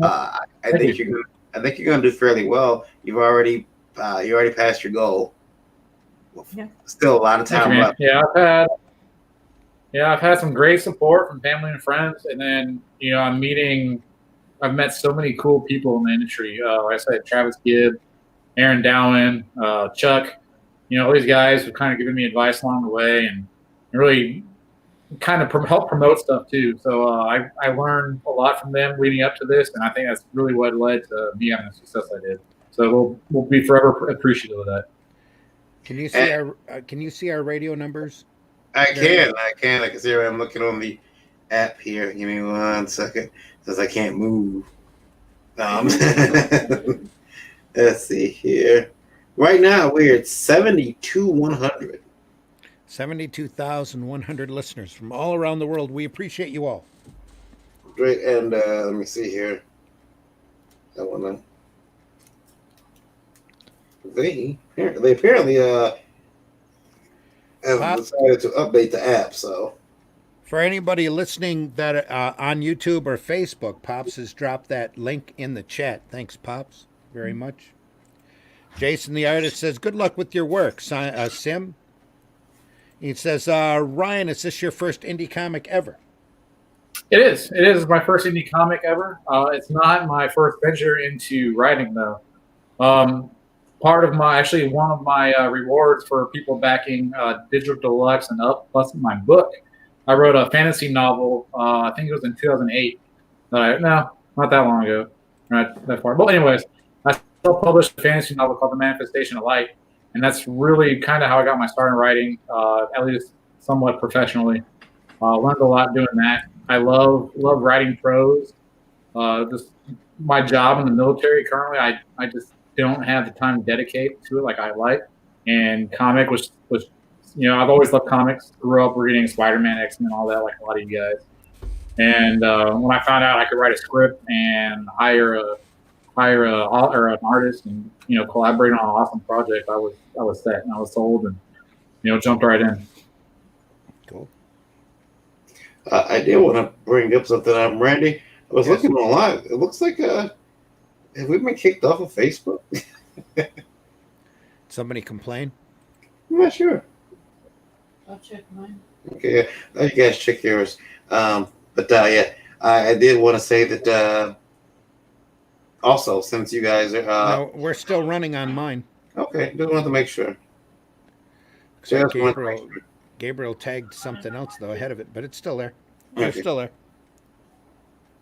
Speaker 2: I
Speaker 3: Thank
Speaker 2: think I think you're gonna do fairly well. You already passed your goal.
Speaker 8: Yeah.
Speaker 2: Still a lot of
Speaker 3: Thank you,
Speaker 2: time
Speaker 3: man.
Speaker 2: left.
Speaker 3: I've had some great support from family and friends, and then I've met so many cool people in the industry. Like I said, Travis Gibb, Aaron Dowen, Chuck, all these guys have kind of given me advice along the way and really kind of help promote stuff too. So I learned a lot from them leading up to this, and I think that's really what led to me having the success I did. So we'll be forever appreciative of that.
Speaker 1: Can you see our radio numbers?
Speaker 2: I can see I'm looking on the app here. Give me 1 second, since I can't move. Let's see here. Right now we're at 72,100.
Speaker 1: 72,100 listeners from all around the world. We appreciate you all.
Speaker 2: Great, and let me see here. I wanna. They apparently have decided to update the app. So
Speaker 1: For anybody listening that on YouTube or Facebook, Pops has dropped that link in the chat. Thanks, Pops, very much. Jason the artist says, "Good luck with your work, Sim." He says, "Ryan, is this your first indie comic ever?"
Speaker 3: It is. It is my first indie comic ever. It's not my first venture into writing, though. One of my rewards for people backing Digital Deluxe and Up, plus my book, I wrote a fantasy novel. I think it was in 2008. No, not that long ago. Not that far. But anyways, I self-published a fantasy novel called The Manifestation of Light, and that's really kind of how I got my start in writing, at least somewhat professionally. Learned a lot doing that. I love writing prose. Just my job in the military currently, I just don't have the time to dedicate to it like I like. And comic was I've always loved comics. Grew up reading Spider-Man, X-Men, all that, like a lot of you guys. And when I found out I could write a script and hire an artist and collaborate on an awesome project, I was set and I was sold and jumped right in.
Speaker 1: Cool.
Speaker 2: I did want to bring up something. Randy, I was looking online. It looks like have we been kicked off of Facebook?
Speaker 1: Somebody complain?
Speaker 2: I'm not sure.
Speaker 4: I'll check mine.
Speaker 2: Okay, you guys check yours. I did want to say that also, since you guys are
Speaker 1: No, we're still running on mine.
Speaker 2: okay, just wanted to make sure.
Speaker 1: So
Speaker 2: Just wanted to make sure.
Speaker 1: Gabriel tagged something else though ahead of it, but it's still there. It's
Speaker 2: Okay.
Speaker 1: still there.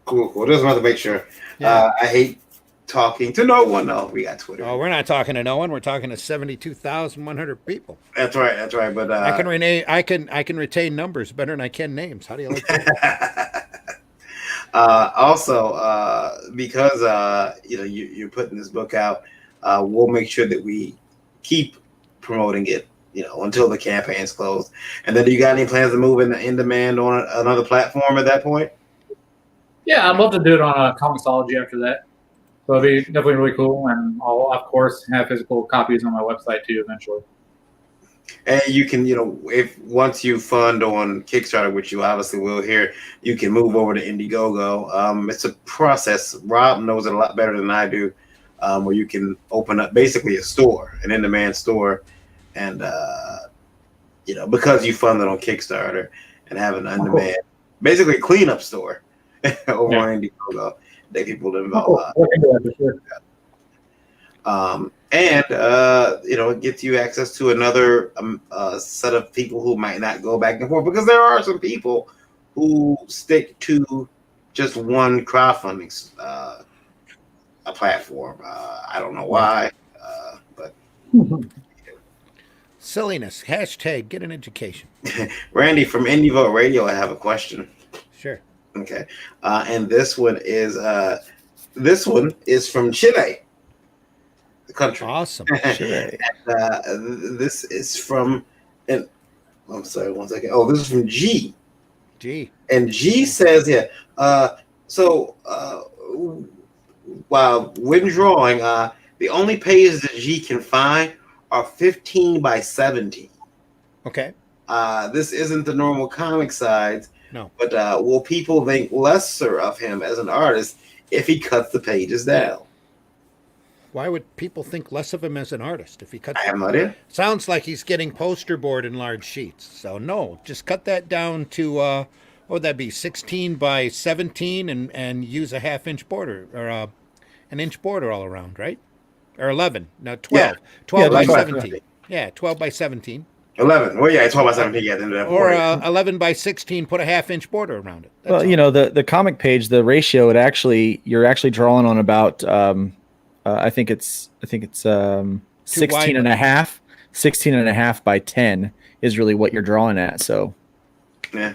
Speaker 2: Cool. Just wanted to make sure.
Speaker 1: Yeah.
Speaker 2: I hate talking to no one. No, we got Twitter.
Speaker 1: Oh, we're not talking to no one. We're talking to 72,100 people.
Speaker 2: That's right. But
Speaker 1: I can retain numbers better than I can names. How do you like that?
Speaker 2: Also, because you're putting this book out, we'll make sure that we keep promoting it, until the campaign's closed. And then, do you got any plans to move in demand on another platform at that point?
Speaker 3: Yeah, I'd love to do it on Comixology after that. So it'd be definitely really cool, and I'll of course have physical copies on my website too eventually.
Speaker 2: And you can, if once you fund on Kickstarter, which you obviously will here, you can move over to Indiegogo. It's a process. Rob knows it a lot better than I do, where you can open up basically a store, an in-demand store, and because you funded on Kickstarter and have an on-demand, basically a cleanup store over on Indiegogo that people involve. It gets you access to another set of people who might not go back and forth, because there are some people who stick to just one crowdfunding a platform. I don't know why, but
Speaker 1: Silliness. Hashtag get an education.
Speaker 2: Randy from IndieVote Radio, I have a question.
Speaker 1: Sure.
Speaker 2: Okay, and this one is from Chile, the country.
Speaker 1: Awesome.
Speaker 5: Chile.
Speaker 2: This is from, and I'm sorry, 1 second. Oh, this is from G.
Speaker 1: Gee.
Speaker 2: And G says here, while when drawing, the only pages that G can find are 15 by 17.
Speaker 1: Okay.
Speaker 2: This isn't the normal comic size.
Speaker 1: No.
Speaker 2: But will people think lesser of him as an artist if he cuts the pages down.
Speaker 1: Why would people think less of him as an artist if he cuts?
Speaker 2: I have no idea.
Speaker 1: Sounds like he's getting poster board in large sheets. So no, just cut that down to what would that be, 16 by 17, and use a half-inch border or an inch border all around, right? Or 11? No, 12.
Speaker 2: Yeah.
Speaker 1: 12
Speaker 5: Yeah,
Speaker 1: by
Speaker 2: 12.
Speaker 1: 17. Yeah, 12 by 17.
Speaker 2: 11. Well, yeah, it's 12 by 17 at the end of that.
Speaker 1: Or
Speaker 2: 40.
Speaker 1: 11 by 16. Put a half-inch border around it. That's
Speaker 5: Well, you know, the comic page, the ratio, you're actually drawing on about I think it's 16 and a half. 16 and a half by 10 is really what you're drawing at. So
Speaker 2: Yeah.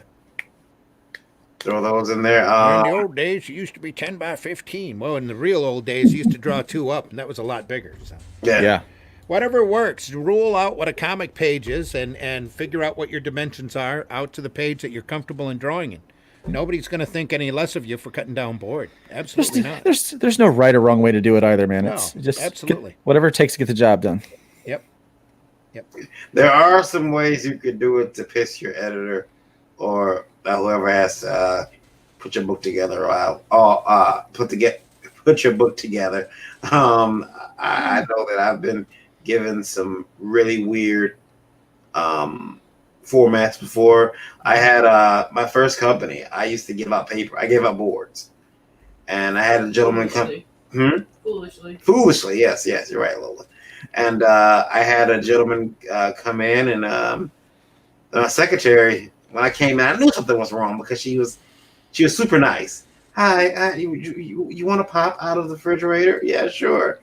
Speaker 2: Throw those in there.
Speaker 1: in the old days, it used to be 10 by 15. Well, in the real old days, you used to draw 2 up, and that was a lot bigger. So.
Speaker 5: yeah.
Speaker 1: Whatever works, rule out what a comic page is and figure out what your dimensions are out to the page that you're comfortable in drawing in. Nobody's going to think any less of you for cutting down board. Absolutely not.
Speaker 5: There's no right or wrong way to do it either, man.
Speaker 1: No,
Speaker 5: It's just
Speaker 1: absolutely.
Speaker 5: whatever it takes to get the job done.
Speaker 1: Yep.
Speaker 2: There are some ways you could do it to piss your editor or whoever has to put your book together or put your book together. I know that I've been given some really weird formats before. I had my first company. I used to give out paper. I gave out boards, and I had a gentleman come. Foolishly, yes, you're right, Lola. And I had a gentleman come in, and my secretary, when I came in, I knew something was wrong because she was super nice. Hi, you want to pop out of the refrigerator? Yeah, sure.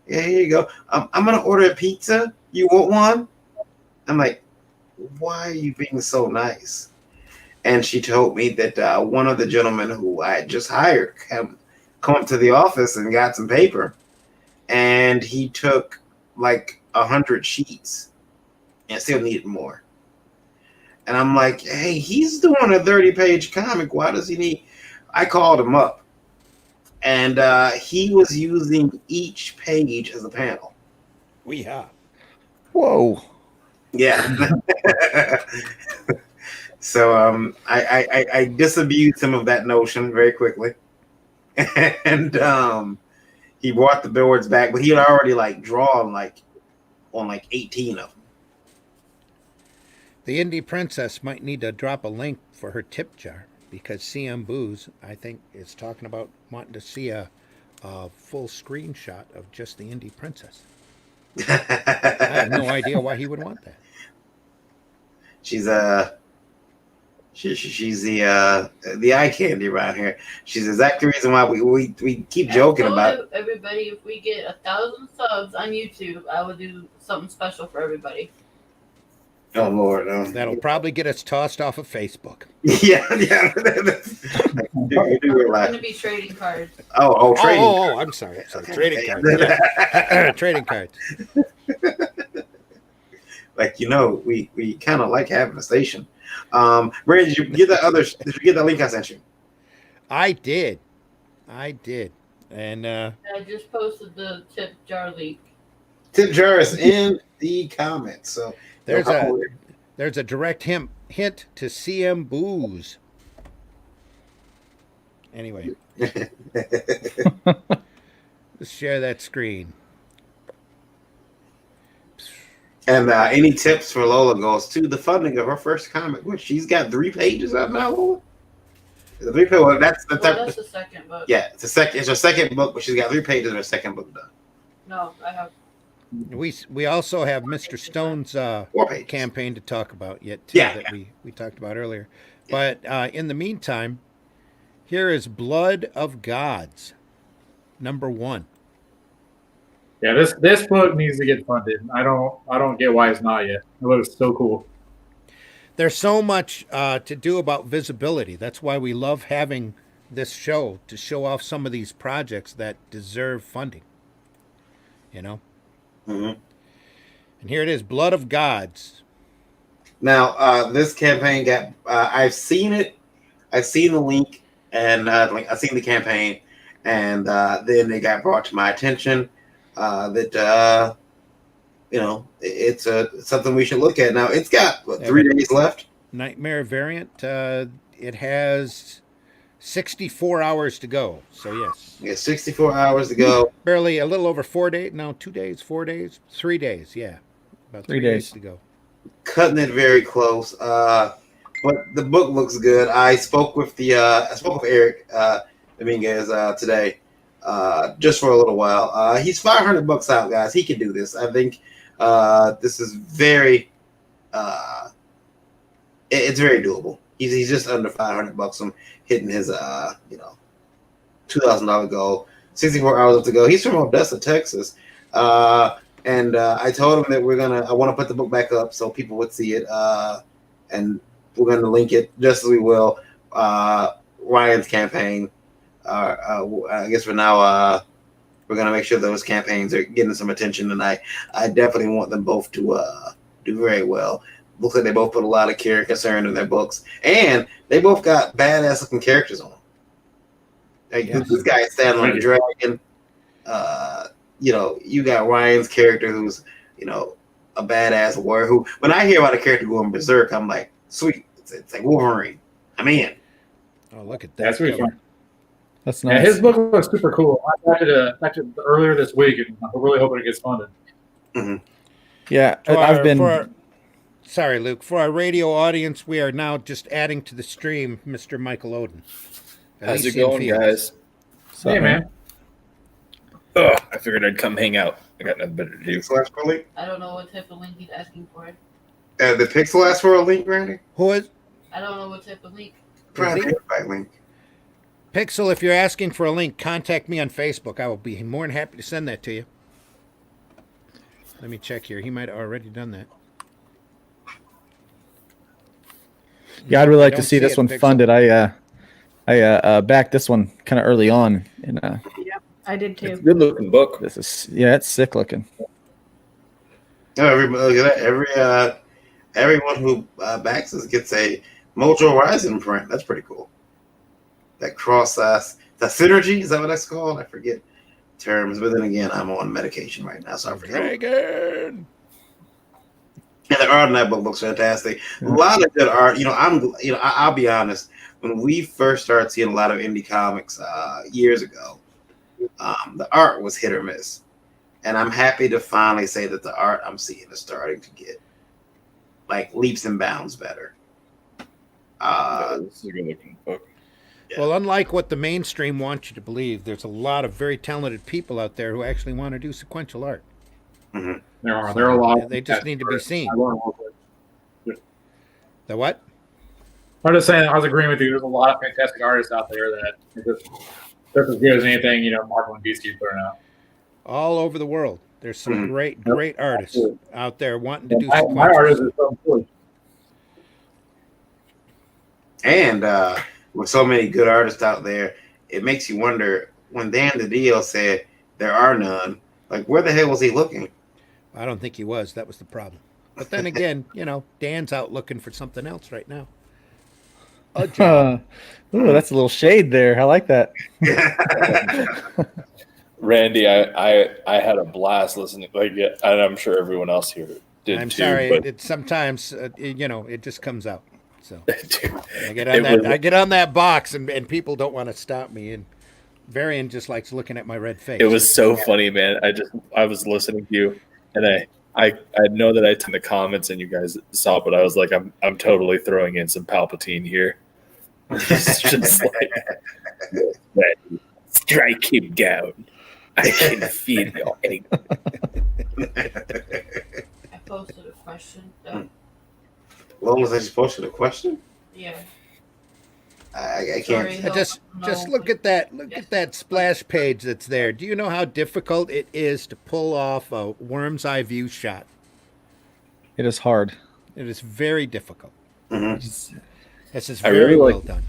Speaker 2: Yeah, here you go. I'm gonna order a pizza. You want one? I'm like, why are you being so nice? And she told me that one of the gentlemen who I had just hired come up to the office and got some paper, and he took like 100 sheets and still needed more. And I'm like, hey, he's doing a 30-page comic. Why does he need? I called him up, and he was using each page as a panel.
Speaker 5: Whoa.
Speaker 2: Yeah. So I disabused him of that notion very quickly, and he brought the boards back, but he had already drawn on 18 of them.
Speaker 1: The Indie Princess might need to drop a link for her tip jar because CM Booze, I think, is talking about wanting to see a full screenshot of just the Indie Princess. I have no idea why he would want that.
Speaker 2: She's she's the eye candy around here. She's the exact reason why we keep joking about it.
Speaker 4: Everybody, if we get 1,000 subs on YouTube, I will do something special for everybody.
Speaker 2: Oh Lord, no.
Speaker 1: That'll probably get us tossed off of Facebook.
Speaker 2: Yeah. You do
Speaker 4: It's
Speaker 2: realize.
Speaker 4: going to be trading cards.
Speaker 2: Trading.
Speaker 1: Oh, I'm sorry. Trading cards. Yeah. Trading cards.
Speaker 2: We kind of like having a station. Ray, did you get that link I sent you?
Speaker 1: I did. And
Speaker 4: I just posted the tip jar link.
Speaker 2: Tip jar is in the comments. So
Speaker 1: there's a direct hint to CM Booze. Anyway. Let's share that screen.
Speaker 2: And any tips for Lola goes to the funding of her first comic, which she's got 3 pages of now, Lola. The 3 pages. Well, that's
Speaker 4: the second book.
Speaker 2: Yeah, it's her second book, but she's got 3 pages of her second book done.
Speaker 4: No, I have.
Speaker 1: We also have Mr. Stone's campaign to talk about yet too, that we talked about earlier. But in the meantime, here is Blood of Gods, #1.
Speaker 3: Yeah, this book needs to get funded. I don't get why it's not yet. It looks so cool.
Speaker 1: There's so much to do about visibility. That's why we love having this show, to show off some of these projects that deserve funding. You know?
Speaker 2: Mm-hmm.
Speaker 1: And here it is, Blood of Gods.
Speaker 2: Now, this campaign got, I've seen it. I've seen the link, and I've seen the campaign, and then it got brought to my attention that it's something we should look at. Now it's got 3 days left.
Speaker 1: Nightmare variant. It has 64 hours to go. So yes,
Speaker 2: Yeah, 64 hours to go.
Speaker 1: barely a little over 4 days. No, 2 days, 4 days, 3 days. Yeah, about
Speaker 5: 3
Speaker 1: 3 days
Speaker 5: days.
Speaker 1: to go.
Speaker 2: Cutting it very close. But the book looks good. I spoke with Eric Dominguez today, just for a little while. He's $500 out, guys. He can do this. I think this is very, it's very doable. He's just under $500 from hitting his $2,000 goal. 64 hours left to go. He's from Odessa, Texas. And I told him that I want to put the book back up so people would see it. And we're going to link it just as we will. Ryan's campaign. I guess for now, we're going to make sure those campaigns are getting some attention tonight. I definitely want them both to do very well. Looks like they both put a lot of care and concern in their books. And they both got badass looking characters on them. Like, this guy is standing on a dragon. You got Ryan's character who's, a badass warrior who, when I hear about a character going berserk, I'm like, sweet. It's like Wolverine. I'm in.
Speaker 1: Oh, look at that.
Speaker 3: That's really fun.
Speaker 5: That's
Speaker 3: Yeah,
Speaker 5: nice.
Speaker 3: his book looks super cool. I backed it earlier this week, and I'm really hoping it gets funded.
Speaker 2: Mm-hmm.
Speaker 5: Yeah,
Speaker 1: Sorry, Luke. For our radio audience, we are now just adding to the stream Mr. Michael Odin.
Speaker 10: How's it
Speaker 1: Elysian
Speaker 10: going,
Speaker 1: Fields.
Speaker 10: guys?
Speaker 3: Hey, man.
Speaker 10: Ugh, I figured I'd come hang out. I got nothing better to do.
Speaker 2: Pixel asked for a link?
Speaker 4: I don't know what type of link he's asking for.
Speaker 2: The Pixel asked for a link, Randy?
Speaker 1: Who is
Speaker 4: I don't know what type of link.
Speaker 2: Probably an invite link.
Speaker 1: Pixel? If you're asking for a link, contact me on Facebook. I will be more than happy to send that to you. Let me check here. He might have already done that.
Speaker 5: Yeah, I'd really like
Speaker 1: Don't
Speaker 5: to see this
Speaker 1: it,
Speaker 5: one
Speaker 1: Pixel.
Speaker 5: funded. I backed this one kind of early on, and
Speaker 8: I did
Speaker 10: It's a
Speaker 8: too.
Speaker 10: good looking book.
Speaker 5: this is it's sick looking.
Speaker 2: Look at that. Everyone who backs us gets a Mojo Horizon print. That's pretty cool. That cross that synergy, is that what that's called? I forget terms, but then again, I'm on medication right now, so I forget.
Speaker 1: Dragon.
Speaker 2: And the art in that book looks fantastic. A lot of good art. I'll be honest. When we first started seeing a lot of indie comics years ago, the art was hit or miss. And I'm happy to finally say that the art I'm seeing is starting to get like leaps and bounds better.
Speaker 10: This is a good looking book.
Speaker 2: Yeah.
Speaker 1: Well, unlike what the mainstream wants you to believe, there's a lot of very talented people out there who actually want to do sequential art.
Speaker 2: Mhm.
Speaker 3: There are a lot.
Speaker 1: They just need to be seen.
Speaker 3: I learned a little bit.
Speaker 1: The what?
Speaker 3: I'm just saying, I was agreeing with you. There's a lot of fantastic artists out there that are just as good as anything, Marvel and DC putting out.
Speaker 1: All over the world. There's some
Speaker 2: Mhm.
Speaker 1: great artists out there wanting to do
Speaker 3: My
Speaker 1: sequentials.
Speaker 3: artist is so cool.
Speaker 2: And with so many good artists out there, it makes you wonder when Dan DiDio said there are none, like where the hell was he looking?
Speaker 1: I don't think he was. That was the problem. But then again, Dan's out looking for something else right now. A job.
Speaker 5: Ooh, that's a little shade there. I like that.
Speaker 10: Randy, I had a blast listening. And I'm sure everyone else here did
Speaker 1: I'm
Speaker 10: too.
Speaker 1: sorry.
Speaker 10: But
Speaker 1: It sometimes, it just comes out. So
Speaker 10: dude,
Speaker 1: I get on that box, and people don't want to stop me. And Varian just likes looking at my red face.
Speaker 10: it was so funny, man. I was listening to you, and I know that I in the comments and you guys saw, but I was like, I'm totally throwing in some Palpatine here. It's just like, strike him down. I can feel your anger.
Speaker 4: I posted a question. Though.
Speaker 2: Long as I just posted a question,
Speaker 4: Yeah.
Speaker 2: I can't.
Speaker 4: Sorry.
Speaker 1: Just look at that. Look at that splash page that's there. Do you know how difficult it is to pull off a worm's eye view shot?
Speaker 5: It is hard.
Speaker 1: It is very difficult.
Speaker 2: Mhm.
Speaker 1: This is
Speaker 10: I
Speaker 1: very
Speaker 10: really
Speaker 1: well
Speaker 10: like-
Speaker 1: done.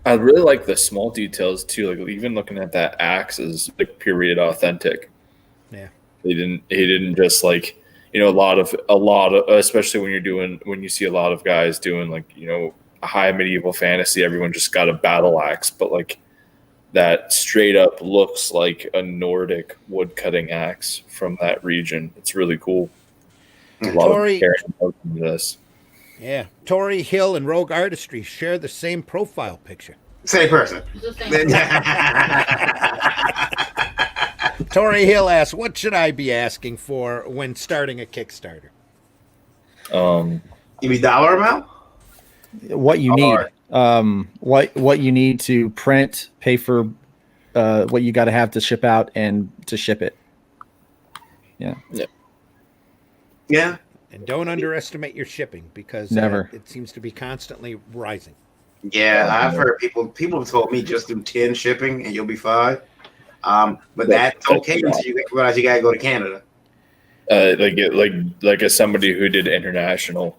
Speaker 10: I really like the small details too. Like even looking at that axe is like period authentic.
Speaker 1: Yeah.
Speaker 10: He didn't just like, a lot of especially when you see a lot of guys doing like, a high medieval fantasy, everyone just got a battle axe, but like that straight up looks like a Nordic wood cutting axe from that region. It's really cool. A lot
Speaker 1: Tori-
Speaker 10: of care into this.
Speaker 1: Yeah. Tory Hill and Rogue Artistry share the same profile picture.
Speaker 2: Same person.
Speaker 4: It's the same.
Speaker 1: Tori Hill asks, what should I be asking for when starting a Kickstarter?
Speaker 2: You mean dollar amount?
Speaker 5: What you need, what you need to print, pay for, what you got to have to ship out and to ship it. Yeah.
Speaker 2: Yeah.
Speaker 1: And don't underestimate your shipping because
Speaker 5: Never.
Speaker 1: It seems to be constantly rising.
Speaker 2: Yeah, I've heard people have told me just do 10 shipping and you'll be fine. But that's okay until you realize you gotta go to Canada.
Speaker 10: Like as somebody who did international,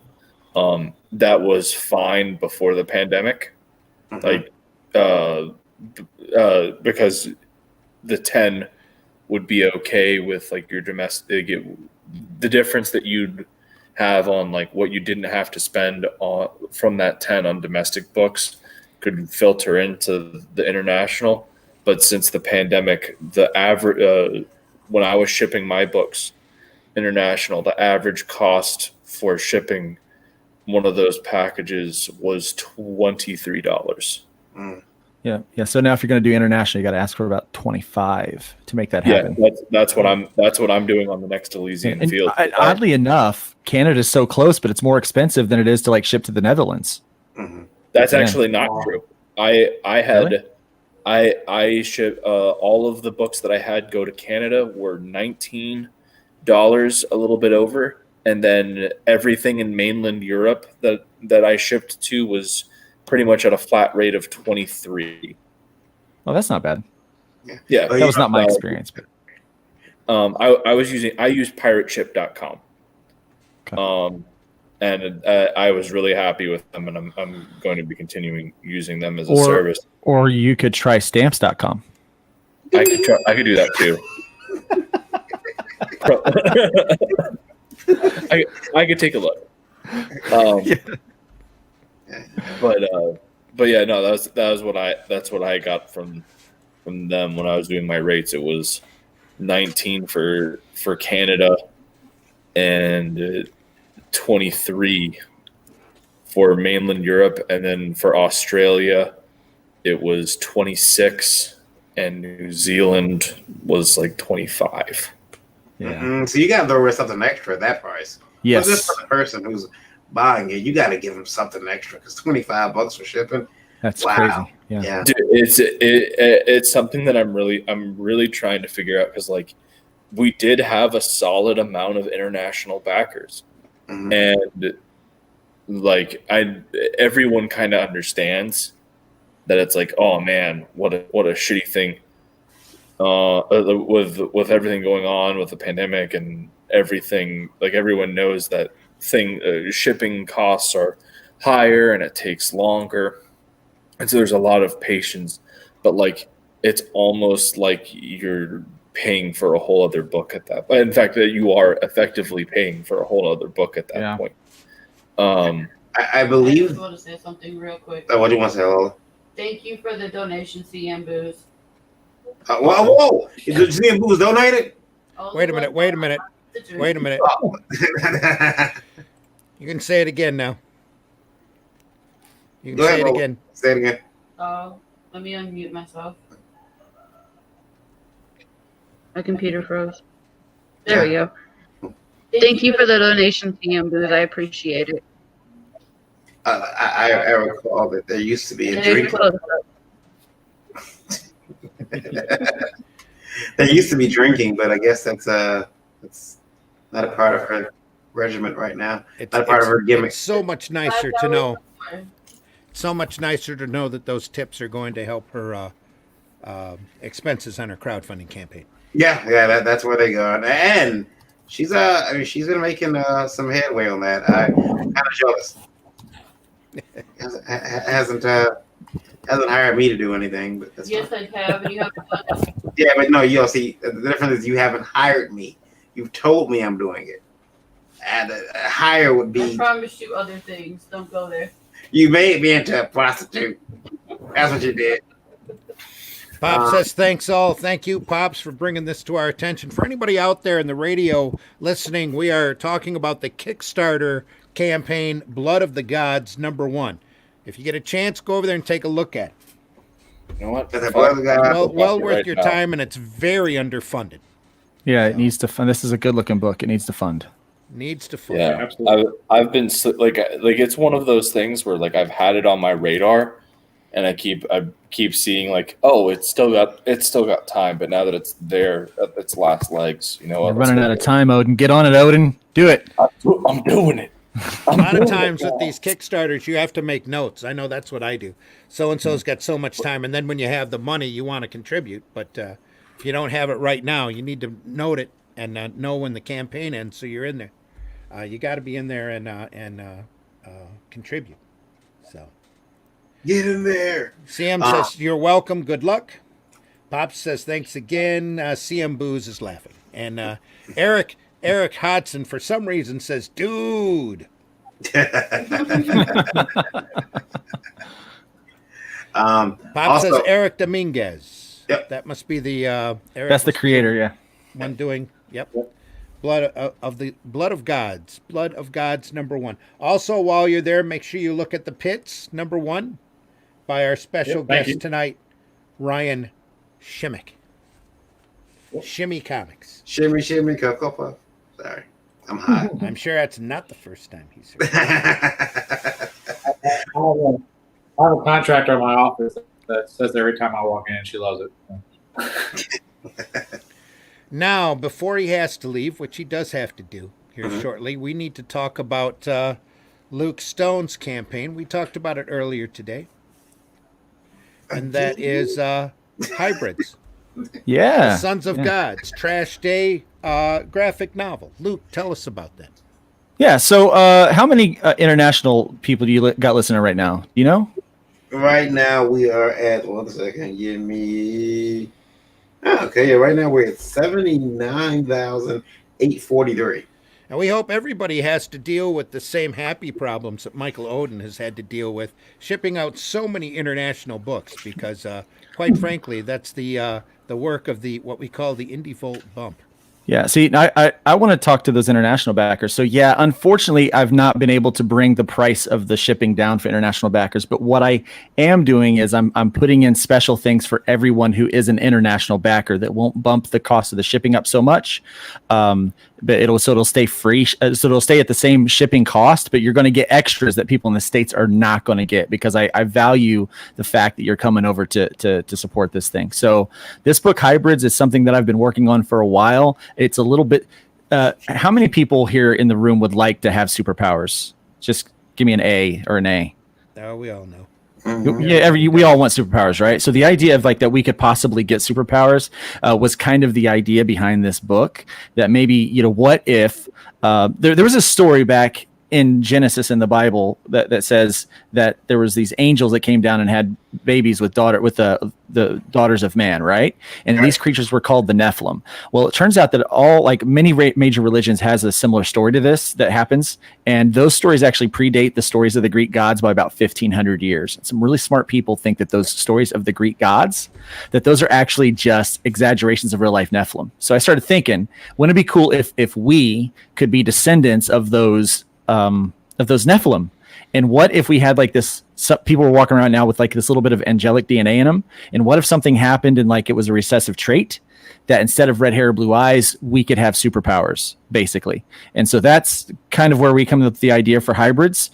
Speaker 10: that was fine before the pandemic.
Speaker 2: Mhm.
Speaker 10: Because the 10 would be okay with like your domestic, the difference that you'd have on like what you didn't have to spend on from that 10 on domestic books could filter into the international. But since the pandemic, the average, when I was shipping my books international, the average cost for shipping one of those packages was $23.
Speaker 5: Yeah. So now if you're going to do international, you got to ask for about 25 to make that happen.
Speaker 10: Yeah, that's what I'm doing on the next Elysian
Speaker 5: And
Speaker 10: Field.
Speaker 5: oddly enough, Canada's so close, but it's more expensive than it is to like ship to the Netherlands.
Speaker 2: Mhm.
Speaker 10: That's
Speaker 5: Yeah.
Speaker 10: actually not true. I had
Speaker 5: Really?
Speaker 10: I ship all of the books that I had go to Canada were $19, a little bit over, and then everything in mainland Europe that I shipped to was pretty much at a flat rate of 23.
Speaker 5: Oh, that's not bad.
Speaker 10: Yeah,
Speaker 5: That was not my experience. But
Speaker 10: I used pirateship.com.
Speaker 5: Okay.
Speaker 10: And I was really happy with them, and I'm going to be continuing using them as a service.
Speaker 5: Or you could try stamps.com.
Speaker 10: I could do that too. I could take a look. But yeah, no, that's what I got from them when I was doing my rates. It was 19 for Canada and 23 for mainland Europe, and then for Australia it was 26, and New Zealand was like 25.
Speaker 5: Yeah.
Speaker 2: So you gotta throw in something extra at that price.
Speaker 5: Yes.
Speaker 2: But just for the person who's buying it, you gotta give them something extra because $25 for shipping.
Speaker 5: That's
Speaker 2: Wow.
Speaker 5: crazy. Yeah.
Speaker 2: Yeah.
Speaker 10: Dude, it's something that I'm really trying to figure out, because like we did have a solid amount of international backers,
Speaker 2: Mhm.
Speaker 10: and like everyone kind of understands that it's like, oh man, what a shitty thing with everything going on with the pandemic and everything. Like everyone knows that shipping costs are higher and it takes longer, and so there's a lot of patience, but like it's almost like you're paying for a whole other book at that. In fact, that you are effectively paying for a whole other book at that point.
Speaker 2: I
Speaker 4: I
Speaker 2: believe.
Speaker 4: just want to say something real quick.
Speaker 2: What do you want to say, Lola?
Speaker 4: Thank you for the donation, CM Booze.
Speaker 2: Whoa! Did you see who was donated?
Speaker 1: Wait a minute. Wait a minute.
Speaker 2: Oh.
Speaker 1: You can say it again now. You can
Speaker 2: Go ahead,
Speaker 1: say it
Speaker 2: Lola.
Speaker 1: again.
Speaker 2: Say it again.
Speaker 4: Let me unmute myself. My computer froze. There we go. Thank you for the donation, CM Booze. I appreciate it.
Speaker 2: I recall that there used to be a
Speaker 4: And
Speaker 2: drink.
Speaker 4: close
Speaker 2: There used to be drinking, but I guess that's not a part of her regiment right now. Not a part of her gimmick.
Speaker 1: It's so much nicer to know. So much nicer to know that those tips are going to help her expenses on her crowdfunding campaign.
Speaker 2: Yeah, that's where they go. And she's been making some headway on that. I'm kind of jealous. Hasn't hired me to do anything, but that's
Speaker 4: Yes,
Speaker 2: fine.
Speaker 4: I have, and you haven't done it.
Speaker 2: Yeah, but no, you'll see. The difference is you haven't hired me. You've told me I'm doing it. And a hire would
Speaker 4: I
Speaker 2: be
Speaker 4: promised you other things. Don't go there.
Speaker 2: you made me into a prostitute. That's what you did.
Speaker 1: Pop says, thanks all. Thank you, Pops, for bringing this to our attention. For anybody out there in the radio listening, we are talking about the Kickstarter campaign, Blood of the Gods, #1. If you get a chance, go over there and take a look at it.
Speaker 10: You know what?
Speaker 2: But the brother guy,
Speaker 1: Well worth
Speaker 10: right
Speaker 1: your
Speaker 10: now.
Speaker 1: time, and it's very underfunded.
Speaker 5: Yeah, it needs to fund. This is a good looking book. It needs to fund.
Speaker 1: Needs to fund.
Speaker 10: Yeah,
Speaker 3: Absolutely.
Speaker 10: I've been like it's one of those things where like I've had it on my radar, and I keep seeing like, oh, it's still got time, but now that it's there at its last legs, you know,
Speaker 5: We're running out of time, Odin. Get on it, Odin. Do it.
Speaker 10: I'm doing it.
Speaker 1: A lot of times with these Kickstarters, you have to make notes. I know that's what I do. So and so's got so much time, and then when you have the money, you want to contribute. But if you don't have it right now, you need to note it and know when the campaign ends, so you're in there. You got to be in there and contribute. So
Speaker 2: get in there.
Speaker 1: CM says you're welcome. Good luck. Pops says thanks again. CM Booze is laughing, and Eric Hodson for some reason says, "Dude." Pop
Speaker 2: Also-
Speaker 1: says Eric Dominguez.
Speaker 2: Yep.
Speaker 1: That must be the Eric.
Speaker 5: That's the creator. Yeah.
Speaker 1: one doing. Yep. Blood of the Blood of Gods. Blood of Gods #1. Also, while you're there, make sure you look at the Pits #1 by our special
Speaker 3: Thank
Speaker 1: guest
Speaker 3: you.
Speaker 1: tonight, Ryan Shimmick. Shimmy Comics.
Speaker 2: Shimmy, shimmy, Cocoa Puff. Sorry, I'm hot.
Speaker 1: I'm sure that's not the first time he's heard.
Speaker 3: I have a contractor in my office that says every time I walk in, she loves it.
Speaker 1: Now, before he has to leave, which he does have to do here shortly, we need to talk about Luke Stone's campaign. We talked about it earlier today. And that is Hybrids.
Speaker 5: Yeah.
Speaker 1: Sons of Gods, Trash Day graphic novel. Luke, tell us about that.
Speaker 5: Yeah. So, how many international people do you got listening right now? Do you know?
Speaker 2: Right now we are at 1 second. Give me. Okay, yeah. Right now we're at 79,843.
Speaker 1: And we hope everybody has to deal with the same happy problems that Michael Odin has had to deal with, shipping out so many international books, because, quite frankly, that's the work of the what we call the Indie Volt bump.
Speaker 5: Yeah. See, I want to talk to those international backers. So yeah, unfortunately, I've not been able to bring the price of the shipping down for international backers. But what I am doing is I'm putting in special things for everyone who is an international backer that won't bump the cost of the shipping up so much. But it'll stay free. So it'll stay at the same shipping cost, but you're going to get extras that people in the States are not going to get, because I value the fact that you're coming over to support this thing. So this book, Hybrids, is something that I've been working on for a while. It's a little bit, how many people here in the room would like to have superpowers? Just give me an A or an A.
Speaker 1: Oh, we all know.
Speaker 5: Yeah, we all want superpowers, right? So the idea of like that we could possibly get superpowers was kind of the idea behind this book. That maybe, you know, what if there was a story back in Genesis in the Bible that says that there was these angels that came down and had babies with the daughters of man, right? And these creatures were called the Nephilim. Well, it turns out that all, like many major religions, has a similar story to this that happens, and those stories actually predate the stories of the Greek gods by about 1,500 years. Some really smart people think that those stories of the Greek gods, that those are actually just exaggerations of real life Nephilim. So I started thinking, wouldn't it be cool if we could be descendants of those Nephilim? And what if we had like this, people were walking around now with like this little bit of angelic DNA in them. And what if something happened and like it was a recessive trait that instead of red hair or blue eyes, we could have superpowers, basically. And so that's kind of where we come up with the idea for Hybrids.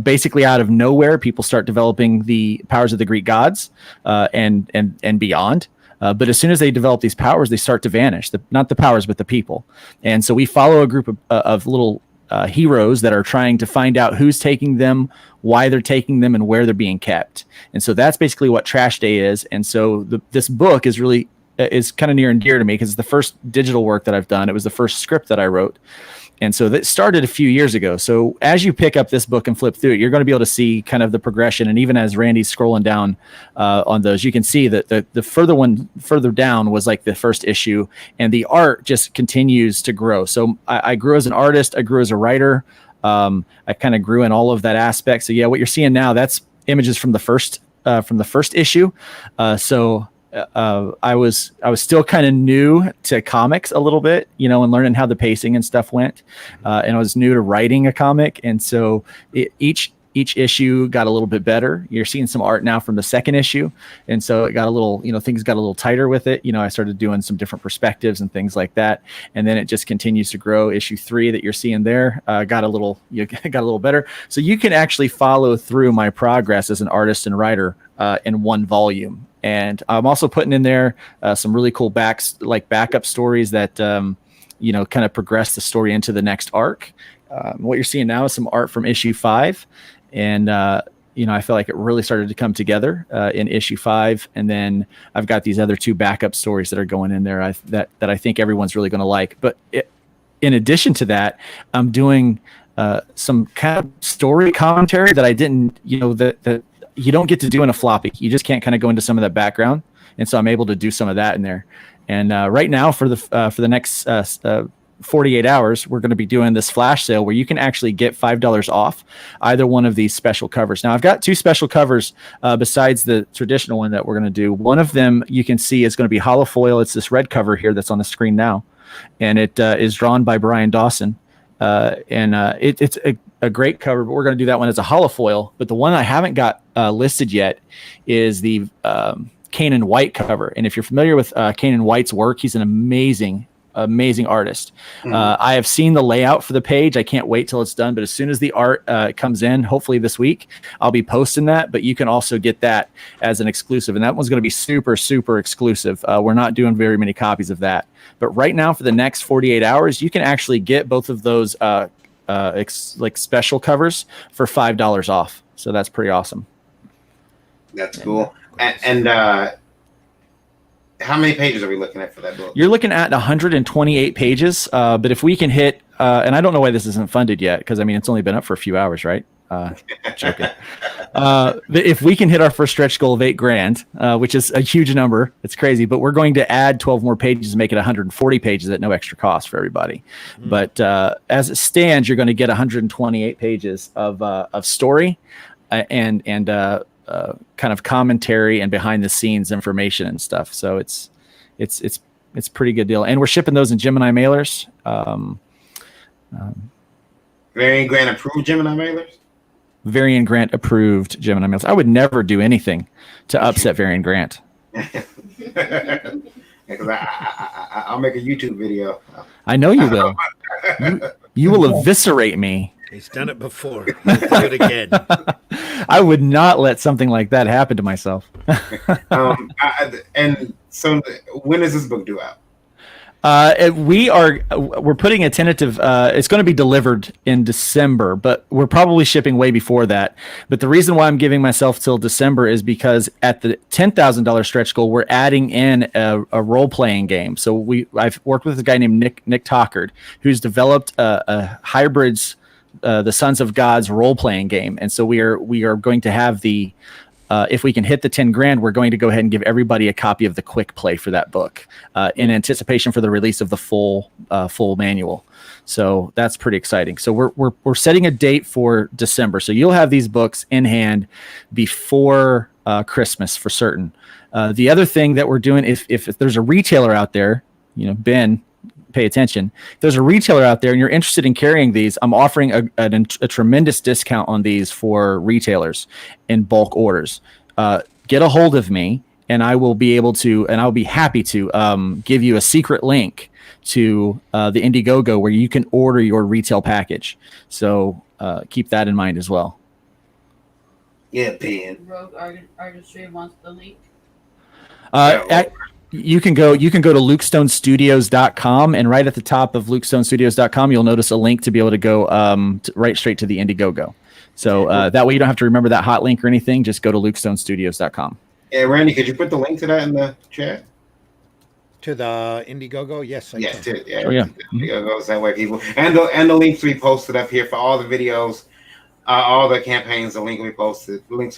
Speaker 5: Basically out of nowhere, people start developing the powers of the Greek gods and beyond. But as soon as they develop these powers, they start to vanish. Not the powers, but the people. And so we follow a group of little heroes that are trying to find out who's taking them, why they're taking them, and where they're being kept. And so that's basically what Trash Day is. And so this book is really kind of near and dear to me, because it's the first digital work that I've done. It was the first script that I wrote. And so that started a few years ago. So as you pick up this book and flip through it, you're going to be able to see kind of the progression. And even as Randy's scrolling down on those, you can see that the further down was like the first issue, and the art just continues to grow. So I grew as an artist. I grew as a writer. I kind of grew in all of that aspect. So yeah, what you're seeing now, that's images from the first issue. I was still kind of new to comics a little bit, you know, and learning how the pacing and stuff went. And I was new to writing a comic. And so each each issue got a little bit better. You're seeing some art now from the second issue. And so it got a little, things got a little tighter with it. I started doing some different perspectives and things like that. And then it just continues to grow. Issue 3 that you're seeing there got a little better. So you can actually follow through my progress as an artist and writer in one volume. And I'm also putting in there some really cool backup stories that, kind of progress the story into the next arc. What you're seeing now is some art from issue 5. And, I feel like it really started to come together in issue 5. And then I've got these other 2 backup stories that are going in there that I think everyone's really going to like. But in addition to that, I'm doing some kind of story commentary that I didn't, that you don't get to do in a floppy. You just can't kind of go into some of that background. And so I'm able to do some of that in there. And right now for the next 48 hours, we're going to be doing this flash sale where you can actually get $5 off either one of these special covers. Now, I've got 2 special covers besides the traditional one that we're going to do. One of them you can see is going to be holofoil. It's this red cover here that's on the screen now. And it is drawn by Brian Dawson. It's a great cover, but we're going to do that one as a holofoil. But the one I haven't got listed yet is the Kanan White cover. And if you're familiar with Kanan White's work, he's an amazing artist. I have seen the layout for the page. I can't wait till it's done. But as soon as the art comes in, hopefully this week, I'll be posting that. But you can also get that as an exclusive. And that one's going to be super, super exclusive. We're not doing very many copies of that. But right now, for the next 48 hours, you can actually get both of those special covers for $5 off. So that's pretty awesome.
Speaker 2: That's cool. And how many pages are we looking at for that book?
Speaker 5: You're looking at 128 pages. But if we can hit, and I don't know why this isn't funded yet, because it's only been up for a few hours, right? Joking. But if we can hit our first stretch goal of $8,000, which is a huge number, it's crazy. But we're going to add 12 more pages and make it 140 pages at no extra cost for everybody. But as it stands, you're going to get 128 pages of story and kind of commentary and behind the scenes information and stuff. So it's pretty good deal. And we're shipping those in Gemini mailers.
Speaker 2: Variant Grant approved Gemini mailers?
Speaker 5: Varian Grant approved Gemini mailers. I would never do anything to upset Varian Grant.
Speaker 2: Because I'll make a YouTube video.
Speaker 5: I know you will. You will eviscerate me.
Speaker 1: He's done it before. He'll do it again.
Speaker 5: I would not let something like that happen to myself.
Speaker 2: And so, when is this book due out?
Speaker 5: We're putting a tentative. It's going to be delivered in December, but we're probably shipping way before that. But the reason why I'm giving myself till December is because at the $10,000 stretch goal, we're adding in a role playing game. So I've worked with a guy named Nick Tockard, who's developed a hybrids. The Sons of God's role-playing game, and so we are going to have the if we can hit the $10,000, we're going to go ahead and give everybody a copy of the quick play for that book in anticipation for the release of the full manual. So that's pretty exciting. So we're setting a date for December. So you'll have these books in hand before Christmas for certain. The other thing that we're doing, if there's a retailer out there, Ben, pay attention. If there's a retailer out there and you're interested in carrying these, I'm offering a tremendous discount on these for retailers in bulk orders. Get a hold of me and I will be able to, and I'll be happy to give you a secret link to the Indiegogo where you can order your retail package. So keep that in mind as well.
Speaker 2: Yeah, Ben.
Speaker 4: Rogue Artistry wants the link.
Speaker 5: You can go to lukestonestudios.com, and right at the top of lukestonestudios.com, you'll notice a link to be able to go right straight to the Indiegogo. So that way you don't have to remember that hot link or anything. Just go to lukestonestudios.com.
Speaker 2: Yeah, Randy, could you put the link to that in the chat?
Speaker 1: To the Indiegogo? Yes, I can.
Speaker 2: Indiegogo, that way people and the links we posted up here for all the videos, all the campaigns. The links we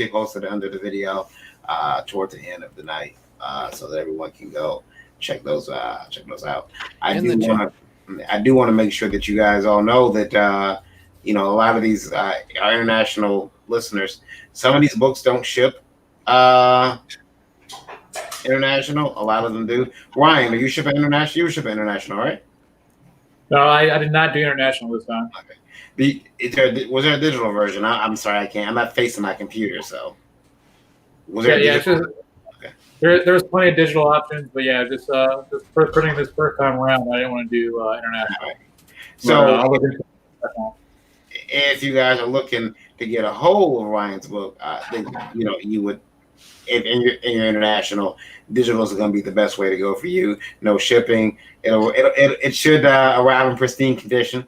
Speaker 2: posted under the video toward the end of the night. So that everyone can go check those out. I do want to make sure that you guys all know that a lot of these our international listeners, some of these books don't ship international. A lot of them do. Ryan, are you shipping international? You ship international, right?
Speaker 3: No, I did not do international this time.
Speaker 2: Was there a digital version? I'm sorry, I can't. I'm not facing my computer, so. Was there?
Speaker 3: Yeah, it's just, there's plenty of digital options, but yeah, just for printing this first time around, I didn't want to do international.
Speaker 2: So,
Speaker 3: I'll look into that.
Speaker 2: if you guys are looking to get a hold of Ryan's book, then you would, in your international, digital is going to be the best way to go for you. No shipping. It should arrive in pristine condition.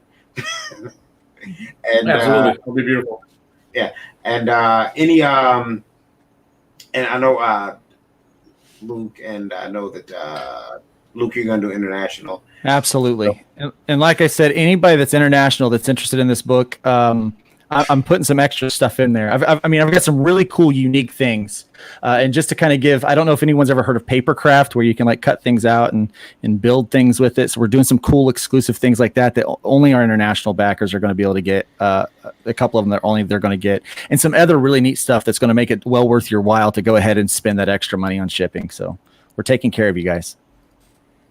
Speaker 2: And
Speaker 3: Absolutely, it'll be beautiful.
Speaker 2: Yeah, and and I know Luke, and I know that Luke, you're going to do international.
Speaker 5: Absolutely. And like I said, anybody that's international that's interested in this book, I'm putting some extra stuff in there. I've got some really cool, unique things. And just to kind of give, I don't know if anyone's ever heard of Papercraft, where you can like cut things out and build things with it. So we're doing some cool exclusive things like that only our international backers are going to be able to get. A couple of them they're going to get, and some other really neat stuff that's going to make it well worth your while to go ahead and spend that extra money on shipping. So we're taking care of you guys.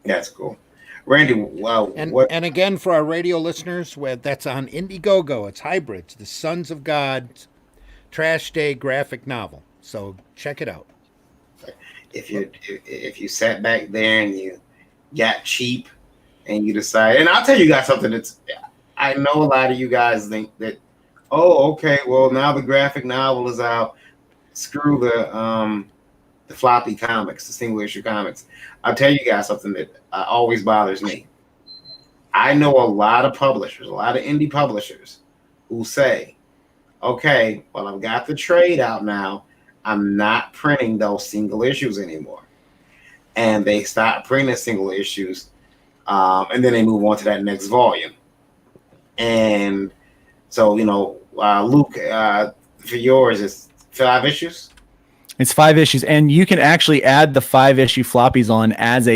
Speaker 2: That's cool. Randy, wow.
Speaker 1: And again, for our radio listeners, that's on Indiegogo. It's Hybrids, the Sons of God Trash Day graphic novel. So check it out.
Speaker 2: If you sat back there and you got cheap and you decide, and I'll tell you guys something I know a lot of you guys think that, oh, okay, well now the graphic novel is out. Screw the floppy comics, the single issue comics. I'll tell you guys something that always bothers me. I know a lot of publishers, a lot of indie publishers who say, okay, well, I've got the trade out now. I'm not printing those single issues anymore. And they stop printing single issues, and then they move on to that next volume. And so, Luke, for yours, it's 5 issues?
Speaker 5: It's 5 issues, and you can actually add the 5-issue floppies on as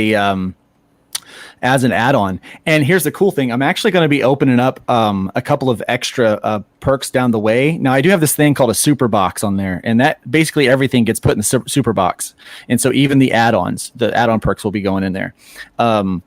Speaker 5: an add-on. And here's the cool thing: I'm actually going to be opening up a couple of extra perks down the way. Now, I do have this thing called a super box on there, and that basically everything gets put in the super box. And so even the add-ons, the add-on perks will be going in there. Not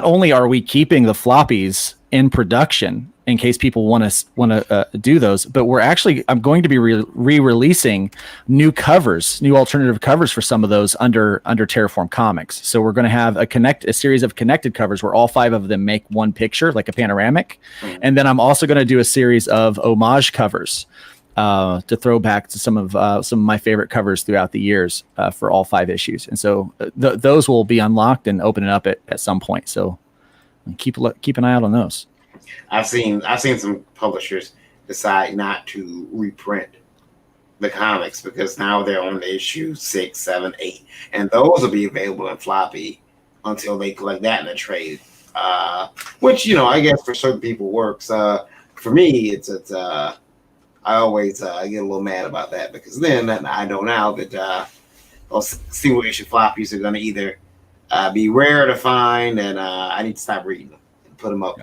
Speaker 5: only are we keeping the floppies in production in case people want to do those, but I'm going to be re-releasing new alternative covers for some of those under Terraform Comics. So we're going to have a series of connected covers where all 5 of them make one picture, like a panoramic. And then I'm also going to do a series of homage covers to throw back to some of my favorite covers throughout the years for all 5 issues. And so those will be unlocked and opening up at some point. So keep an eye out on those.
Speaker 2: I've seen some publishers decide not to reprint the comics because now they're on issue 6, 7, 8, and those will be available in floppy until they collect that in a trade. Which I guess for certain people works. For me, it's I always get a little mad about that because then I know now that those single issue floppies are going to either be rare to find, and I need to stop reading them and put them up.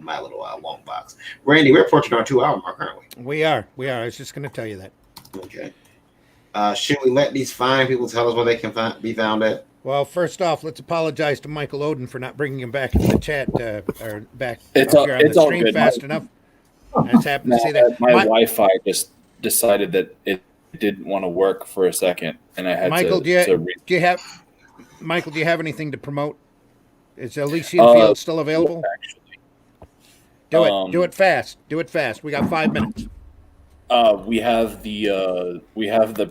Speaker 2: My little long box. Randy, we're approaching our 2-hour mark, aren't we?
Speaker 1: We are. I was just going to tell you that.
Speaker 2: Okay. Should we let these fine people tell us where they can be found at?
Speaker 1: Well, first off, let's apologize to Michael Oden for not bringing him back into the chat or back
Speaker 10: it's
Speaker 1: here on the stream
Speaker 10: good.
Speaker 1: fast enough. I just happened to see that.
Speaker 10: My Wi-Fi just decided that it didn't want to work for a second, and I had
Speaker 1: Michael,
Speaker 10: to.
Speaker 1: Do you have anything to promote? Is Elysian Field still available?
Speaker 10: Actually.
Speaker 1: Do it fast. We got 5 minutes.
Speaker 10: We have the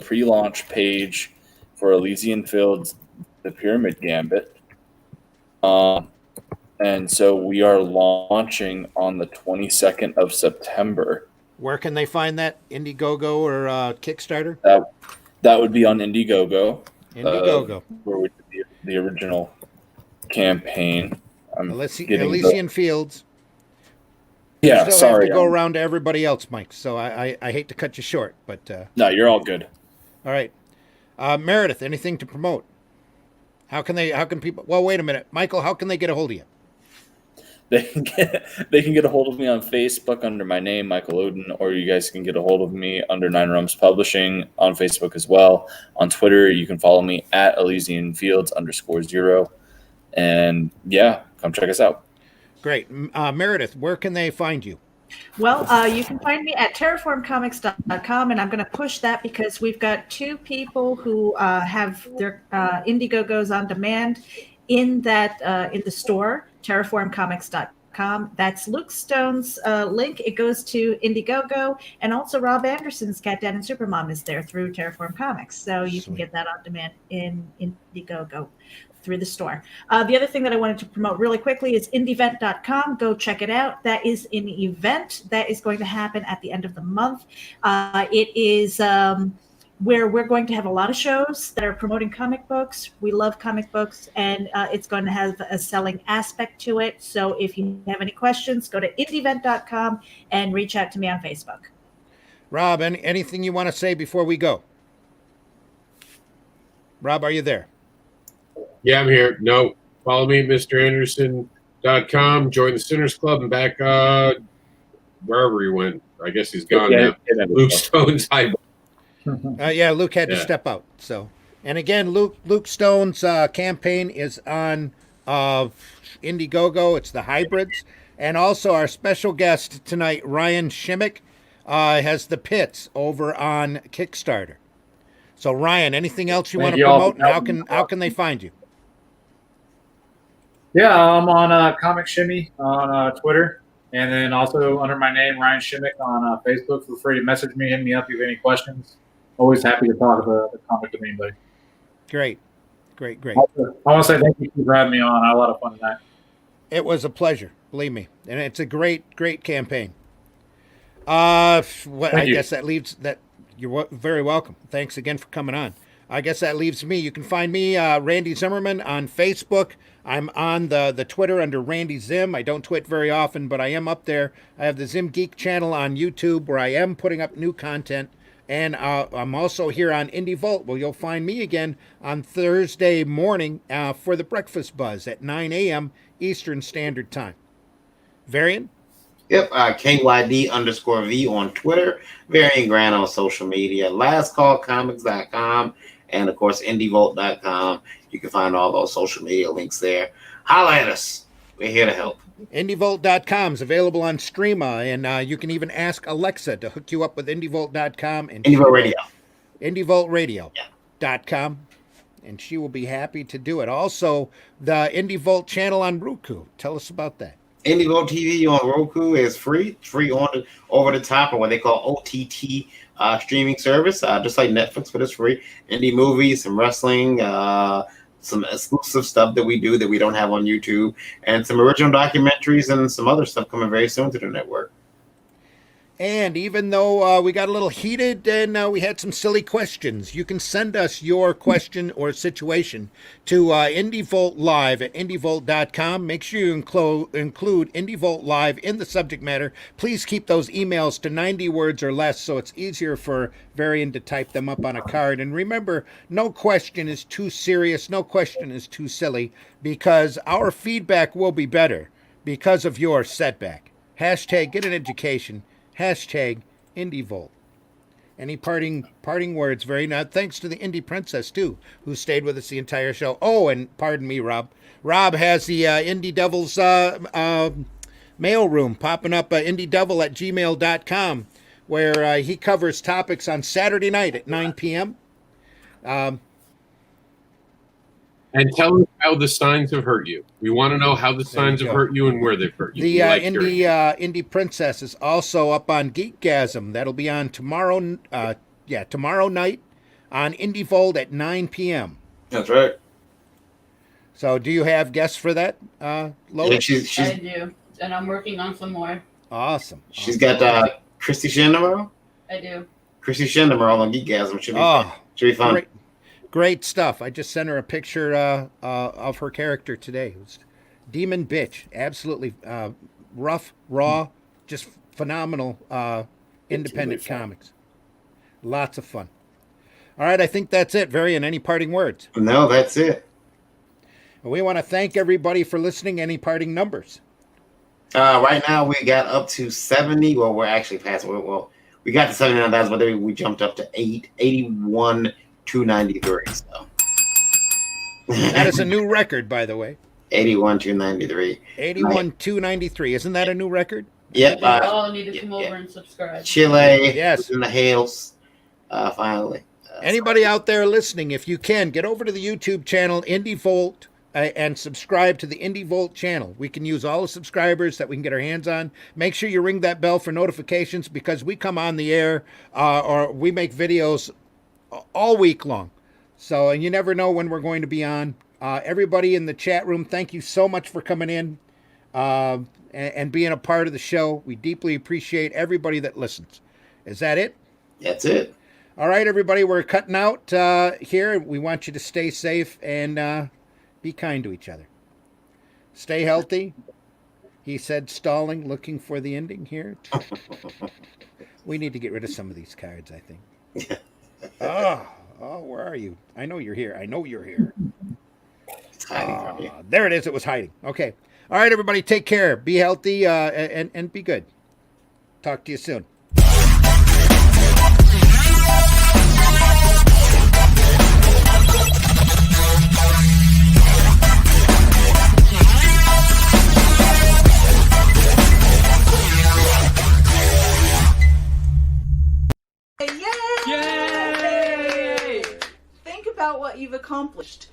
Speaker 10: pre-launch page for Elysian Fields, the Pyramid Gambit. And so we are launching on the 22nd of September.
Speaker 1: Where can they find that? Indiegogo or Kickstarter?
Speaker 10: That would be on Indiegogo.
Speaker 1: Where
Speaker 10: would be the original campaign.
Speaker 1: Elysian Fields.
Speaker 10: Yeah, sorry.
Speaker 1: Have to go around to everybody else, Mike. So I hate to cut you short, but
Speaker 10: no, you're all good.
Speaker 1: All right, Meredith, anything to promote? How can people? Well, wait a minute, Michael. How can they get a hold of you?
Speaker 10: They can get a hold of me on Facebook under my name, Michael Oden, or you guys can get a hold of me under 9Rums Publishing on Facebook as well. On Twitter, you can follow me at ElysianFields_0. And yeah, come check us out.
Speaker 1: Great. Meredith, where can they find you?
Speaker 8: Well, you can find me at terraformcomics.com, and I'm going to push that because we've got two people who have their Indiegogos on demand in the store, terraformcomics.com. That's Luke Stone's link. It goes to Indiegogo, and also Rob Anderson's Cat Dad and Supermom is there through Terraform Comics. So you can get that on demand in Indiegogo through the store. The other thing that I wanted to promote really quickly is indievent.com. Go check it out. That is an event that is going to happen at the end of the month. It is where we're going to have a lot of shows that are promoting comic books. We love comic books, and it's going to have a selling aspect to it. So if you have any questions, go to indievent.com and reach out to me on Facebook.
Speaker 1: Rob, anything you want to say before we go? Rob, are you there?
Speaker 9: Yeah, I'm here. No, follow me at MrAnderson.com. Join the Sinners Club and back wherever he went. I guess he's gone now. Luke Stone's high.
Speaker 1: Yeah, Luke had to step out. So, and again, Luke Stone's campaign is on Indiegogo. It's the hybrids, and also our special guest tonight, Ryan Shimmick, has the Pits over on Kickstarter. So, Ryan, anything else you want to promote? And how can they find you?
Speaker 3: Yeah, I'm on Comic Shimmy on Twitter, and then also under my name, Ryan Shimmick, on Facebook. Feel free to message me, hit me up if you have any questions. Always happy to talk about the comic with anybody.
Speaker 1: Great.
Speaker 3: I want to say thank you for having me on. I had a lot of fun tonight.
Speaker 1: It was a pleasure, believe me, and it's a great campaign. I guess that leaves that. You're very welcome. Thanks again for coming on. I guess that leaves me. You can find me, Randy Zimmerman, on Facebook. I'm on the Twitter under Randy Zim. I don't twit very often, but I am up there. I have the Zim Geek channel on YouTube where I am putting up new content. And I'm also here on Indie Vault, where you'll find me again on Thursday morning for the Breakfast Buzz at 9 a.m. Eastern Standard Time. Varian?
Speaker 2: Yep, KYD_V on Twitter, Varian Grant on social media, lastcallcomics.com, and of course, indievolt.com. You can find all those social media links there. Holla at us. We're here to help.
Speaker 1: Indievolt.com is available on Streama, and you can even ask Alexa to hook you up with Indievolt.com and
Speaker 2: Indievolt Radio.
Speaker 1: IndieVoltRadio.com, and she will be happy to do it. Also, the Indievolt channel on Roku. Tell us about that.
Speaker 2: IndieVolt TV on Roku is free. It's free on over the top, or what they call OTT streaming service, just like Netflix, but it's free. Indie movies, some wrestling, some exclusive stuff that we do that we don't have on YouTube, and some original documentaries and some other stuff coming very soon to the network.
Speaker 1: And even though we got a little heated and we had some silly questions, you can send us your question or situation to IndieVolt Live at indievolt.com. Make sure you include IndieVolt Live in the subject matter. Please keep those emails to 90 words or less so it's easier for Varian to type them up on a card. And remember, no question is too serious, no question is too silly, because our feedback will be better because of your setback. Hashtag get an education. Hashtag IndieVolt. Any parting words? Very nice. Thanks to the Indie Princess, too, who stayed with us the entire show. Oh, and pardon me, Rob. Rob has the Indie Devils mail room popping up, indiedevil@gmail.com, where he covers topics on Saturday night at 9 p.m.
Speaker 9: And tell us how the signs have hurt you. We want to know how the signs have hurt you and where they've hurt you.
Speaker 1: The Indie Princess is also up on Geekgasm. That'll be on tomorrow night on Indie Vault at 9 p.m.
Speaker 2: That's right.
Speaker 1: So do you have guests for that, Lois?
Speaker 2: Yeah,
Speaker 4: I do, and I'm working on some more.
Speaker 1: Awesome.
Speaker 2: She's got Christy Shindemerl.
Speaker 4: I do.
Speaker 2: Christy Shindemerl on Geekgasm. Should be fun.
Speaker 1: Great stuff. I just sent her a picture of her character today. It was Demon Bitch. Absolutely rough, raw, just phenomenal independent comics. Lots of fun. All right, I think that's it. Varian, any parting words?
Speaker 2: No, that's it.
Speaker 1: We want to thank everybody for listening. Any parting numbers?
Speaker 2: Right now, we got up to 70. Well, we're actually past. Well, we got to 79,000, but then we jumped up to 81,293. So
Speaker 1: that is a new record, by the way.
Speaker 2: 81,293.
Speaker 1: 81,293. Isn't that a new record?
Speaker 2: Yep.
Speaker 4: They all need to come over and subscribe.
Speaker 2: Chile.
Speaker 1: Yes.
Speaker 2: In the hills. Finally.
Speaker 1: Anybody out there listening, if you can, get over to the YouTube channel Indie Volt and subscribe to the Indie Volt channel. We can use all the subscribers that we can get our hands on. Make sure you ring that bell for notifications because we come on the air or we make videos all week long. So, and you never know when we're going to be on. Everybody in the chat room, thank you so much for coming in and being a part of the show. We deeply appreciate everybody that listens. Is that it?
Speaker 2: That's it.
Speaker 1: All right, everybody, we're cutting out here. We want you to stay safe and be kind to each other. Stay healthy. He said, stalling, looking for the ending here. We need to get rid of some of these cards, I think. Oh, where are you? I know you're here. I know you're here.
Speaker 2: It's hiding from you.
Speaker 1: There it is. It was hiding. Okay. All right, everybody, take care. Be healthy and be good. Talk to you soon.
Speaker 8: Yay! Think about what you've accomplished.